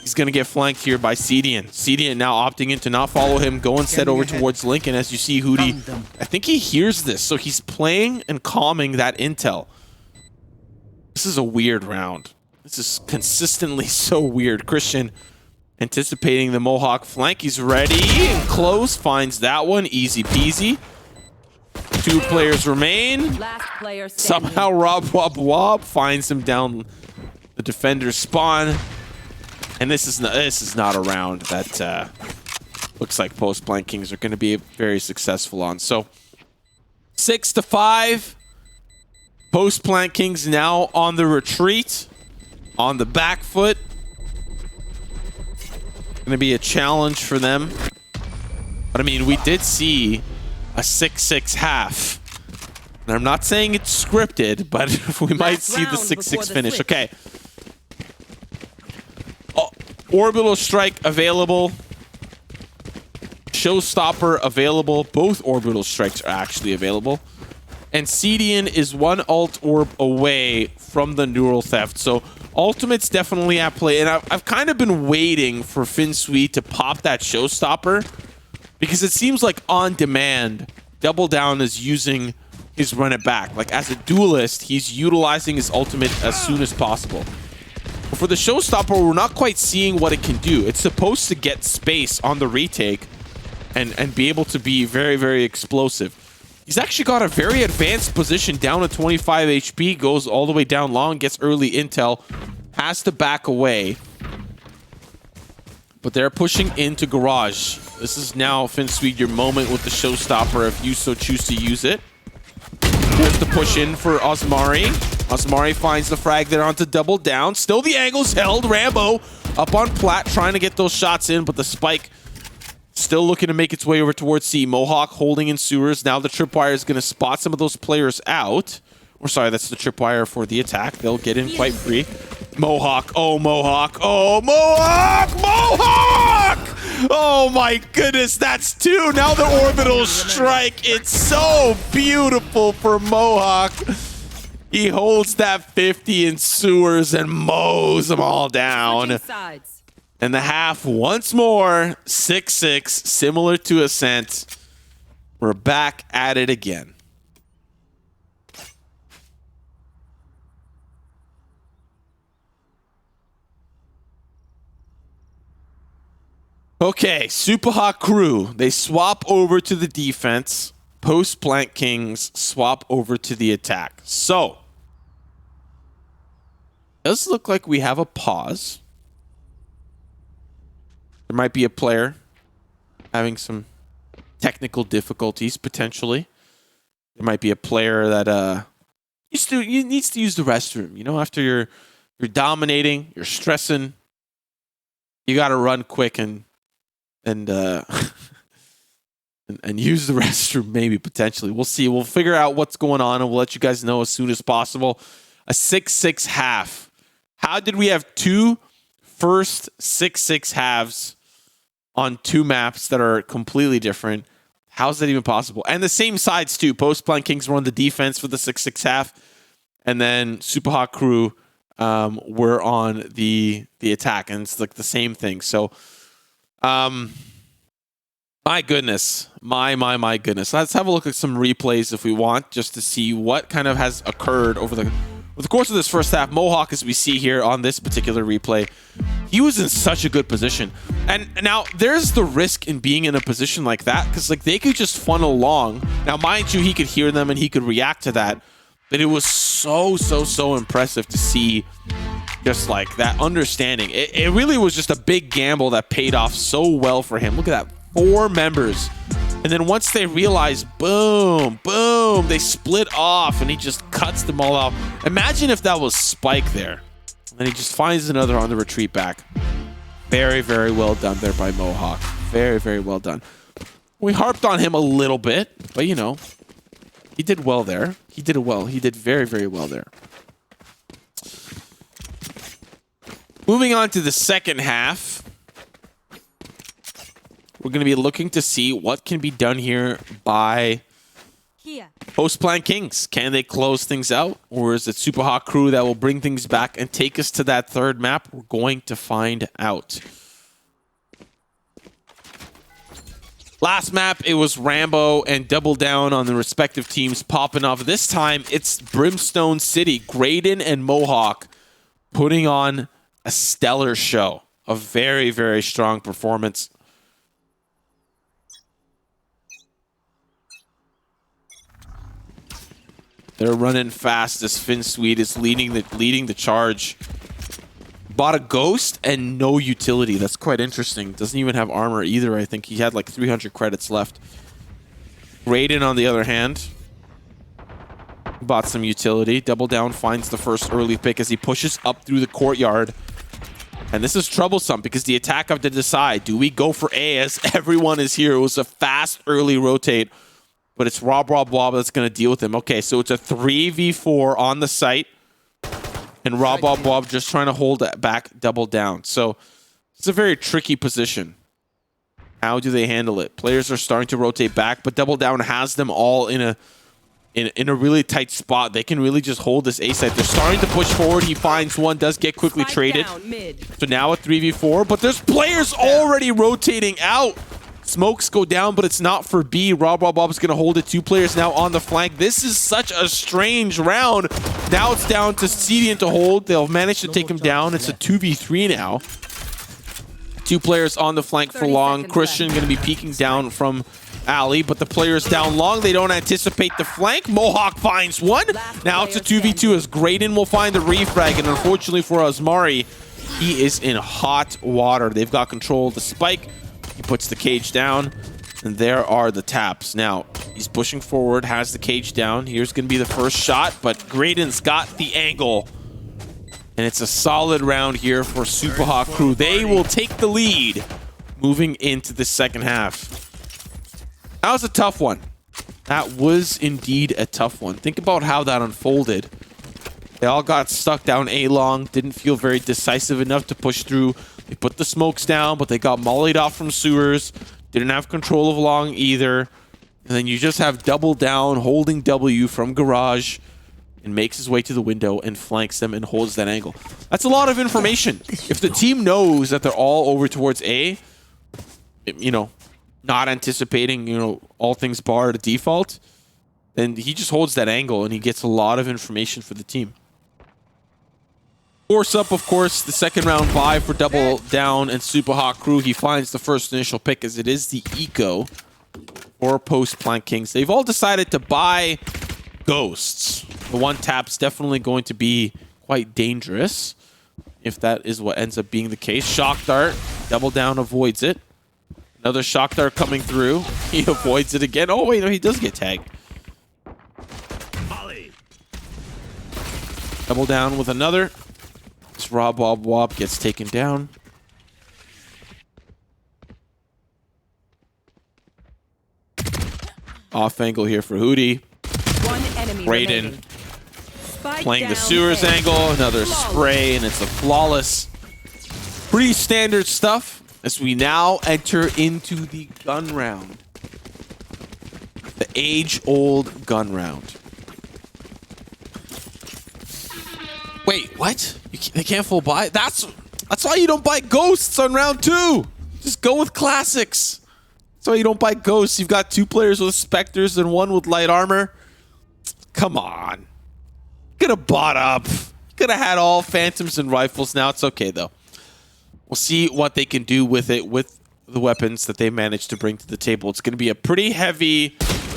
He's going to get flanked here by Cedian. Cedian now opting in to not follow him. Go instead over towards Link. And as you see, Hootie, I think he hears this. So he's playing and calming that intel. This is a weird round. This is consistently so weird. Christian anticipating the Mohawk flank. He's ready and close. Finds that one. Easy peasy. 2 players remain. Last player standing. Somehow Rob Wob Wob finds him down the defender's spawn. And this is not a round that looks like Post Plant Kings are going to be very successful on. So 6-5. Post Plant Kings now on the retreat, on the back foot. Going to be a challenge for them. But I mean, we did see a 6-6 half. And I'm not saying it's scripted, but we might see the 6-6 finish. Okay. Orbital Strike available. Showstopper available. Both Orbital Strikes are actually available. And Cedian is 1 ult orb away from the Neural Theft. So Ultimate's definitely at play. And I've kind of been waiting for Finsui to pop that Showstopper. Because it seems like on demand, Double Down is using his run it back. Like as a duelist, he's utilizing his ultimate as soon as possible. For the Showstopper, we're not quite seeing what it can do. It's supposed to get space on the retake and be able to be very, very explosive. He's actually got a very advanced position down at 25 HP, goes all the way down long, gets early intel, has to back away. But they're pushing into Garage. This is now, Finsweed, your moment with the Showstopper if you so choose to use it. Here's the push in for Osmari. Osmari finds the frag there onto Double Down. Still the angle's held. Rambo up on plat trying to get those shots in, but the spike still looking to make its way over towards C. Mohawk holding in sewers. Now the tripwire is going to spot some of those players out. Or sorry, that's the tripwire for the attack. They'll get in quite free. Mohawk. Oh, Mohawk. Oh, Mohawk! Mohawk! Oh my goodness, that's 2. Now the orbital strike. It's so beautiful for Mohawk. He holds that 50 in sewers and mows them all down. And the half once more, 6-6, similar to Ascent. We're back at it again. Okay, Super Hot Crew. They swap over to the defense. Post Plank Kings swap over to the attack. So, does look like we have a pause. There might be a player having some technical difficulties, potentially. There might be a player that needs to use the restroom. You know, after you're dominating, you're stressing, you got to run quick and use the restroom, maybe, potentially. We'll see. We'll figure out what's going on, and we'll let you guys know as soon as possible. A 6-6 half. How did we have 2 first 6-6 halves on 2 maps that are completely different? How's that even possible? And the same sides, too. Post Plank Kings were on the defense for the 6-6 half, and then Super Hot Crew were on the attack, and it's like the same thing. So, my goodness. My goodness. Let's have a look at some replays if we want, just to see what kind of has occurred over the course of this first half. Mohawk, as we see here on this particular replay, he was in such a good position. And now there's the risk in being in a position like that, because like they could just funnel along. Now, mind you, he could hear them and he could react to that. But it was so impressive to see just like that understanding. It really was just a big gamble that paid off so well for him. Look at that, 4 members. And then once they realize, boom, they split off and he just cuts them all off. Imagine if that was Spike there. And he just finds another on the retreat back. Very well done there by Mohawk. Very well done. We harped on him a little bit, but you know, he did well there. He did it well. He did very well there. Moving on to the second half. We're going to be looking to see what can be done here by Post Plank Kings. Can they close things out? Or is it Super Hot Crew that will bring things back and take us to that third map? We're going to find out. Last map, it was Rambo and Double Down on the respective teams popping off. This time, it's Brimstone City. Graydon and Mohawk putting on a stellar show. A very strong performance. They're running fast as FinSweet is leading the charge. Bought a ghost and no utility. That's quite interesting. Doesn't even have armor either. I think he had like 300 credits left. Raiden, on the other hand, bought some utility. Double Down finds the first early pick as he pushes up through the courtyard. And this is troublesome because the attack have to decide. Do we go for A as everyone is here? It was a fast early rotate. But it's Rob that's going to deal with him. Okay, so it's a 3v4 on the site. And Rob just trying to hold back Double Down. So it's a very tricky position. How do they handle it? Players are starting to rotate back, but Double Down has them all in a really tight spot. They can really just hold this A site. They're starting to push forward. He finds one, does get quickly traded. So now a 3v4, but there's players already rotating out. Smokes go down, but it's not for B. Rob's going to hold it. 2 players now on the flank. This is such a strange round. Now it's down to Cedian to hold. They'll manage to take him down. It's a 2v3 now. 2 players on the flank for long. Christian going to be peeking down from alley, but the players down long, they don't anticipate the flank. Mohawk finds one. Now it's a 2v2 as Graydon will find the refrag, and unfortunately for Asmari, he is in hot water. They've got control of the spike. He puts the cage down, and there are the taps. Now, he's pushing forward, has the cage down. Here's going to be the first shot, but Graydon's got the angle. And it's a solid round here for Super Hot Crew. They will take the lead moving into the second half. That was a tough one. That was indeed a tough one. Think about how that unfolded. They all got stuck down A long, didn't feel very decisive enough to push through. They put the smokes down, but they got mollied off from sewers. Didn't have control of long either. And then you just have double down, holding W from garage, and makes his way to the window and flanks them and holds that angle. That's a lot of information. If the team knows that they're all over towards A, you know, not anticipating, you know, all things bar to default, then he just holds that angle and he gets a lot of information for the team. Force up, of course, the second round buy for Double Down and Super Hot Crew. He finds the first initial pick as it is the Eco for Post Plant Kings. They've all decided to buy Ghosts. The one tap's definitely going to be quite dangerous if that is what ends up being the case. Shock Dart, Double Down avoids it. Another Shock Dart coming through. He avoids it again. Oh, wait, no, he does get tagged. Double Down with another. This Rob Wob Wob gets taken down. Off angle here for Hootie. One enemy Raiden Spike playing the down sewers A. angle. Another spray, and it's a flawless. Pretty standard stuff as we now enter into the gun round. The age-old gun round. Wait, what? They can't full buy? That's why you don't buy Ghosts on round 2. Just go with classics. That's why you don't buy Ghosts. You've got 2 players with Spectres and 1 with light armor. Come on. Could have bought up. Could have had all Phantoms and rifles. Now it's okay, though. We'll see what they can do with it, with the weapons that they managed to bring to the table. It's going to be a pretty heavy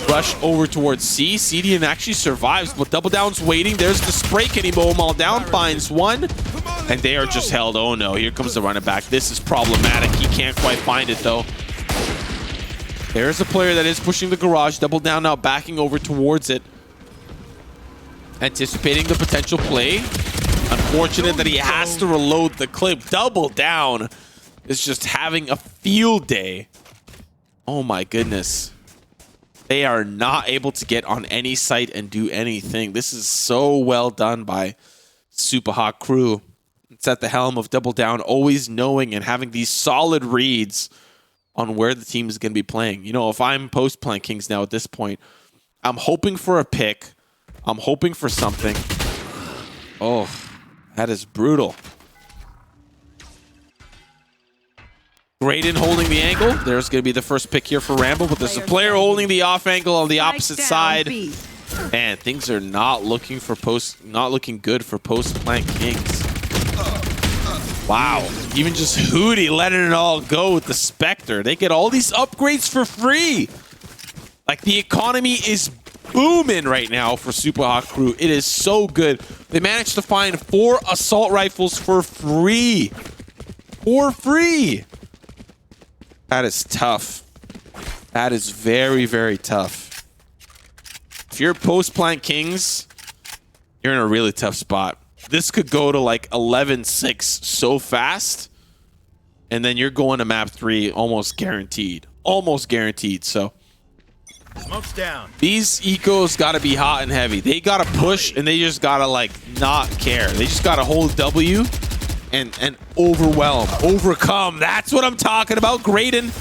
rush over towards C. CDN actually survives, but Double Down's waiting. There's the spray. Can he mow them all down? Finds one. And they are just held. Oh, no. Here comes the running back. This is problematic. He can't quite find it, though. There's a player that is pushing the garage. Double Down now backing over towards it. Anticipating the potential play. Unfortunate that he has to reload the clip. Double Down is just having a field day. Oh, my goodness. They are not able to get on any site and do anything. This is so well done by Super Hot Crew. It's at the helm of Double Down, always knowing and having these solid reads on where the team is going to be playing. You know, if I'm Post Plant Kings now at this point, I'm hoping for a pick. I'm hoping for something. Oh, that is brutal. Graydon holding the angle. There's going to be the first pick here for Rambo, but there's a player holding the off angle on the opposite side. Man, things are not looking good for Post Plant Kings. Wow. Even just Hootie letting it all go with the Spectre. They get all these upgrades for free. Like, the economy is booming right now for Super Hot Crew. It is so good. They managed to find 4 assault rifles for free. For free. That is tough. That is very, very tough. If you're Post Plant Kings, you're in a really tough spot. This could go to like 11-6 so fast, and then you're going to map 3 almost guaranteed. Almost guaranteed, so. Smoke's down. These ecos got to be hot and heavy. They got to push, and they just got to like not care. They just got to hold W and overwhelm, overcome. That's what I'm talking about. Graydon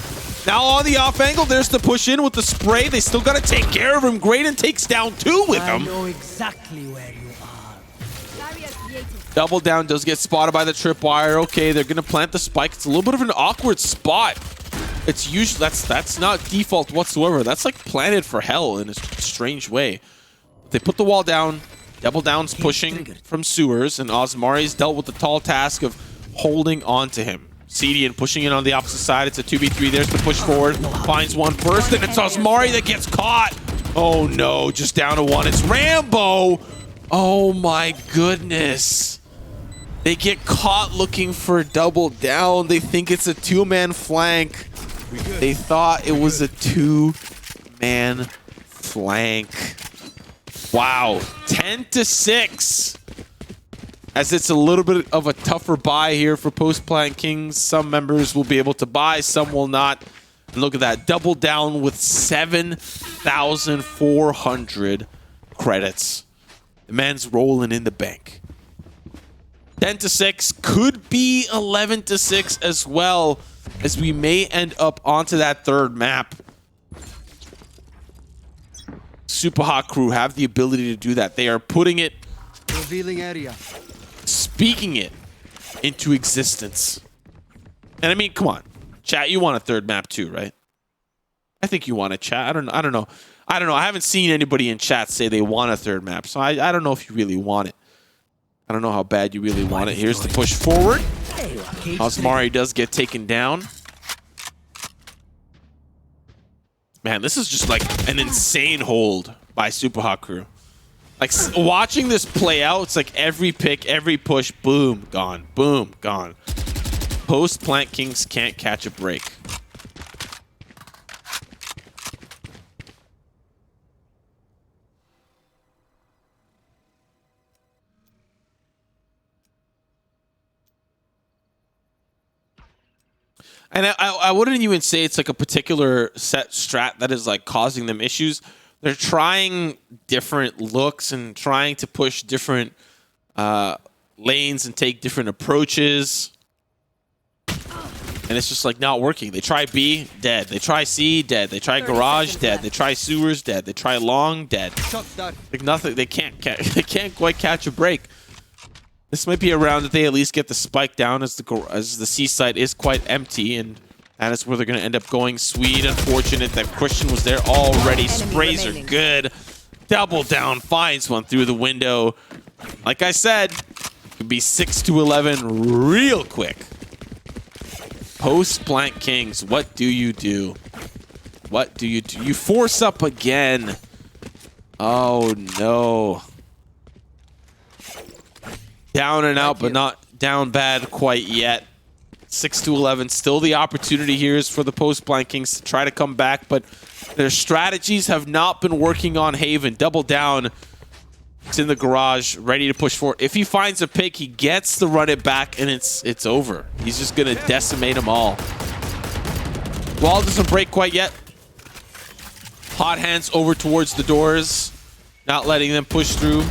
now on the off angle. There's the push in with the spray. They still got to take care of him. Graydon takes down 2 with him. I know exactly where you are. Double Down does get spotted by the tripwire. Okay, they're going to plant the spike. It's a little bit of an awkward spot. It's usually that's not default whatsoever. That's like planted for hell in a strange way. They put the wall down. Double Down's pushing from sewers, and Osmari's dealt with the tall task of holding on to him. CDN pushing in on the opposite side. It's a 2v3. There's the push forward. Finds one first, and it's Osmari that gets caught. Oh no, just down to 1. It's Rambo. Oh my goodness. They get caught looking for Double Down. They think it's a 2-man flank. They thought it was a 2-man flank. Wow, 10-6. As it's a little bit of a tougher buy here for Post Plant Kings. Some members will be able to buy, some will not. And look at that. Double down with 7,400 credits. The man's rolling in the bank. 10-6. Could be 11-6 as well, as we may end up onto that third map. Super Hot Crew have the ability to do that. They are putting it, Revealing area. speaking it into existence. And I mean, come on, chat. You want a third map too, right? I think you want a chat. I don't know. I haven't seen anybody in chat say they want a third map, so I don't know if you really want it. I don't know how bad you really want it. Here's the push forward. Osmari does get taken down. Man, this is just like an insane hold by Super Hot Crew. Like, watching this play out, it's like every pick, every push, boom, gone. Boom, gone. Post Plant Kings can't catch a break. And I wouldn't even say it's like a particular set strat that is like causing them issues. They're trying different looks and trying to push different lanes and take different approaches. And it's just like not working. They try B, dead. They try C, dead. They try garage, dead. They try sewers, dead. They try long, dead. Like nothing. They can't quite catch a break. This might be a round that they at least get the spike down, as the C site is quite empty, and that is where they're going to end up going. Swede, unfortunate that Christian was there already. Sprays are good. Double down, finds one through the window. Like I said, it could be 6-11 real quick. Post Blank Kings, what do you do? What do you do? You force up again. Oh no. Down and out, but not down bad quite yet. 6-11. Still the opportunity here is for the Post Blank Kings to try to come back, but their strategies have not been working on Haven. Double down. It's in the garage, ready to push forward. If he finds a pick, he gets to run it back, and it's over. He's just going to decimate them all. Wall doesn't break quite yet. Hot hands over towards the doors, not letting them push through.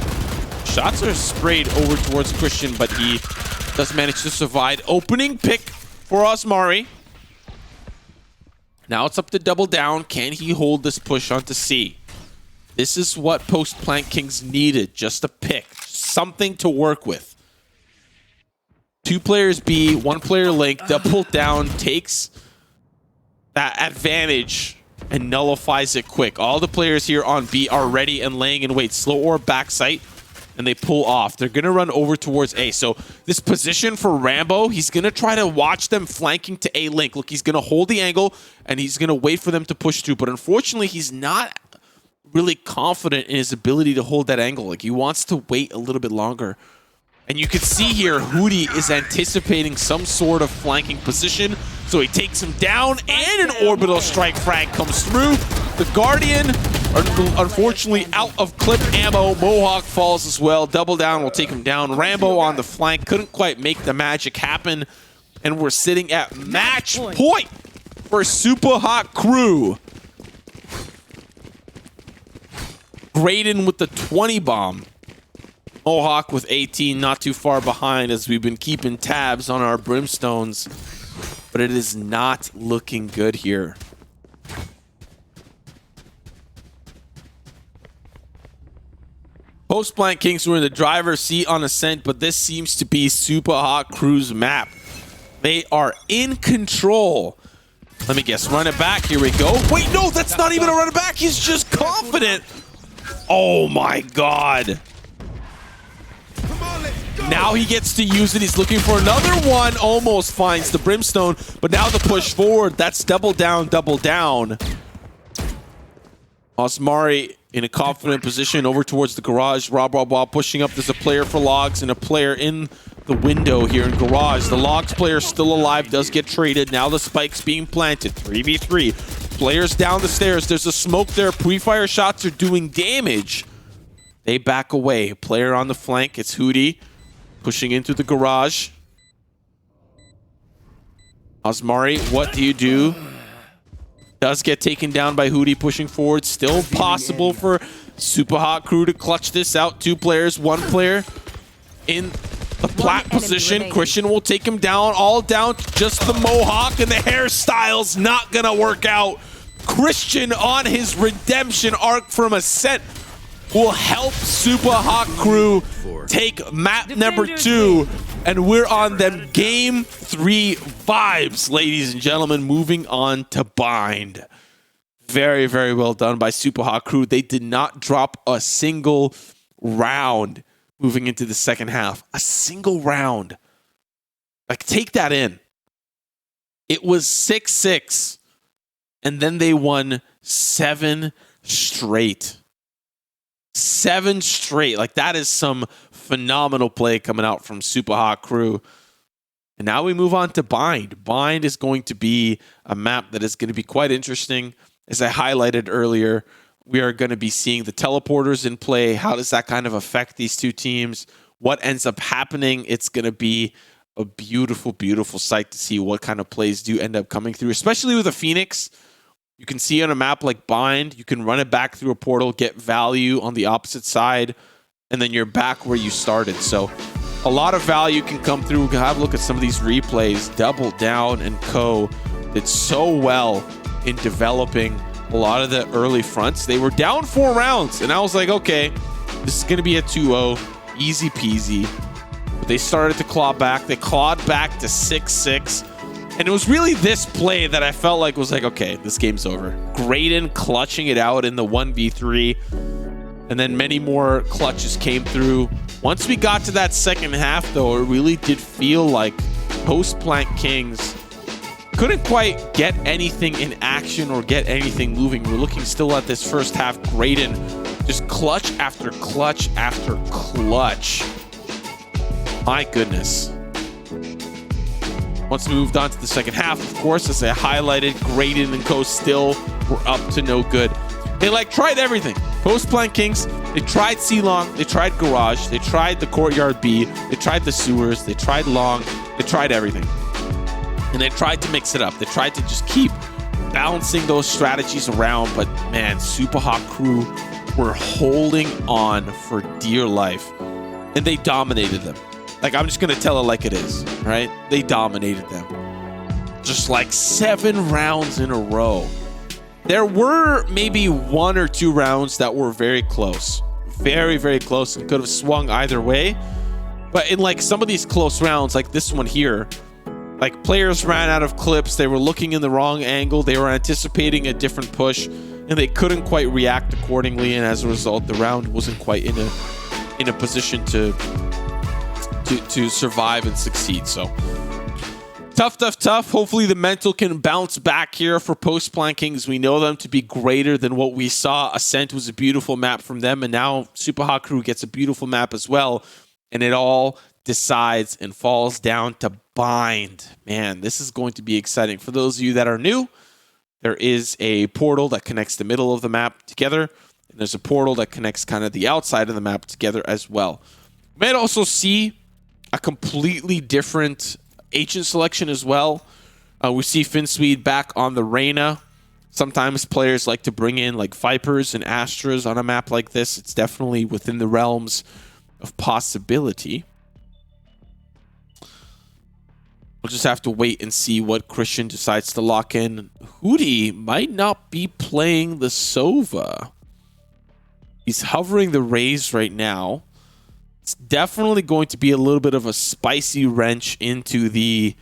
Shots are sprayed over towards Christian, but he does manage to survive. Opening pick for Osmari. Now it's up to double down. Can he hold this push onto C? This is what Post Plant Kings needed. Just a pick. Something to work with. 2 players B, 1 player Link. Double down takes that advantage and nullifies it quick. All the players here on B are ready and laying in wait. Slow or backside. And they pull off. They're going to run over towards A. So this position for Rambo, he's going to try to watch them flanking to A Link. Look, he's going to hold the angle, and he's going to wait for them to push through. But unfortunately, he's not really confident in his ability to hold that angle. Like, he wants to wait a little bit longer. And you can see here, Hootie is anticipating some sort of flanking position. So he takes him down, and an orbital strike frag comes through. The Guardian, unfortunately, out of clip ammo. Mohawk falls as well. Double down will take him down. Rambo on the flank couldn't quite make the magic happen. And we're sitting at match point for Super Hot Crew. Graydon with the 20 bomb. Mohawk with 18, not too far behind, as we've been keeping tabs on our brimstones. But it is not looking good here. Post Blank Kings were in the driver's seat on Ascent, but this seems to be Super Hot Crew's map. They are in control. Let me guess, run it back. Here we go. Wait, no, that's not even a run it back. He's just confident. Oh my God. Now he gets to use it. He's looking for another one. Almost finds the brimstone, but now the push forward. That's double down, double down. Osmari in a confident position over towards the garage. Rob pushing up. There's a player for logs and a player in the window here in garage. The logs player still alive, does get traded. Now the spike's being planted. 3v3. Players down the stairs. There's a smoke there. Pre-fire shots are doing damage. They back away. Player on the flank. It's Hootie pushing into the garage. Osmari, what do you do? Does get taken down by Hootie pushing forward. Still possible for Super Hot Crew to clutch this out. 2 players, 1 player in the plat enemy position. remaining. Christian will take him down, all down to just the mohawk, and the hairstyle's not gonna work out. Christian on his redemption arc from Ascent will help Super Hot Crew take map number 2, and we're on them game 3 vibes, ladies and gentlemen. Moving on to Bind. Very, very well done by Super Hot Crew. They did not drop a single round moving into the second half. A single round. Like, take that in. It was 6-6, and then they won 7 straight. 7 straight. Like, that is some phenomenal play coming out from Super Hot Crew. And now we move on to Bind. Bind is going to be a map that is going to be quite interesting. As I highlighted earlier, we are going to be seeing the teleporters in play. How does that kind of affect these 2 teams? What ends up happening? It's going to be a beautiful, beautiful sight to see what kind of plays do end up coming through, especially with a Phoenix. You can see on a map like Bind, you can run it back through a portal, get value on the opposite side, and then you're back where you started. So a lot of value can come through. Have a look at some of these replays. Double Down and Co. did so well in developing a lot of the early fronts. They were down 4 rounds, and I was like, okay, this is going to be a 2-0, easy peasy. But they started to claw back. They clawed back to 6-6. And it was really this play that I felt like was like, okay, this game's over. Graydon clutching it out in the 1v3. And then many more clutches came through. Once we got to that second half, though, it really did feel like post-plant Kings couldn't quite get anything in action or get anything moving. We're looking still at this first half. Graydon just clutch after clutch after clutch. My goodness. Once we moved on to the second half, of course, as I highlighted, Graydon and Co. still were up to no good. They tried everything. Post-plant Kings, they tried C-Long, they tried Garage, they tried the Courtyard B, they tried the Sewers, they tried Long, they tried everything. And they tried to mix it up. They tried to just keep balancing those strategies around, but man, Super Hot Crew were holding on for dear life. And they dominated them. Like, I'm just going to tell it like it is, right? They dominated them. Just like 7 rounds in a row. There were maybe 1 or 2 rounds that were very close. Very, very close and could have swung either way. But in like some of these close rounds, like this one here, like players ran out of clips. They were looking in the wrong angle. They were anticipating a different push and they couldn't quite react accordingly. And as a result, the round wasn't quite in a position to survive and succeed. So tough. Hopefully the mental can bounce back here for post-plant Kings. We know them to be greater than what we saw. Ascent was a beautiful map from them, and now Super Hot Crew gets a beautiful map as well. And it all decides and falls down to Bind. Man, this is going to be exciting. For those of you that are new, there is a portal that connects the middle of the map together, and there's a portal that connects kind of the outside of the map together as well. You might also see a completely different agent selection as well. We see Finsweed back on the Reyna. Sometimes players like to bring in like Vipers and Astras on a map like this. It's definitely within the realms of possibility. We'll just have to wait and see what Christian decides to lock in. Hootie might not be playing the Sova. He's hovering the Raze right now. It's definitely going to be a little bit of a spicy wrench into the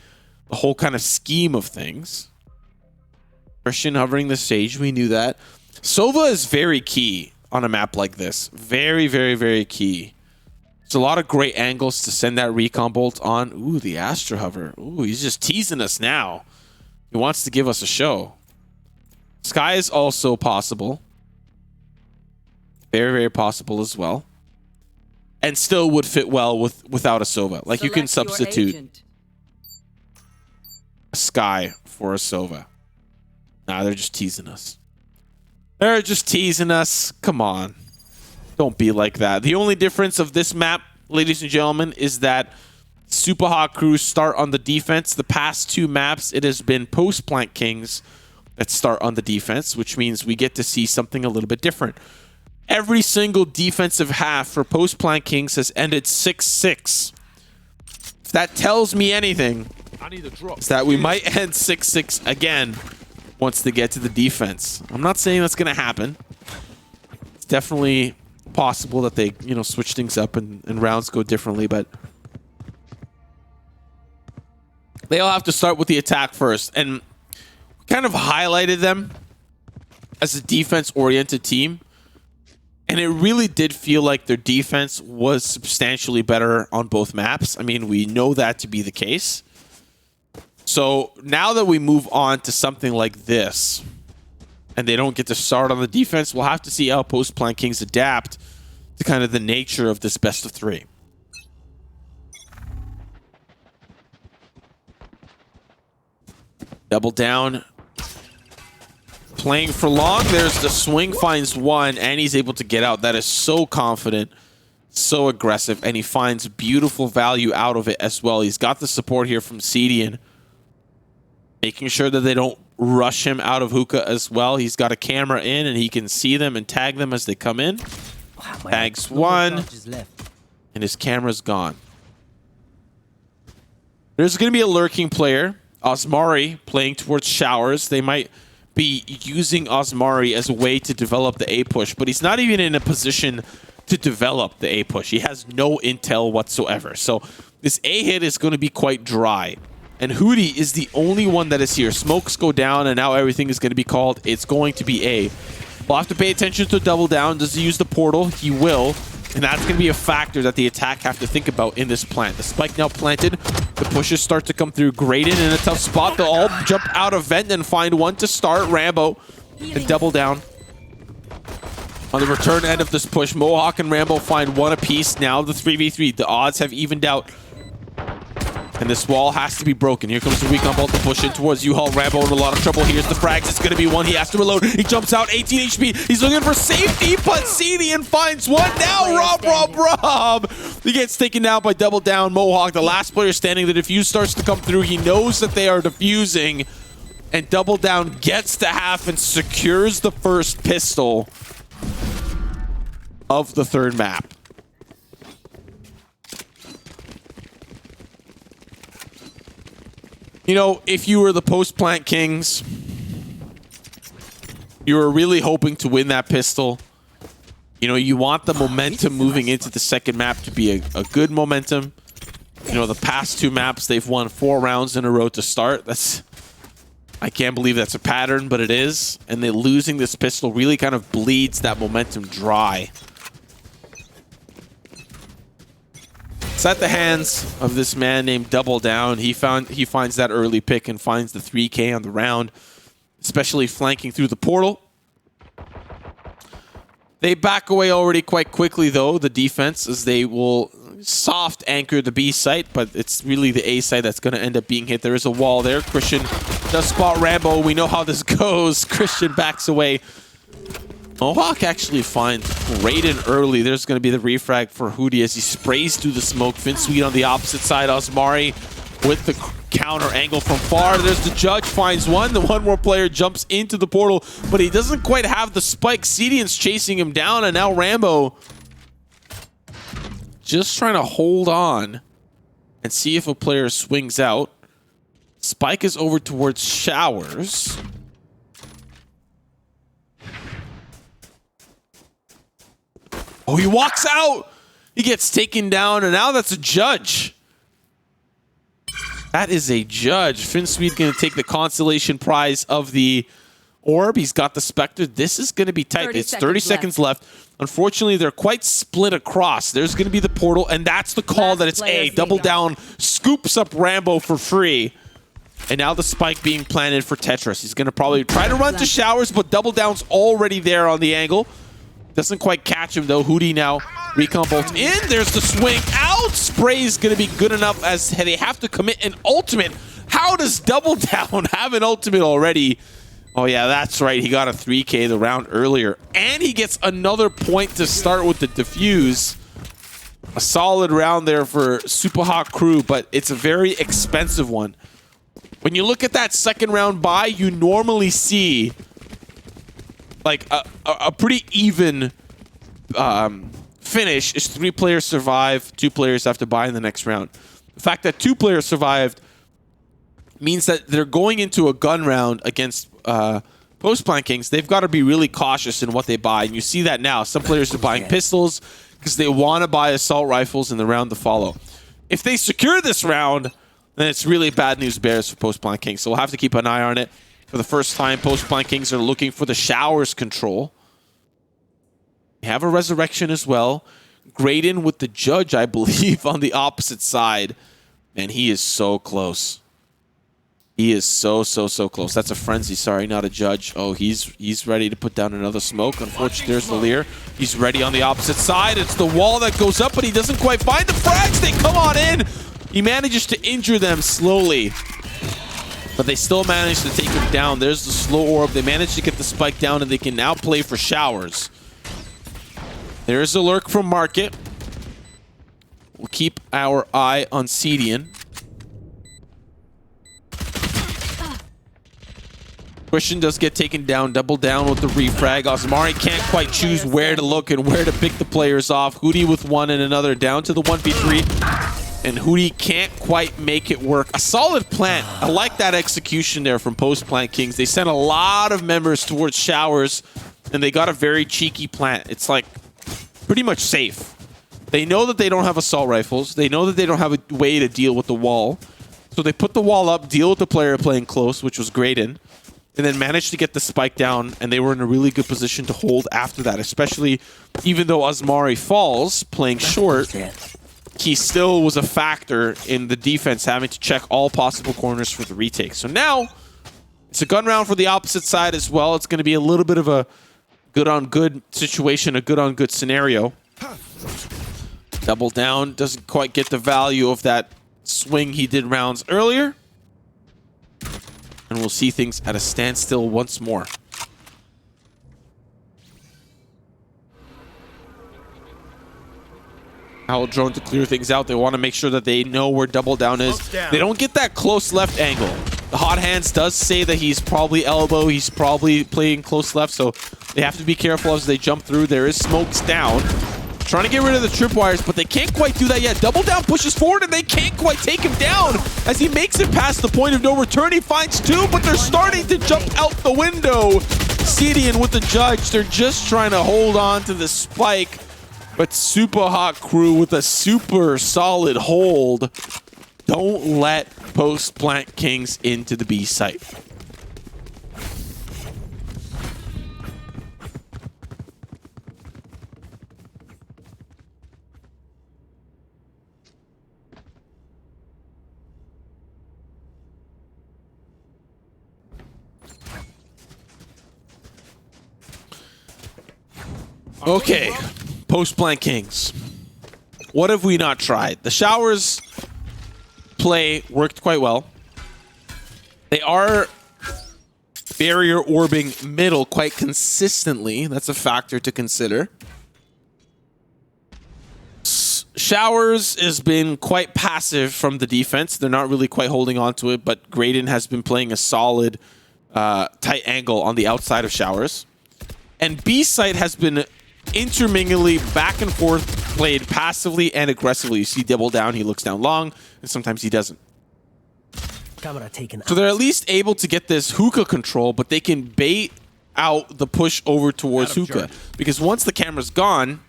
whole kind of scheme of things. Christian hovering the Sage, we knew that. Sova is very key on a map like this. Very, very, very key. There's a lot of great angles to send that recon bolt on. Ooh, the Astra hover. Ooh, he's just teasing us now. He wants to give us a show. Sky is also possible. Very, very possible as well. And still would fit well without a Sova. Like, you can substitute a Sky for a Sova. Nah, they're just teasing us. They're just teasing us. Come on. Don't be like that. The only difference of this map, ladies and gentlemen, is that Super Hot Crew start on the defense. The past 2 maps, it has been post-plant Kings that start on the defense, which means we get to see something a little bit different. Every single defensive half for Post-Plant Kings has ended 6-6. If that tells me anything, it's that we might end 6-6 again once they get to the defense. I'm not saying that's going to happen. It's definitely possible that they, switch things up and rounds go differently, but they all have to start with the attack first. And we kind of highlighted them as a defense-oriented team. And it really did feel like their defense was substantially better on both maps. I mean, we know that to be the case. So now that we move on to something like this, and they don't get to start on the defense, we'll have to see how Post-Plant Kings adapt to kind of the nature of this best of three. Double down. Playing for long. There's the swing, finds one, and he's able to get out. That is so confident, so aggressive, and he finds beautiful value out of it as well. He's got the support here from Cedian, making sure that they don't rush him out of hookah as well. He's got a camera in, and he can see them and tag them as they come in. Wow, Tags one, and his camera's gone. There's going to be a lurking player, Osmari, playing towards showers. They might be using Osmari as a way to develop the A push, but he's not even in a position to develop the A push. He has no intel whatsoever. So this A hit is going to be quite dry. And Hootie is the only one that is here. Smokes go down, and now everything is going to be called. It's going to be A. We'll have to pay attention to double down. Does he use the portal? He will. And that's going to be a factor that the attack have to think about in this plant. The spike now planted. The pushes start to come through. Graydon in a tough spot. They'll all jump out of vent and find one to start. Rambo and double down. On the return end of this push, Mohawk and Rambo find one apiece. Now the 3v3. The odds have evened out. And this wall has to be broken. Here comes the recon bolt to push in towards U-Haul. Rambo in a lot of trouble. Here's the frags. It's going to be one. He has to reload. He jumps out. 18 HP. He's looking for safety, but Cedian finds one. Now Rob. He gets taken down by double down. Mohawk, the last player standing. The defuse starts to come through. He knows that they are defusing. And double down gets to half and secures the first pistol of the third map. If you were the Post-Plant Kings, you were really hoping to win that pistol. You want the momentum moving into the second map to be a good momentum. The past two maps, they've won 4 rounds in a row to start. I can't believe that's a pattern, but it is. And then losing this pistol really kind of bleeds that momentum dry. It's at the hands of this man named Double Down. He finds that early pick and finds the 3K on the round, especially flanking through the portal. They back away already quite quickly, though, the defense, as they will soft anchor the B site, but it's really the A site that's going to end up being hit. There is a wall there. Christian does spot Rambo. We know how this goes. Christian backs away. Mohawk actually finds Raiden early. There's going to be the refrag for Hootie as he sprays through the smoke. Finsweet on the opposite side. Osmari with the counter angle from far. There's the Judge, finds one. The one more player jumps into the portal, but he doesn't quite have the spike. Cedian's chasing him down, and now Rambo just trying to hold on and see if a player swings out. Spike is over towards Showers. Oh, he walks out. He gets taken down, and now that's a Judge. That is a Judge. Finsweet going to take the consolation prize of the orb. He's got the Spectre. This is going to be tight. It's 30 seconds left. Unfortunately, they're quite split across. There's going to be the portal, and that's the call that it's A. Double down, scoops up Rambo for free. And now the spike being planted for Tetris. He's going to probably try to run to Showers, but double down's already there on the angle. Doesn't quite catch him, though. Hootie now recon bolts in. There's the swing out. Spray's going to be good enough as they have to commit an ultimate. How does double down have an ultimate already? Oh, yeah, that's right. He got a 3K the round earlier. And he gets another point to start with the defuse. A solid round there for Super Hot Crew, but it's a very expensive one. when you look at that second round buy, you normally see like a pretty even finish is 3 players survive, 2 players have to buy in the next round. The fact that 2 players survived means that they're going into a gun round against post-plant kings. They've got to be really cautious in what they buy, and you see that now. Some players are buying pistols because they want to buy assault rifles in the round to follow. If they secure this round, then it's really bad news bears for post-plant kings. So we'll have to keep an eye on it. For the first time, post-plant kings are looking for the showers control. They have a resurrection as well. Graydon with the judge, I believe, on the opposite side. And he is so close. He is so close. That's a frenzy. Sorry, not a judge. Oh, he's ready to put down another smoke. Unfortunately, there's the Lear. He's ready on the opposite side. It's the wall that goes up, but he doesn't quite find the frags. They come on in. He manages to injure them slowly, but they still manage to take him down. There's the slow orb. They manage to get the spike down, and they can now play for showers. There's a lurk from Market. We'll keep our eye on Cedian. Christian does get taken down, double down with the refrag. Osmari can't quite choose where to look and where to pick the players off. Hootie with one and another down to the 1v3. And Hootie can't quite make it work. A solid plant. I like that execution there from post-plant kings. They sent a lot of members towards showers, and they got a very cheeky plant. It's like pretty much safe. They know that they don't have assault rifles. They know that they don't have a way to deal with the wall. So they put the wall up, deal with the player playing close, which was Graydon, and then managed to get the spike down, and they were in a really good position to hold after that, especially even though Osmari falls, playing short, he still was a factor in the defense, having to check all possible corners for the retake. So now, it's a gun round for the opposite side as well. It's going to be a little bit of a good-on-good situation, a good-on-good scenario. Double down, doesn't quite get the value of that swing he did rounds earlier. And we'll see things at a standstill once more. Owl drone to clear things out. They want to make sure that they know where double down is. They don't get that close left angle. The hot hands does say that he's probably elbow. He's probably playing close left, so they have to be careful as they jump through. There is smokes down. Trying to get rid of the tripwires, but they can't quite do that yet. Double down pushes forward, and they can't quite take him down. As he makes it past the point of no return, he finds 2, but they're starting to jump out the window. Cedian with the judge. They're just trying to hold on to the spike. But Super Hot Crew with a super solid hold. Don't let post-plant kings into the B site. Okay, post-plant kings. What have we not tried? The showers play worked quite well. They are barrier orbing middle quite consistently. That's a factor to consider. Showers has been quite passive from the defense. They're not really quite holding on to it, but Graydon has been playing a solid tight angle on the outside of showers. And B site has been intermingly back and forth played passively and aggressively. You see double down, he looks down long, and sometimes he doesn't. Camera taken So they're at least able to get this hookah control, but they can bait out the push over towards hookah. Because once the camera's gone,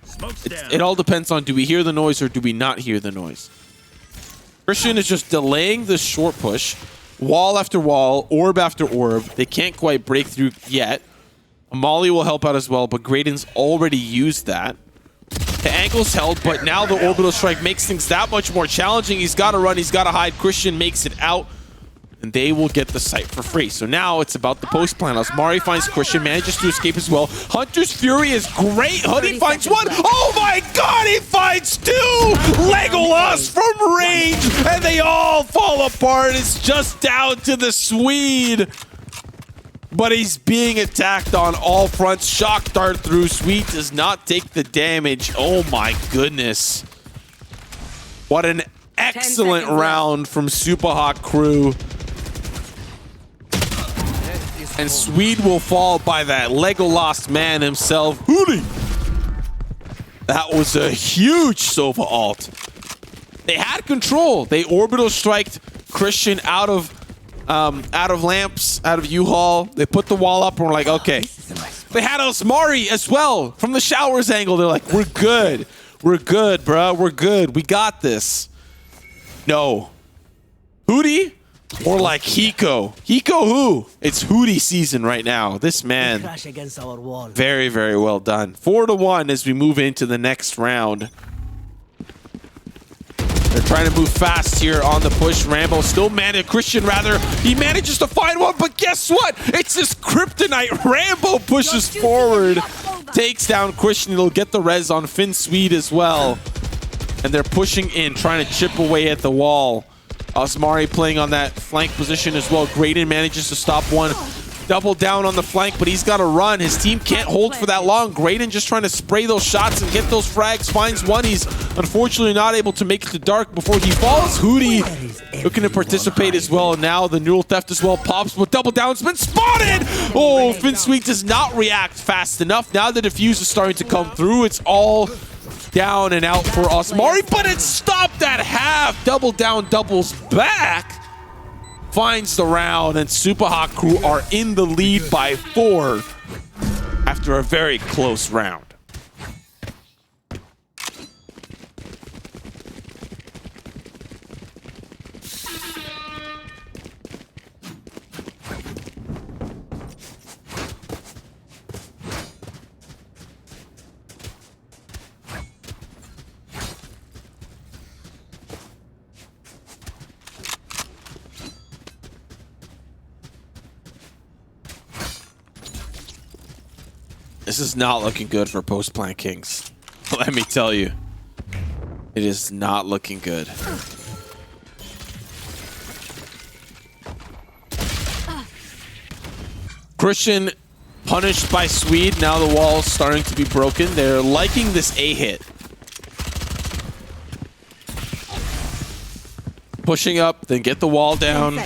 it all depends on, do we hear the noise or do we not hear the noise? Christian is just delaying this short push, wall after wall, orb after orb. They can't quite break through yet. Molly will help out as well, but Graydon's already used that. The ankle's held, but now the orbital strike makes things that much more challenging. He's got to run, he's got to hide. Christian makes it out, and they will get the site for free. So now it's about the post plan. Osmari finds Christian, manages to escape as well. Hunter's Fury is great. Hoodie finds 1. Oh my god, he finds 2! Legolas from range, and they all fall apart. It's just down to the Swede. But he's being attacked on all fronts. Shock dart through. Sweet does not take the damage. Oh my goodness. What an excellent round from Super Hot Crew. And Swede will fall by that Legolas man himself, Hootie. That was a huge Sova ult. They had control. They orbital striked Christian out of lamps, out of U-Haul. They put the wall up and we're like, okay. They had Osmari as well from the showers angle. They're like, we're good. We're good, bro. We're good. We got this. No. Hootie? More like Hiko. Hiko who? It's Hootie season right now. This man, Crash against our wall. very, very well done. 4-1 as we move into the next round. They're trying to move fast here on the push. Rambo still Christian rather. He manages to find one, but guess what? It's this kryptonite. Rambo pushes forward, takes down Christian. He'll get the res on Finn Swede as well. And they're pushing in, trying to chip away at the wall. Osmari playing on that flank position as well. Graydon manages to stop one. Double down on the flank, but he's got to run. His team can't hold for that long. Graydon just trying to spray those shots and get those frags. Finds one. He's unfortunately not able to make it to dark before he falls. Hootie looking to participate as well. And now the neural theft as well pops, but double down's been spotted. Oh, Finn Sweet does not react fast enough. Now the defuse is starting to come through. It's all down and out for Osmari, but it's stopped at half. Double down doubles back. Finds the round, and Super Hot Crew are in the lead by 4 after a very close round. This is not looking good for post-plant Kings. Let me tell you. It is not looking good. Christian punished by Swede. Now the wall's starting to be broken. They're liking this A hit. Pushing up, then get the wall down.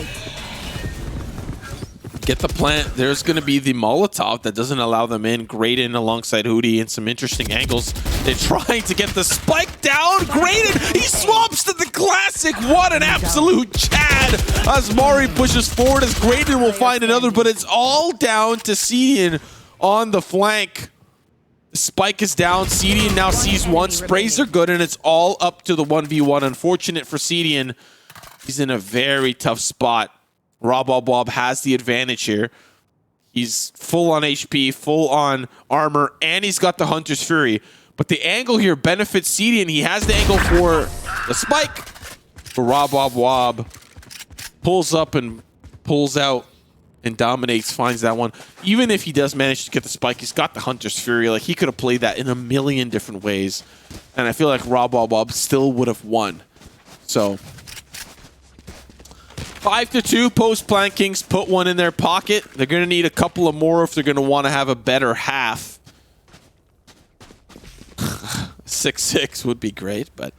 Get the plant. There's going to be the Molotov that doesn't allow them in. Graydon alongside Hootie in some interesting angles. They're trying to get the spike down. Graydon, he swaps to the classic. What an absolute Chad. Osmari pushes forward as Graydon will find another, but it's all down to Cedian on the flank. The spike is down. Cedian now sees one. Sprays are good, and it's all up to the 1v1. Unfortunate for Cedian. He's in a very tough spot. Rob has the advantage here. He's full on HP, full on armor, and he's got the Hunter's Fury. But the angle here benefits Cedian. He has the angle for the spike. But Rob pulls up and pulls out and dominates, finds that one. Even if he does manage to get the spike, he's got the Hunter's Fury. Like, he could have played that in a million different ways. And I feel like Rob still would have won. So 5-2, post-plant Kings put one in their pocket. They're going to need a couple of more if they're going to want to have a better half. 6-6 would be great, but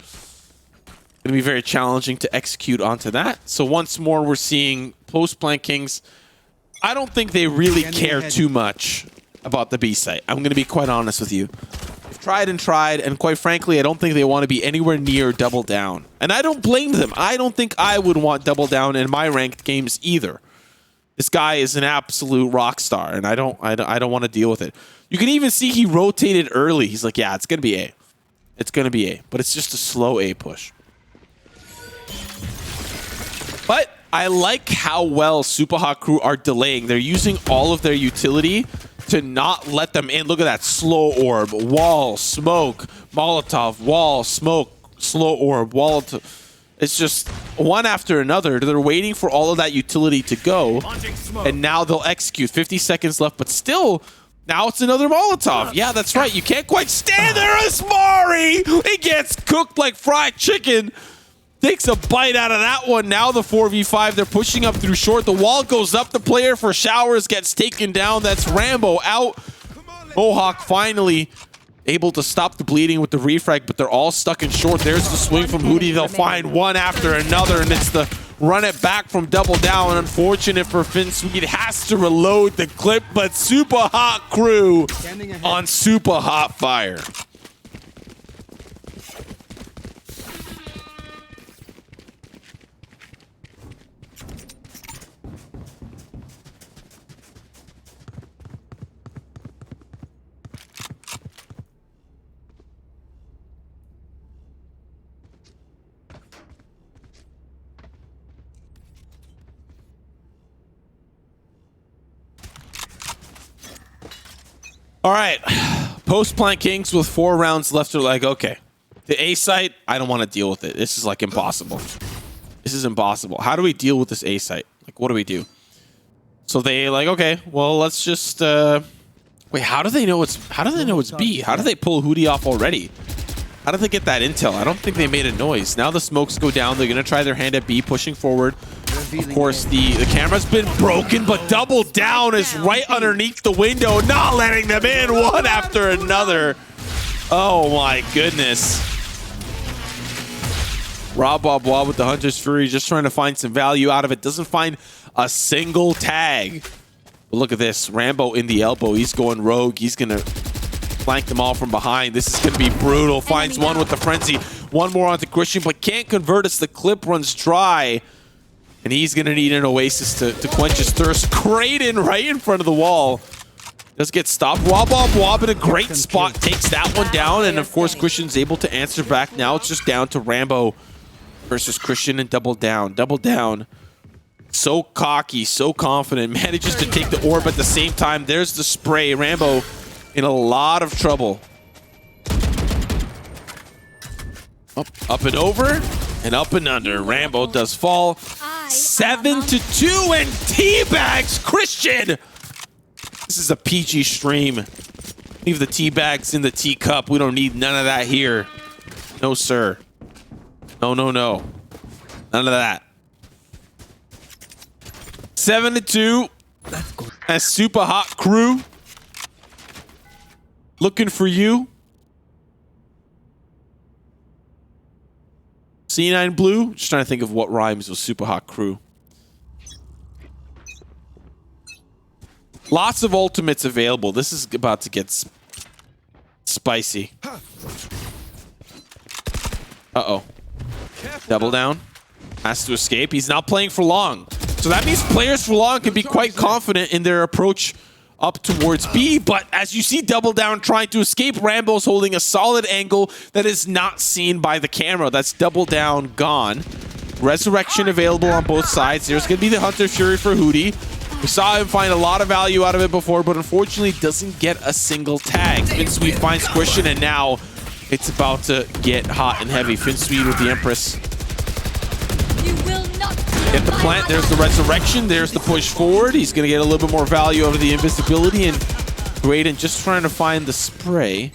going to be very challenging to execute onto that. So once more, we're seeing post-plant Kings. I don't think they really care too much about the B site. I'm going to be quite honest with you. They've tried, and quite frankly, I don't think they want to be anywhere near double down. And I don't blame them. I don't think I would want double down in my ranked games either. This guy is an absolute rock star, and I don't want to deal with it. You can even see he rotated early. He's like, yeah, it's going to be A. It's going to be A, but it's just a slow A push. But I like how well Super Hot Crew are delaying. They're using all of their utility to not let them in. Look at that slow orb, wall, smoke, Molotov, wall, smoke, slow orb, wall. It's just one after another. They're waiting for all of that utility to go, and now they'll execute. 50 seconds left, but still, now it's another Molotov. Yeah, that's right. You can't quite stand there. Asmari, he gets cooked like fried chicken. Takes a bite out of that one. Now the 4v5, they're pushing up through short. The wall goes up. The player for showers gets taken down. That's Rambo out. Mohawk finally able to stop the bleeding with the refrag, but they're all stuck in short. There's the swing from Hootie. They'll find one after another, and it's the run it back from double down. Unfortunate for Finsweet, has to reload the clip, but Super Hot Crew on super hot fire. All right, post-plant Kings with 4 rounds left are like, okay, the A site, I don't want to deal with it. This is like impossible. This is impossible. How do we deal with this A site? Like, what do we do? So they like, okay, well, let's just wait. How do they know it's B? How do they pull Hootie off already? How did they get that intel? I don't think they made a noise. Now the smokes go down. They're gonna try their hand at B, pushing forward. Of course, the camera's been broken, but double down is right underneath the window, not letting them in one after another. Oh my goodness. Rob with the Hunter's Fury, just trying to find some value out of it. Doesn't find a single tag. But look at this. Rambo in the elbow. He's going rogue. He's going to flank them all from behind. This is going to be brutal. Finds one with the frenzy. One more onto Christian, but can't convert as the clip runs dry. And he's going to need an oasis to quench his thirst. Kraden right in front of the wall. Does get stopped. Wob in a great spot. Takes that one down. And of course, Christian's able to answer back. Now it's just down to Rambo versus Christian and double down. Double down. So cocky, so confident. Manages to take the orb at the same time. There's the spray. Rambo in a lot of trouble. Up and over. And up and under. Rambo does fall. 7-2 and teabags Christian. This is a PG stream. Leave the teabags in the teacup. We don't need none of that here. No, sir. No. None of that. 7-2. A super hot crew. Looking for you. C9 Blue. Just trying to think of what rhymes with super hot crew. Lots of ultimates available. This is about to get spicy. Uh-oh. Double down. Has to escape. He's not playing for long. So that means players for long can be quite confident in their approach up towards B. But as you see double down trying to escape, Rambo's holding a solid angle that is not seen by the camera. That's double down gone. Resurrection available on both sides. There's going to be the Hunter Fury for Hootie. We saw him find a lot of value out of it before, but unfortunately doesn't get a single tag. Finsweet finds Christian, and now it's about to get hot and heavy. Finsweet with the Empress. You will not Get the plant. There's the resurrection. There's the push forward. He's going to get a little bit more value out of the invisibility, and Graydon just trying to find the spray.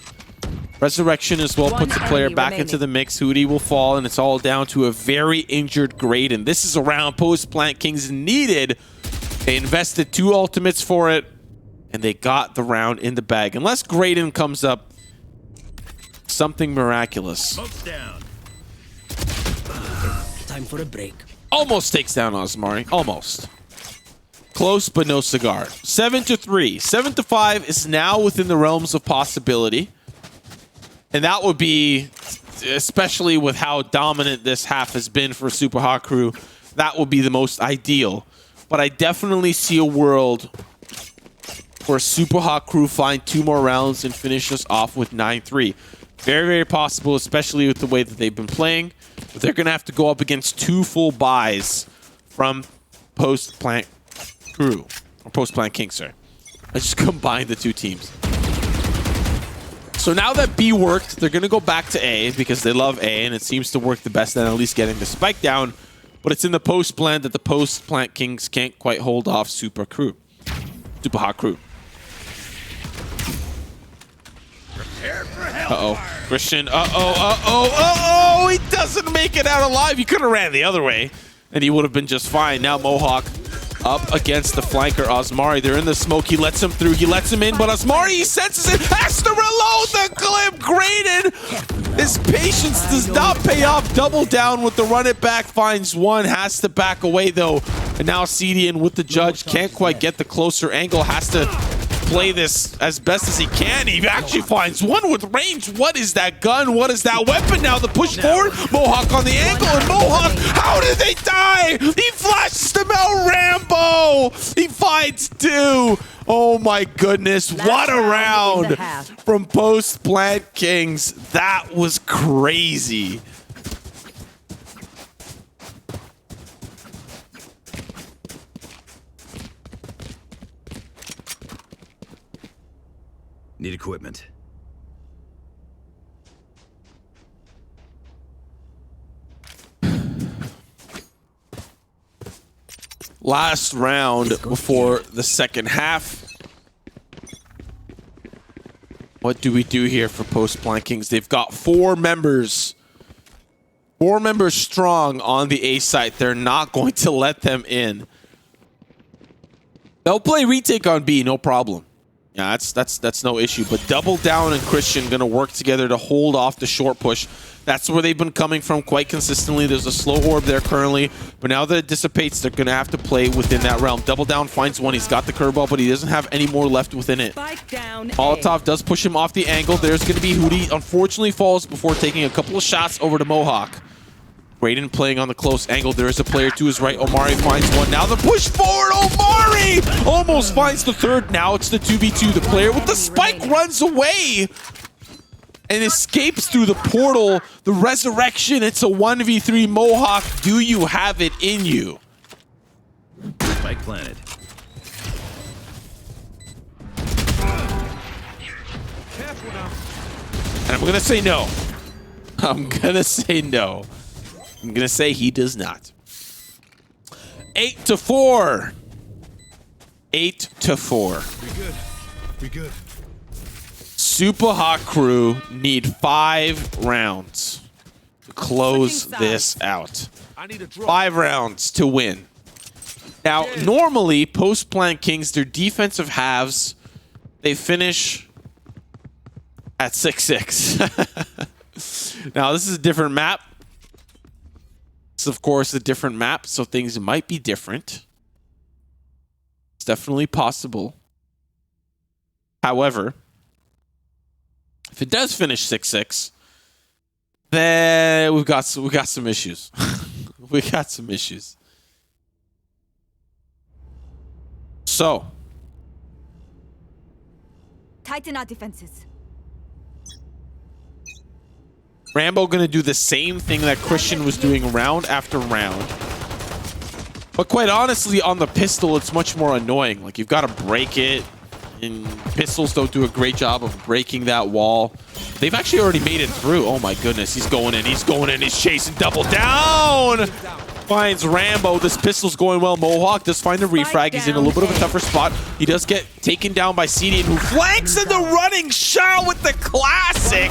Resurrection as well puts the player back into the mix. Hootie will fall, and it's all down to a very injured Graydon. This is a round post-plant Kings needed. They invested 2 ultimates for it, and they got the round in the bag. Unless Graydon comes up something miraculous. Smoke's down. Time for a break. Almost takes down Osmari. Almost. Close, but no cigar. 7-3. 7-5 is now within the realms of possibility. And that would be, especially with how dominant this half has been for Super Hot Crew, that would be the most ideal. But I definitely see a world where Super Hot Crew find 2 more rounds and finish us off with 9-3. Very, very possible, especially with the way that they've been playing. But they're going to have to go up against 2 full buys from post-plant Crew. Or post-plant King, sorry. I just combined the 2 teams. So now that B worked, they're going to go back to A because they love A, and it seems to work the best at least getting the spike down. But it's in the post-plant that the post-plant Kings can't quite hold off Super Hot Crew. Uh-oh. Christian, uh-oh. He doesn't make it out alive. He could have ran the other way, and he would have been just fine. Now Mohawk up against the flanker, Osmari. They're in the smoke. He lets him through. He lets him in, but Osmari, he senses it, has to reload the clip. Graded. His patience does not pay off. Double down with the run it back. Finds one. Has to back away, though. And now CDN with the judge. Can't quite get the closer angle. Has to play this as best as he can. He actually finds one with range. What is that gun? What is that weapon? Now the push forward. Mohawk on the angle, and Mohawk, how did they die? He flashes them out. Rambo. He finds two. Oh my goodness. What a round from Post Plant Kings. That was crazy. Need equipment. Last round before the second half. What do we do here for Post Plant Kings? They've got 4 members. 4 members strong on the A site. They're not going to let them in. They'll play retake on B, no problem. Yeah, that's no issue. But Double Down and Christian gonna work together to hold off the short push. That's where they've been coming from quite consistently. There's a slow orb there currently, but now that it dissipates, they're gonna have to play within that realm. Double Down finds one. He's got the curveball, but he doesn't have any more left within it. Molotov does push him off the angle. There's gonna be Hootie. Unfortunately, falls before taking a couple of shots over to Mohawk. Raiden playing on the close angle. There is a player to his right. Omari finds one. Now the push forward. Omari almost finds the third. Now it's the 2v2. The player with the spike runs away and escapes through the portal. The resurrection. It's a 1v3. Mohawk, do you have it in you? Spike planted. And I'm going to say no. I'm going to say no. I'm going to say he does not. 8-4. 8-4. We good. We good. Super Hot Crew need 5 rounds to close this out. 5 rounds to win. Now, normally, Post Plant Kings, their defensive halves, they finish at 6-6. Now, this is a different map. It's, of course, a different map, so things might be different. It's definitely possible. However, if it does finish 6-6, then we got some issues. We got some issues. So, Tighten our defenses. Rambo gonna do the same thing that Christian was doing round after round. But quite honestly, on the pistol, it's much more annoying. Like, you've got to break it, and pistols don't do a great job of breaking that wall. They've actually already made it through. Oh my goodness, he's going in, he's chasing. Double down! Finds Rambo. This pistol's going well. Mohawk does find the refrag. He's in a little bit of a tougher spot. He does get taken down by CDN, who flanks in the running shot with the classic.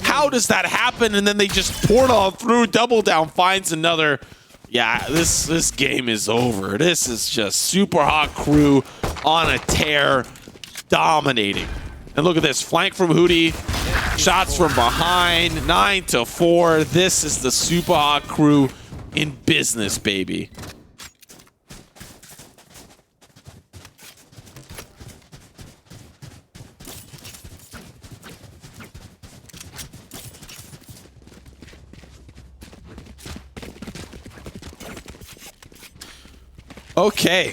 How does that happen? And then they just portal through. Double Down finds another. Yeah, this game is over. This is just Super Hot Crew on a tear, dominating. And look at this. Flank from Hootie. Shots from behind. 9-4. This is the Super Hot Crew in business, baby. Okay.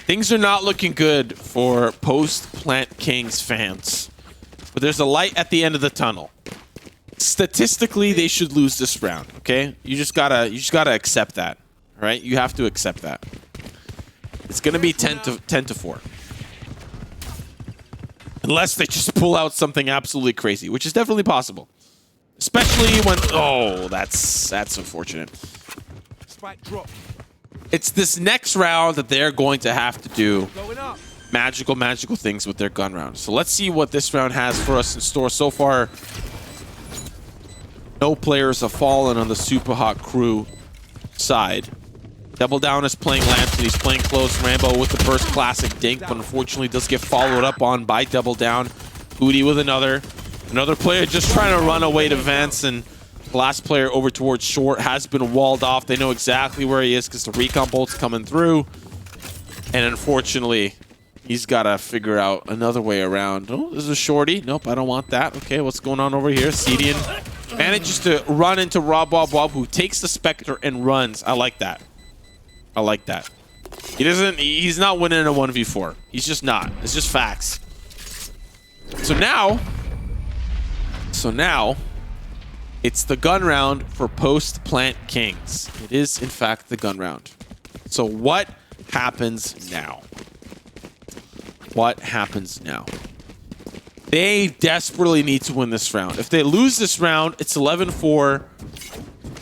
Things are not looking good for Post Plant Kings fans. But there's a light at the end of the tunnel. Statistically, they should lose this round, okay? You just gotta accept that. All right? You have to accept that. It's gonna be 10-4. Unless they just pull out something absolutely crazy, which is definitely possible. Especially when that's unfortunate. Spike drop. It's this next round that they're going to have to do magical things with their gun round. So let's see what this round has for us in store. So far, no players have fallen on the Super Hot Crew side. Double Down is playing lamps and he's playing close. Rambo with the burst classic dink, but unfortunately does get followed up on by Double Down. Hootie with another. Another player just trying to run away to Vance, and the last player over towards short has been walled off. They know exactly where he is because the recon bolt's coming through. And unfortunately, he's got to figure out another way around. Oh, this is a shorty. Nope, I don't want that. Okay, what's going on over here? Cedian manages to run into Rob Bob Bob, who takes the Spectre and runs. I like that. I like that. He's not winning a 1v4. He's just not. It's just facts. So now, it's the gun round for post-plant kings. It is, in fact, the gun round. So what happens now? What happens now? They desperately need to win this round. If they lose this round, it's 11-4,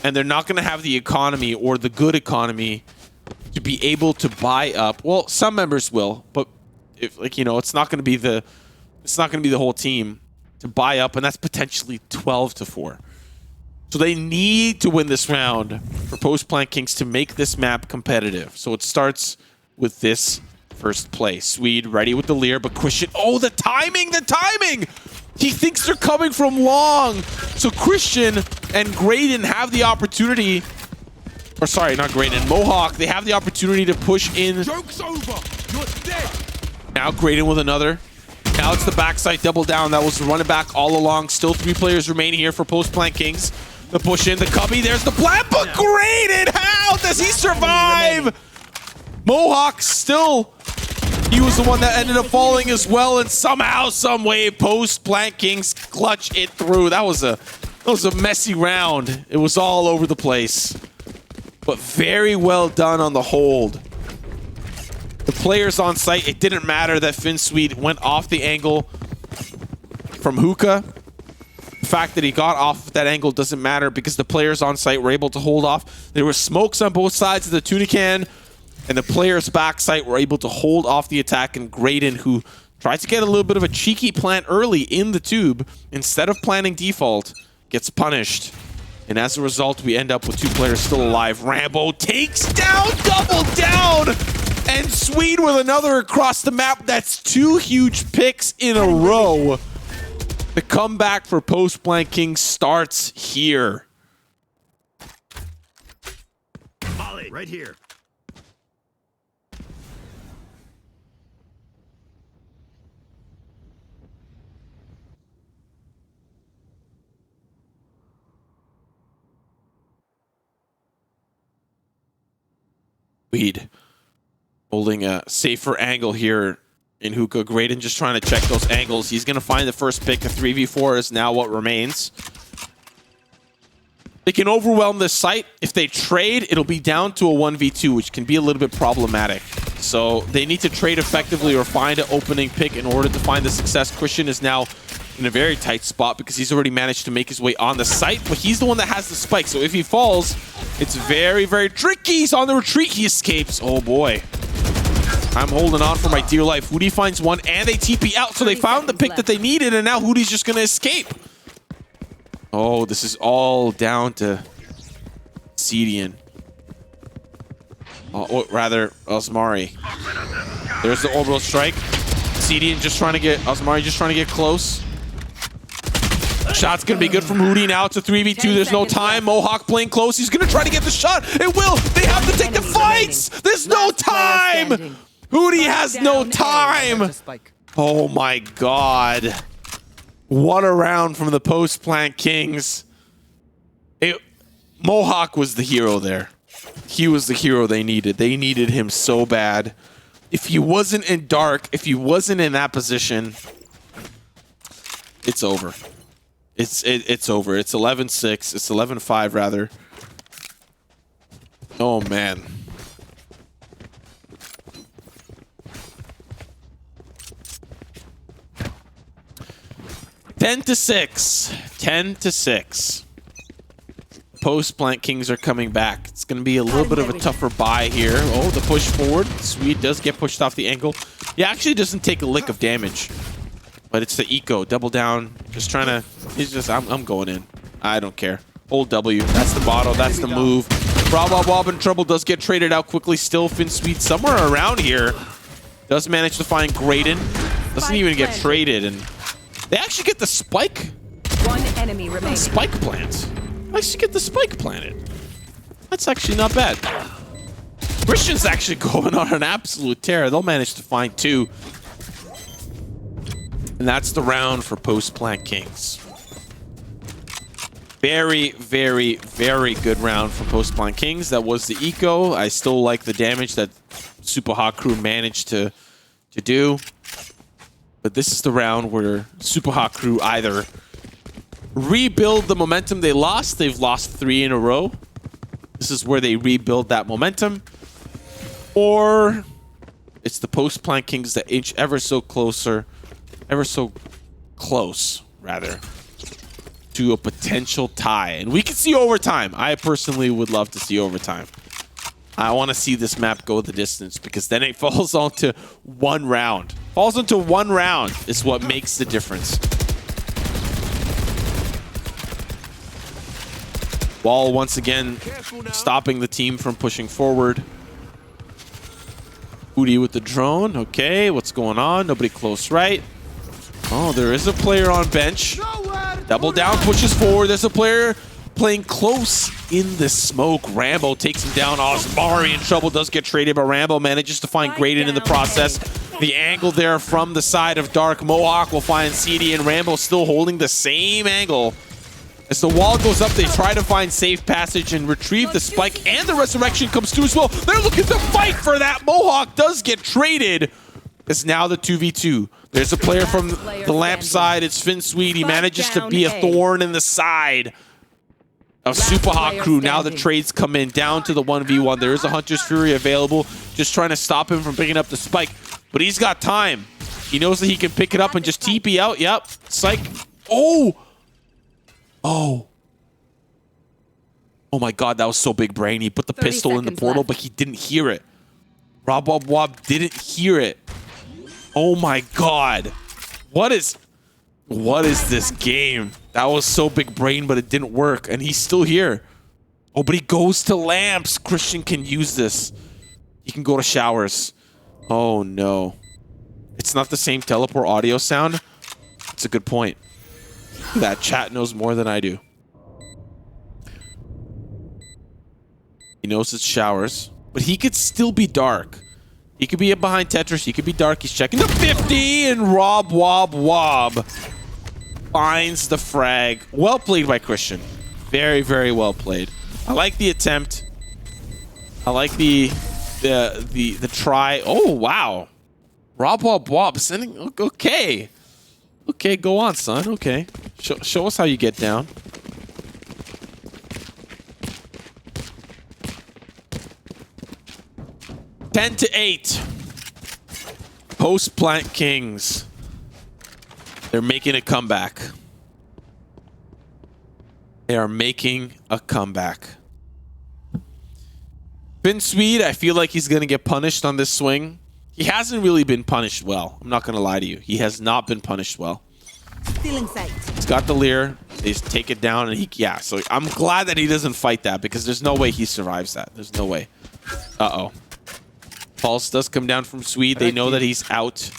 and they're not going to have the economy or the good economy to be able to buy up. Well, some members will, but if, like, you know, it's not going to be the whole team to buy up, and that's potentially 12-4. So they need to win this round for post-plant kings to make this map competitive. So it starts with this first play. Swede ready with the Lear, but Christian, oh, the timing! He thinks they're coming from long. So Christian and Graydon have the opportunity, or sorry, not Graydon, Mohawk, they have the opportunity to push in. Joke's over. You're dead. Now Graydon with another. Now it's the backside Double Down. That was the running back all along. Still 3 players remaining here for post-plant kings. The push in, the cubby, there's the plant, but Graydon, how does he survive? Mohawk still, he was the one that ended up falling as well, and somehow, some way, post-plant kings clutch it through. That was a messy round. It was all over the place, but very well done on the hold. The players on site, it didn't matter that Finn Swede went off the angle from Hookah. The fact that he got off that angle doesn't matter because the players on site were able to hold off. There were smokes on both sides of the Tunican, and the players back site were able to hold off the attack, and Graydon, who tried to get a little bit of a cheeky plant early in the tube, instead of planting default, gets punished. And as a result, we end up with 2 players still alive. Rambo takes down Double Down! And Swede with another across the map. That's 2 huge picks in a row. The comeback for post-plant kings starts here. Molly, right here. Swede holding a safer angle here in Hookah. Graydon just trying to check those angles. He's going to find the first pick. A 3v4 is now what remains. They can overwhelm this site. If they trade, it'll be down to a 1v2, which can be a little bit problematic. So they need to trade effectively or find an opening pick in order to find the success. Christian is now in a very tight spot because he's already managed to make his way on the site, but he's the one that has the spike. So if he falls, it's very, very tricky. He's on the retreat. He escapes. Oh boy. I'm holding on for my dear life. Hootie finds one, and they TP out, so they found the pick that they needed, and now Hootie's just going to escape. Oh, this is all down to Cedian. Oh, rather, Osmari. There's the orbital strike. Cedian just trying to get, Osmari just trying to get close. Shot's going to be good from Hootie now. It's a 3v2. There's no time. Mohawk playing close. He's going to try to get the shot. It will. They have to take the fights. There's no time. Hootie has no time. Oh my god. What a round from the post-plant kings. Mohawk was the hero there. He was the hero they needed. They needed him so bad. If he wasn't in dark, if he wasn't in that position, it's over. It's over. It's 11-6. It's 11-5 rather. Oh man. Ten to 6. Post-plant kings are coming back. It's going to be a little bit of a tougher buy here. Oh, the push forward. Swede does get pushed off the angle. He actually doesn't take a lick of damage. But it's the eco. Double down. Just trying to... He's just... I'm going in. I don't care. Hold W. That's the motto. That's the move. Wob in trouble, does get traded out quickly. Still, Finsweet somewhere around here. Does manage to find Graydon. Doesn't even get traded, and they actually get the spike. One enemy remaining. Spike plant. Actually get the spike planted. That's actually not bad. Christian's actually going on an absolute tear. They'll manage to find 2. And that's the round for post-plant Kings. Very, very, very good round for post-plant Kings. That was the eco. I still like the damage that Super Hot Crew managed to do. But this is the round where Super Hot Crew either rebuild the momentum they lost. They've lost 3 in a row. This is where they rebuild that momentum. Or it's the post-plant Kings that inch ever so close, rather, to a potential tie. And we can see overtime. I personally would love to see overtime. I want to see this map go the distance, because then it falls onto 1 round. Falls into 1 round is what makes the difference. Wall once again stopping the team from pushing forward. Hootie with the drone. Okay, what's going on? Nobody close right. Oh, there is a player on bench. Double down, pushes forward. There's a player playing close in the smoke. Rambo takes him down. Osmari in trouble, does get traded, but Rambo manages to find Graydon in the process. The angle there from the side of Dark. Mohawk will find CD, and Rambo still holding the same angle. As the wall goes up, they try to find safe passage and retrieve the spike, and the resurrection comes through as well. They're looking to fight for that. Mohawk does get traded. It's now the 2v2. There's a player from the lamp side. It's Finsweet. He manages to be a thorn in the side of Super Hot Crew. Now the trades come in down to the 1v1. There is a Hunter's Fury available, just trying to stop him from picking up the spike. But he's got time. He knows that he can pick it up and just TP out. Yep. Psych. Oh! Oh. Oh my god, that was so big brain. He put the pistol in the portal, but he didn't hear it. Wob didn't hear it. Oh my god. What is this game? That was so big brain, but it didn't work. And he's still here. Oh, but he goes to lamps. Christian can use this. He can go to showers. Oh no. It's not the same teleport audio sound. It's a good point. That chat knows more than I do. He knows it's showers, but he could still be dark. He could be behind Tetris. He could be dark. He's checking the 50, and Wob finds the frag. Well played by Christian. Very, very well played. I like the attempt. I like the try. Oh wow, Wob sending. Okay. Okay, go on, son. Okay. Show us how you get down. Ten to 8. Post-plant Kings. They're making a comeback. They are making a comeback. Finsweet, I feel like he's going to get punished on this swing. He hasn't really been punished well. I'm not going to lie to you. He has not been punished well. Still in sight. He's got the Lear. They just take it down, and yeah. So I'm glad that he doesn't fight that, because there's no way he survives that. There's no way. Uh-oh. Pulse does come down from Swede. They know that he's out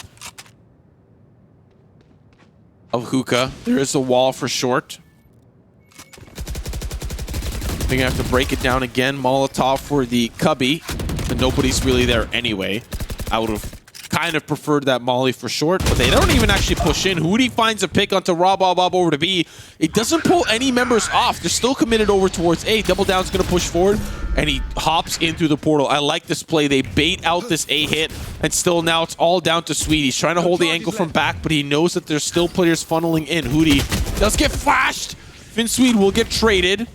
of hookah. There is a wall for short. They're going to have to break it down again. Molotov for the cubby, but nobody's really there anyway. I would have kind of preferred that molly for short, but they don't even actually push in. Hootie finds a pick onto Wob over to B. It doesn't pull any members off. They're still committed over towards A. Double Down's going to push forward, and he hops in through the portal. I like this play. They bait out this A hit, and still now it's all down to Sweet. He's trying to hold the angle from back, but he knows that there's still players funneling in. Hootie does get flashed. Finsweet will get traded.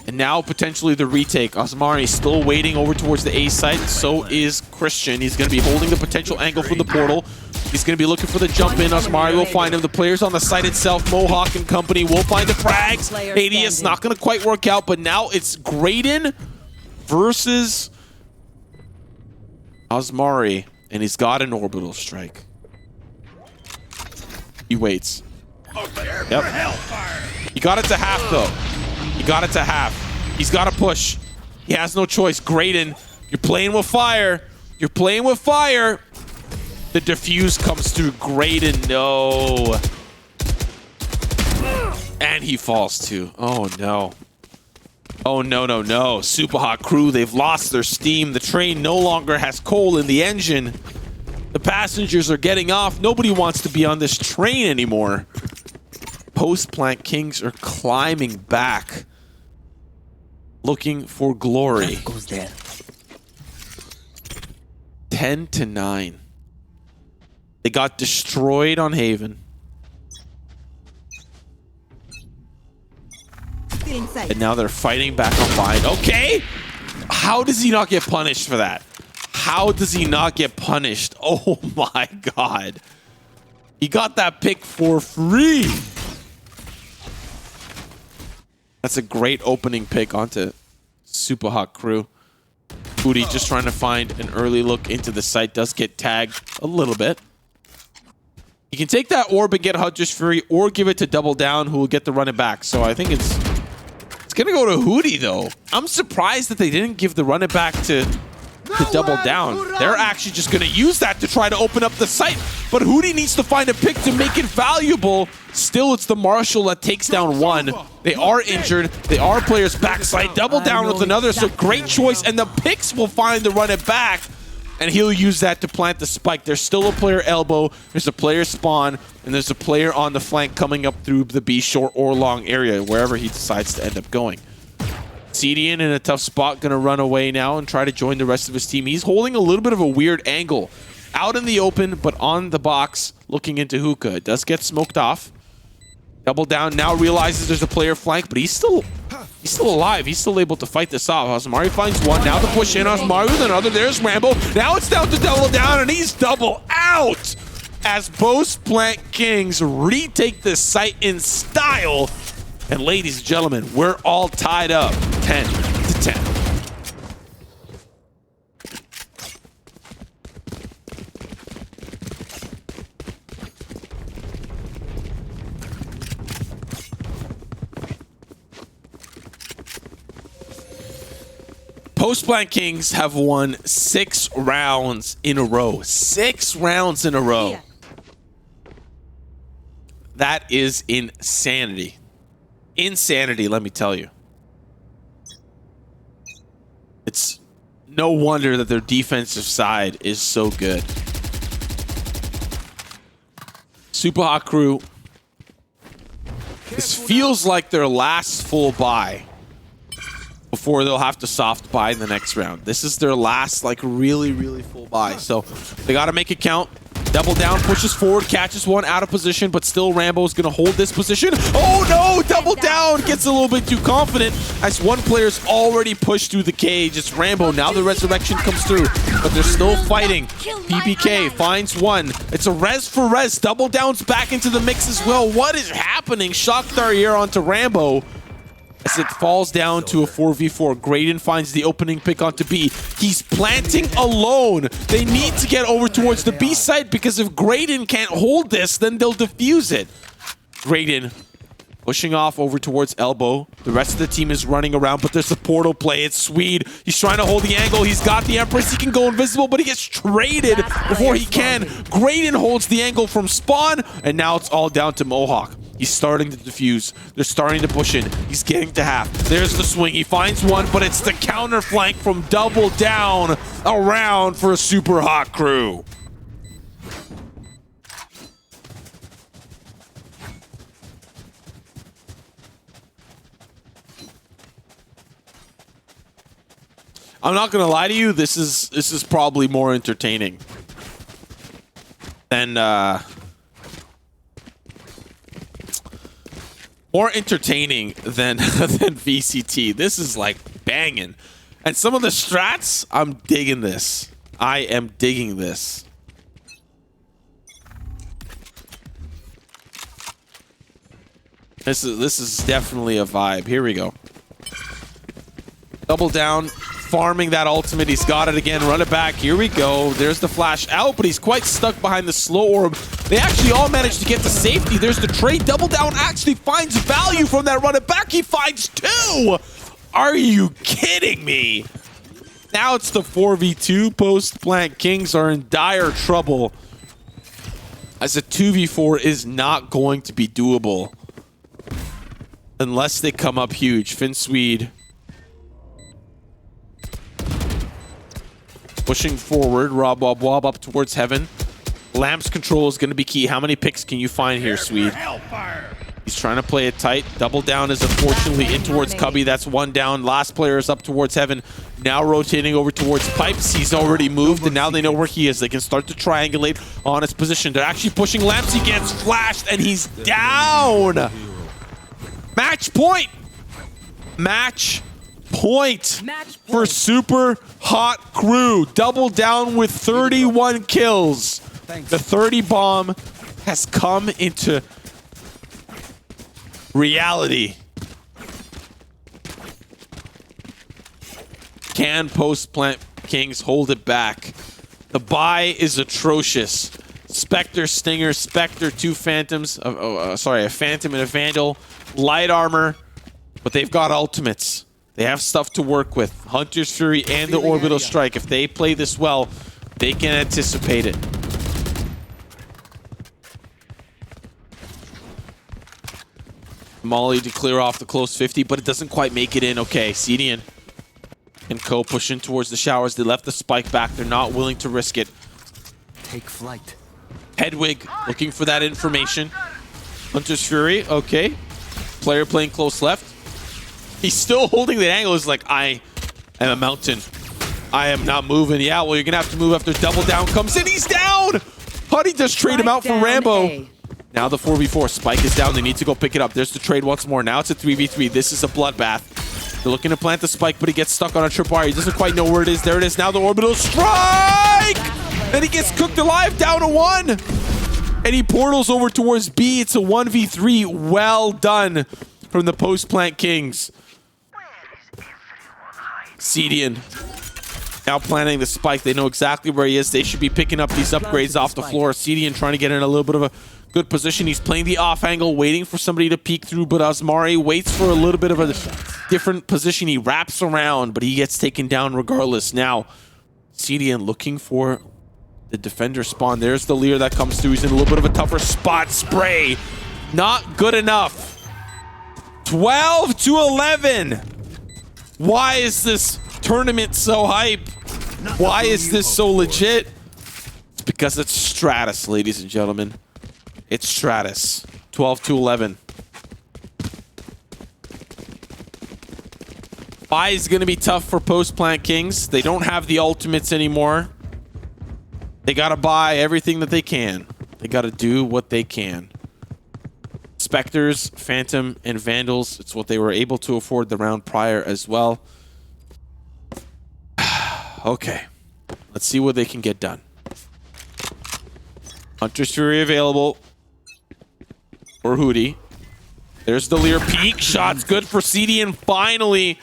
And now potentially the retake. Osmari still waiting over towards the A site. So is Christian. He's going to be holding the potential angle from the portal. He's going to be looking for the jump in. Osmari will find him. The players on the site itself, Mohawk and company, will find the frags. ADS not going to quite work out, but now it's Graydon versus Osmari. And he's got an orbital strike. He waits. Yep. He got it to half, though. He got it to half. He's got to push. He has no choice. Graydon, you're playing with fire. You're playing with fire. The defuse comes through. Graydon, no. And he falls too. Oh, no. Oh, no, no, no. Super Hot Crew, they've lost their steam. The train no longer has coal in the engine. The passengers are getting off. Nobody wants to be on this train anymore. Post-Plant Kings are climbing back, looking for glory. Goes there. 10-9. They got destroyed on Haven. Still inside. And now they're fighting back on Bind. Okay! How does he not get punished for that? How does he not get punished? Oh my god. He got that pick for free. That's a great opening pick onto Super Hot Crew. Booty just trying to find an early look into the site. Does get tagged a little bit. You can take that orb and get Hunter's Fury, or give it to Double Down, who will get the run it back. So I think it's gonna go to Hootie though. I'm surprised that they didn't give the run it back to Double Down. They're actually just gonna use that to try to open up the site. But Hootie needs to find a pick to make it valuable. Still, it's the Marshall that takes down one. They are injured. They are players backside. Double Down with another, so great choice. And the picks will find the run it back. And he'll use that to plant the spike. There's still a player elbow, there's a player spawn, and there's a player on the flank coming up through the B short or long area, wherever he decides to end up going. CDN in a tough spot, gonna run away now and try to join the rest of his team. He's holding a little bit of a weird angle. Out in the open, but on the box, looking into Hookah. It does get smoked off. Double Down now realizes there's a player flank, but he's still alive. He's still able to fight this off. Osmari finds one. Now the push in. Osmari with another. There's Rambo. Now it's down to Double Down, and he's double out as Post-Plant Kings retake this site in style. And ladies and gentlemen, we're all tied up 10-10. Post-Plant Kings have won 6 rounds in a row. 6 rounds in a row. Yeah. That is insanity. Insanity, let me tell you. It's no wonder that their defensive side is so good. Super Hot Crew. This feels like their last full buy before they'll have to soft buy in the next round. This is their last, like, really, really full buy. So they got to make it count. Double Down pushes forward, catches one out of position, but still Rambo's going to hold this position. Oh, no! Double Down gets a little bit too confident as one player's already pushed through the cage. It's Rambo. Now the resurrection comes through, but they're still fighting. PPK finds one. It's a res for res. Double Down's back into the mix as well. What is happening? Shock Barrier onto Rambo. As it falls down to a 4v4. Graydon finds the opening pick onto B. He's planting alone. They need to get over towards the B side because if Graydon can't hold this, then they'll defuse it. Graydon pushing off over towards Elbow. The rest of the team is running around, but there's a portal play. It's Swede. He's trying to hold the angle. He's got the Empress. He can go invisible, but he gets traded before he can. Graydon holds the angle from spawn, and now it's all down to Mohawk. He's starting to defuse. They're starting to push in. He's getting to half. There's the swing. He finds one, but it's the counter flank from Double Down around for a Super Hot Crew. I'm not gonna lie to you. This is probably more entertaining than than VCT. This is like banging. And some of the strats, I'm digging this. I am digging this. This is definitely a vibe. Here we go. Double Down, farming that ultimate. He's got it again. Run it back. Here we go. There's the flash out, but he's quite stuck behind the slow orb. They actually all managed to get to safety. There's the trade. Double Down actually finds value from that run it back. He finds 2. Are you kidding me? Now it's the 4v2. Post-plant Kings are in dire trouble, as a 2v4 is not going to be doable unless they come up huge. Finn Swede pushing forward. Rob Wob Wob up towards heaven. Lamp's control is going to be key. How many picks can you find here, Swede? He's trying to play it tight. Double down is unfortunately in towards Cubby. That's one down. Last player is up towards heaven. Now rotating over towards Pipes. He's already moved, and now they know where he is. They can start to triangulate on his position. They're actually pushing Lamps. He gets flashed, and he's down. Match point. Match point for Super Hot Crew. Double down with 31 kills. The 30 bomb has come into reality. Can Post-plant Kings hold it back? The buy is atrocious. Spectre, Stinger, Spectre, two Phantoms. Sorry, a Phantom and a Vandal. Light armor, but they've got ultimates. They have stuff to work with. Hunter's Fury and the Orbital Strike. If they play this well, they can anticipate it. Molly to clear off the close 50, but it doesn't quite make it in. Okay, CDN and Co pushing towards the showers. They left the spike back. They're not willing to risk it. Take flight. Hedwig looking for that information. Hunter's Fury, okay. Player playing close left. He's still holding the angle. He's like, I am a mountain. I am not moving. Yeah, well, you're going to have to move after double down comes in. He's down! Huddy just trade him out for Rambo. Now the 4v4. Spike is down. They need to go pick it up. There's the trade once more. Now it's a 3v3. This is a bloodbath. They're looking to plant the spike, but he gets stuck on a tripwire. He doesn't quite know where it is. There it is. Now the Orbital Strike! And he gets cooked alive, down to 1. And he portals over towards B. It's a 1v3. Well done from the Post-plant Kings. CDN now planting the spike. They know exactly where he is. They should be picking up these upgrades off the floor. CDN trying to get in a little bit of a good position. He's playing the off angle, waiting for somebody to peek through, but Asmari waits for a little bit of a different position. He wraps around, but he gets taken down regardless. Now, CDN looking for the defender spawn. There's the Lear that comes through. He's in a little bit of a tougher spot. Spray. Not good enough. 12 to 11. Why is this tournament so hype? Why is this so legit? It's because it's Stratus, ladies and gentlemen. It's Stratus. 12 to 11. Buy is going to be tough for Post-plant Kings. They don't have the ultimates anymore. They got to buy everything that they can. They got to do what they can. Spectres, Phantom, and Vandals. It's what they were able to afford the round prior as well. Okay. Let's see what they can get done. Hunter's Fury available for Hootie. There's the Lear peak. Shots good for CD, and finally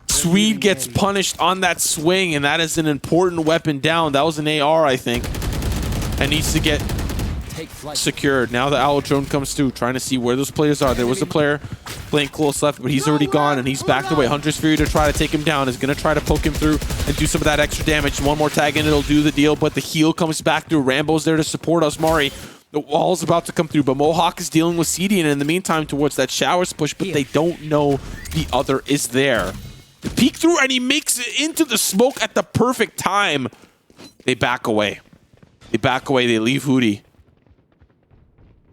Swede gets punished on that swing, and that is an important weapon down. That was an AR, I think, and needs to get secured. Now the Owl drone comes through, trying to see where those players are. There was a player playing close left, but he's already gone, and he's backed away. Hunter's Fury to try to take him down is going to try to poke him through and do some of that extra damage. One more tag and it'll do the deal, but the heal comes back through. Rambo's there to support Asmari. The wall's about to come through, but Mohawk is dealing with CD, and in the meantime towards that showers push, but they don't know the other is there. The peek through, and he makes it into the smoke at the perfect time. They back away. They back away. They leave Hootie.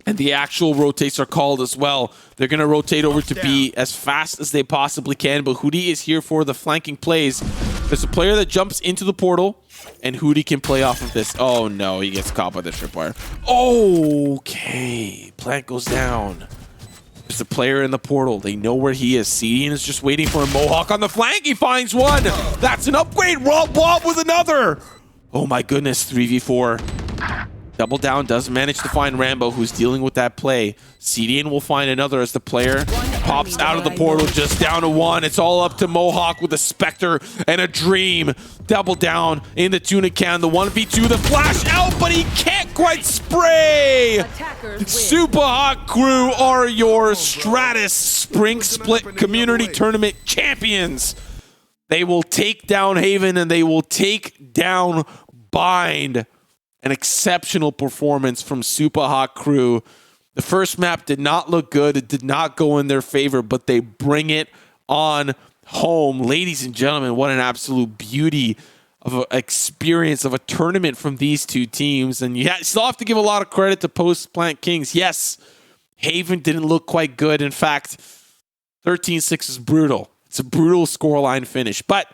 And the actual rotates are called as well. They're going to rotate over to B as fast as they possibly can, but Hootie is here for the flanking plays. There's a player that jumps into the portal, and Hootie can play off of this. Oh no, he gets caught by the tripwire. Okay, plant goes down. There's a player in the portal. They know where he is. CDN is just waiting for a Mohawk on the flank. He finds one. That's an upgrade. Rob Bob with another. Oh my goodness, 3v4. Double down does manage to find Rambo, who's dealing with that play. CDN will find another as the player pops out of the portal, just down to one. It's all up to Mohawk with a Spectre and a Dream. Double down in the tuna can. The 1v2, the flash out, but he can't quite spray. Super Hot Crew are your Stratus Spring Split Community Tournament champions. They will take down Haven and they will take down Bind. An exceptional performance from Super Hot Crew. The first map did not look good. It did not go in their favor, but they bring it on home. Ladies and gentlemen, what an absolute beauty of an experience of a tournament from these two teams. And you still have to give a lot of credit to Post Plant Kings. Yes, Haven didn't look quite good. In fact, 13-6 is brutal. It's a brutal scoreline finish. But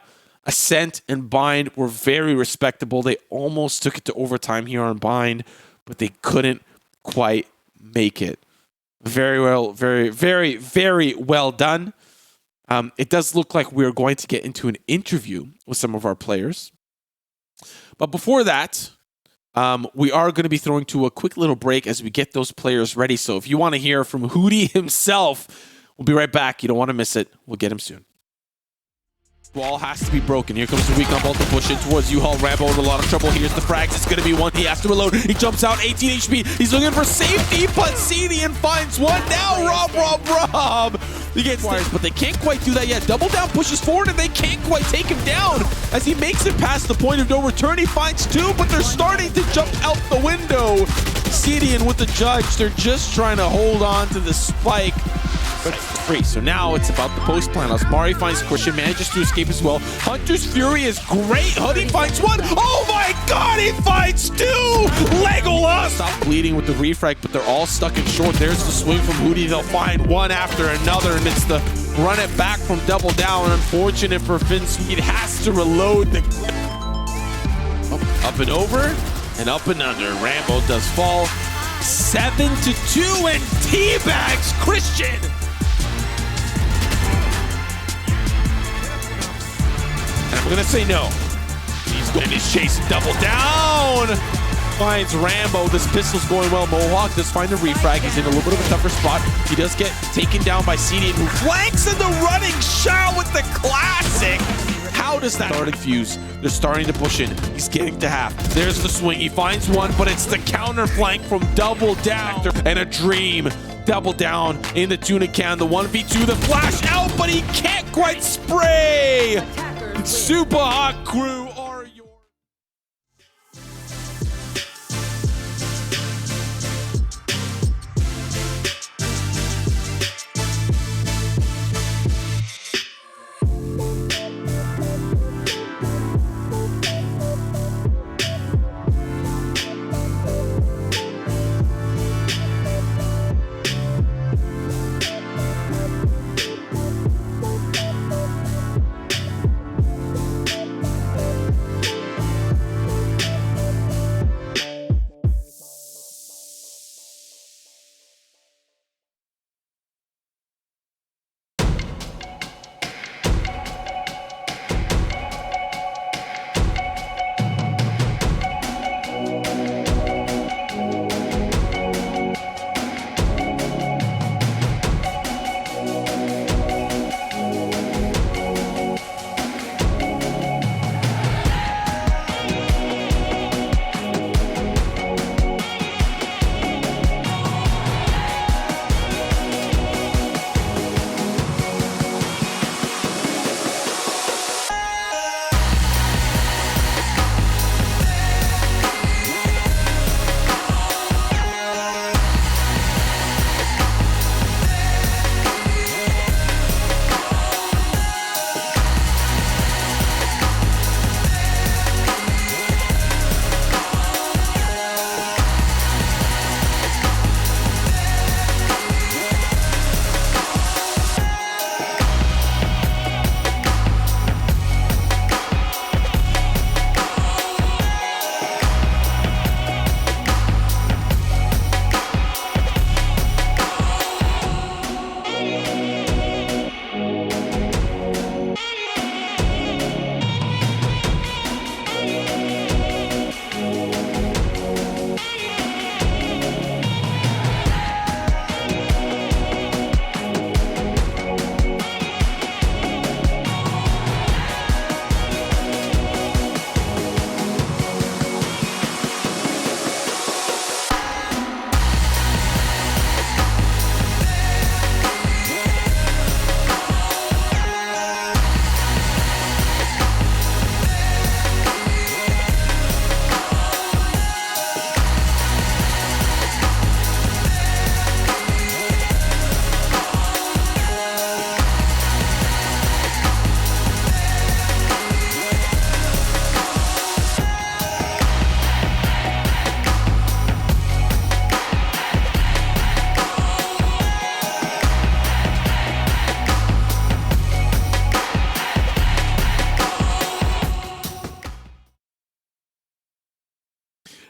Ascent and Bind were very respectable. They almost took it to overtime here on Bind, but they couldn't quite make it. Very well, very, very, very well done. It does look like we're going to get into an interview with some of our players. But before that, we are going to be throwing to a quick little break as we get those players ready. So if you want to hear from Hootie himself, we'll be right back. You don't want to miss it. We'll get him soon. Wall has to be broken. Here comes the weak on both to push in towards U-Haul. Rambo in a lot of trouble. Here's the frags. It's going to be one. He has to reload. He jumps out. 18 HP. He's looking for safety, but Cedian finds one. Now Rob. He gets wires, but they can't quite do that yet. Double down pushes forward, and they can't quite take him down. As he makes it past the point of no return, he finds two, but they're starting to jump out the window. Cedian with the judge. They're just trying to hold on to the spike. But it's free. So now it's about the post plan. Asmari finds Christian, manages to escape as well. Hunter's Fury is great. Hoodie finds one. Oh my god, he finds two! Legolas! Stop bleeding with the refrag, but they're all stuck in short. There's the swing from Hoodie. They'll find one after another, and it's the run it back from double down. Unfortunate for Finspeed, has to reload the up and over and up and under. Rambo does fall. 7-2 and teabags Christian. And I'm going to say no. He's going to chase double down. Finds Rambo. This pistol's going well. Mohawk does find the refrag. He's in a little bit of a tougher spot. He does get taken down by Cedian, who flanks in the running shot with the classic. How does that starting fuse? They're starting to push in. He's getting to half. There's the swing. He finds one, but it's the counter flank from double down. And a Dream. Double down in the tuna can. The 1v2, the flash out, but he can't quite spray. Super Hot Crew are your...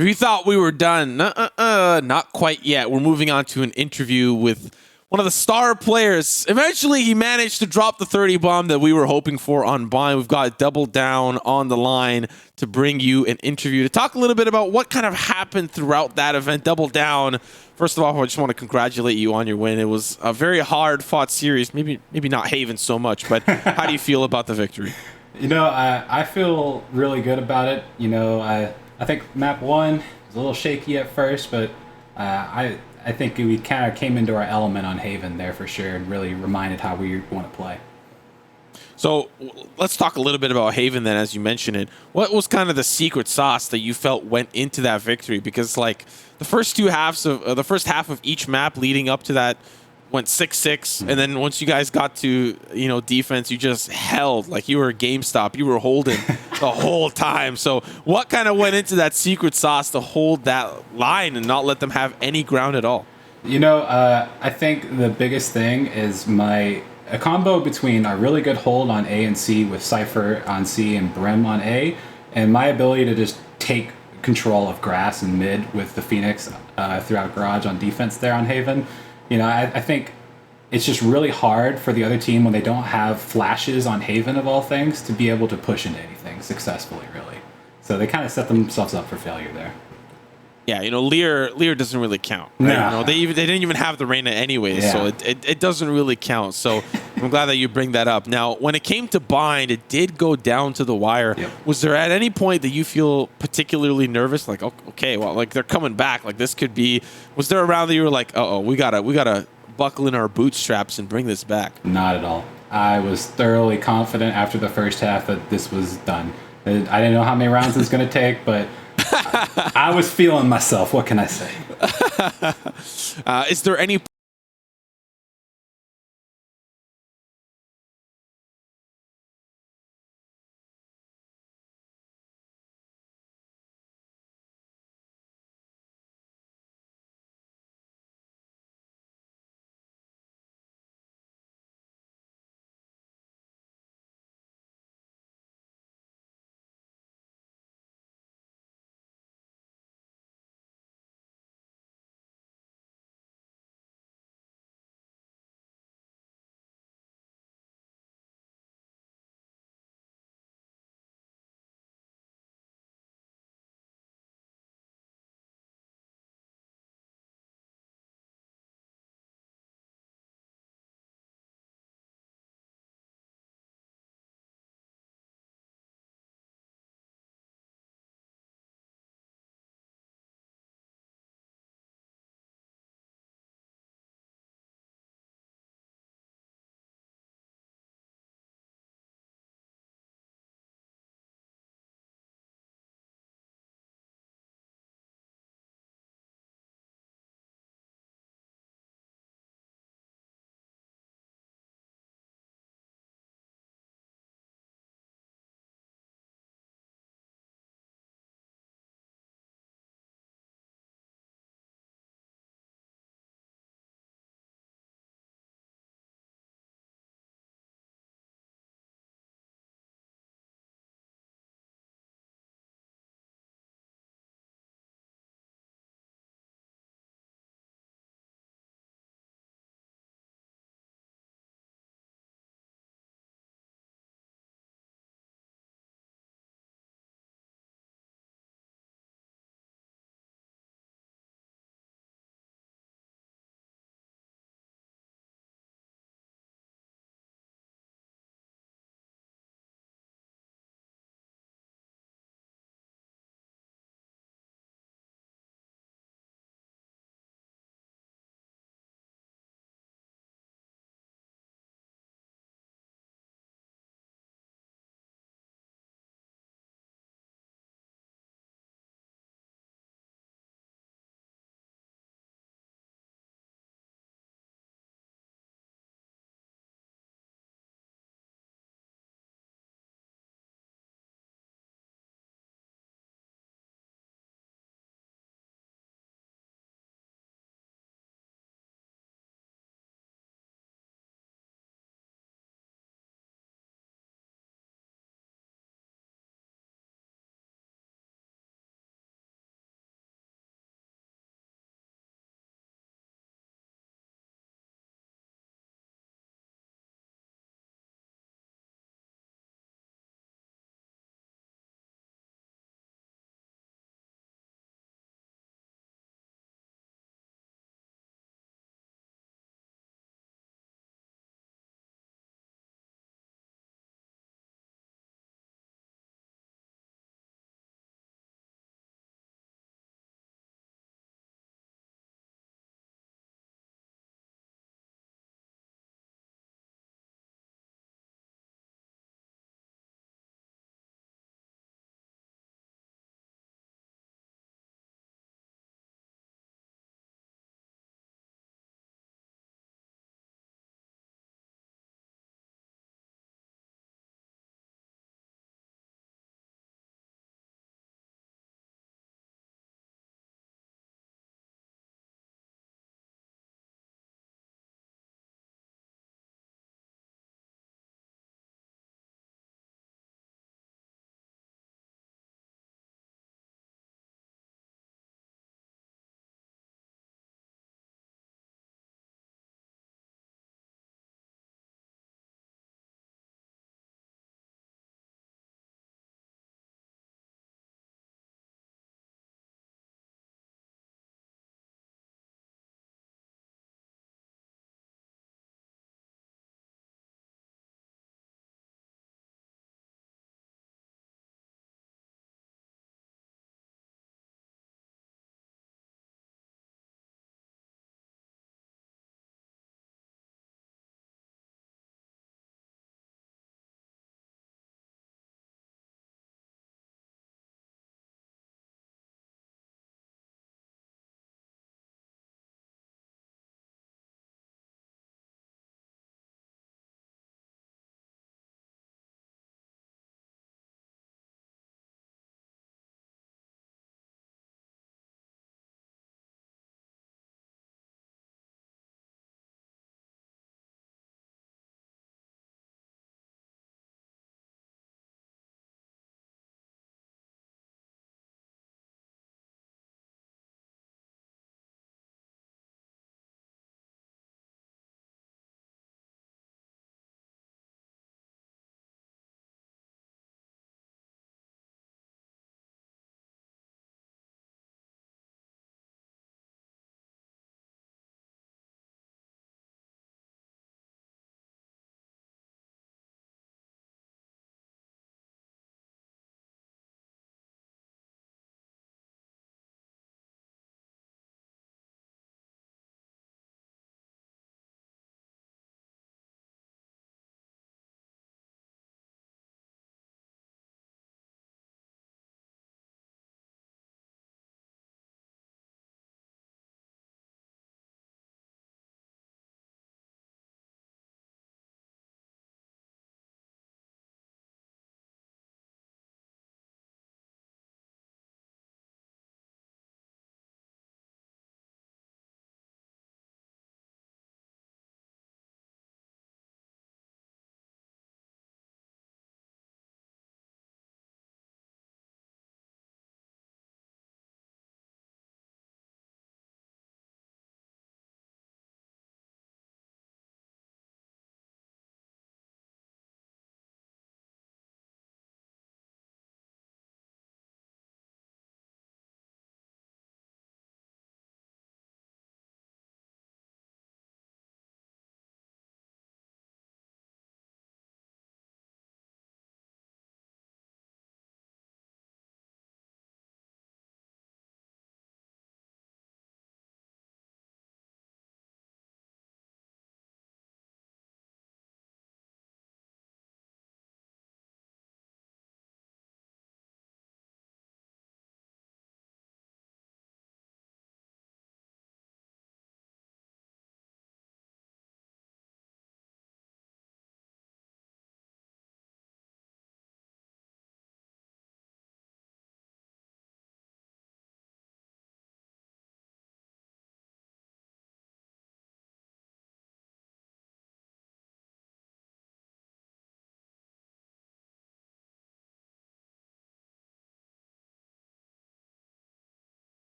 If you thought we were done, not quite yet. We're moving on to an interview with one of the star players. Eventually, he managed to drop the 30 bomb that we were hoping for on Bind. We've got Double Down on the line to bring you an interview to talk a little bit about what kind of happened throughout that event. Double Down, first of all, I just want to congratulate you on your win. It was a very hard-fought series. Maybe not Haven so much, but how do you feel about the victory? You know, I feel really good about it. You know, I think map 1 was a little shaky at first, but I think we kind of came into our element on Haven there for sure and really reminded how we want to play. So let's talk a little bit about Haven then, as you mentioned it. What was kind of the secret sauce that you felt went into that victory? Because like the first half of each map leading up to that went 6-6, and then once you guys got to defense, you just held like you were a GameStop. You were holding the whole time. So what kind of went into that secret sauce to hold that line and not let them have any ground at all? You know, I think the biggest thing is a combo between a really good hold on A and C with Cypher on C and Brim on A, and my ability to just take control of grass and mid with the Phoenix throughout Garage on defense there on Haven. You know, I think it's just really hard for the other team when they don't have flashes on Haven of all things to be able to push into anything successfully, really. So they kind of set themselves up for failure there. Yeah, Lear doesn't really count. Right? No. They didn't even have the Reyna anyways, so it doesn't really count. So I'm glad that you bring that up. Now, when it came to Bind, it did go down to the wire. Yep. Was there at any point that you feel particularly nervous? Like, okay, well, like they're coming back. Like this could be. Was there a round that you were like, we gotta buckle in our bootstraps and bring this back? Not at all. I was thoroughly confident after the first half that this was done. I didn't know how many rounds it was going to take, but I was feeling myself. What can I say? Is there any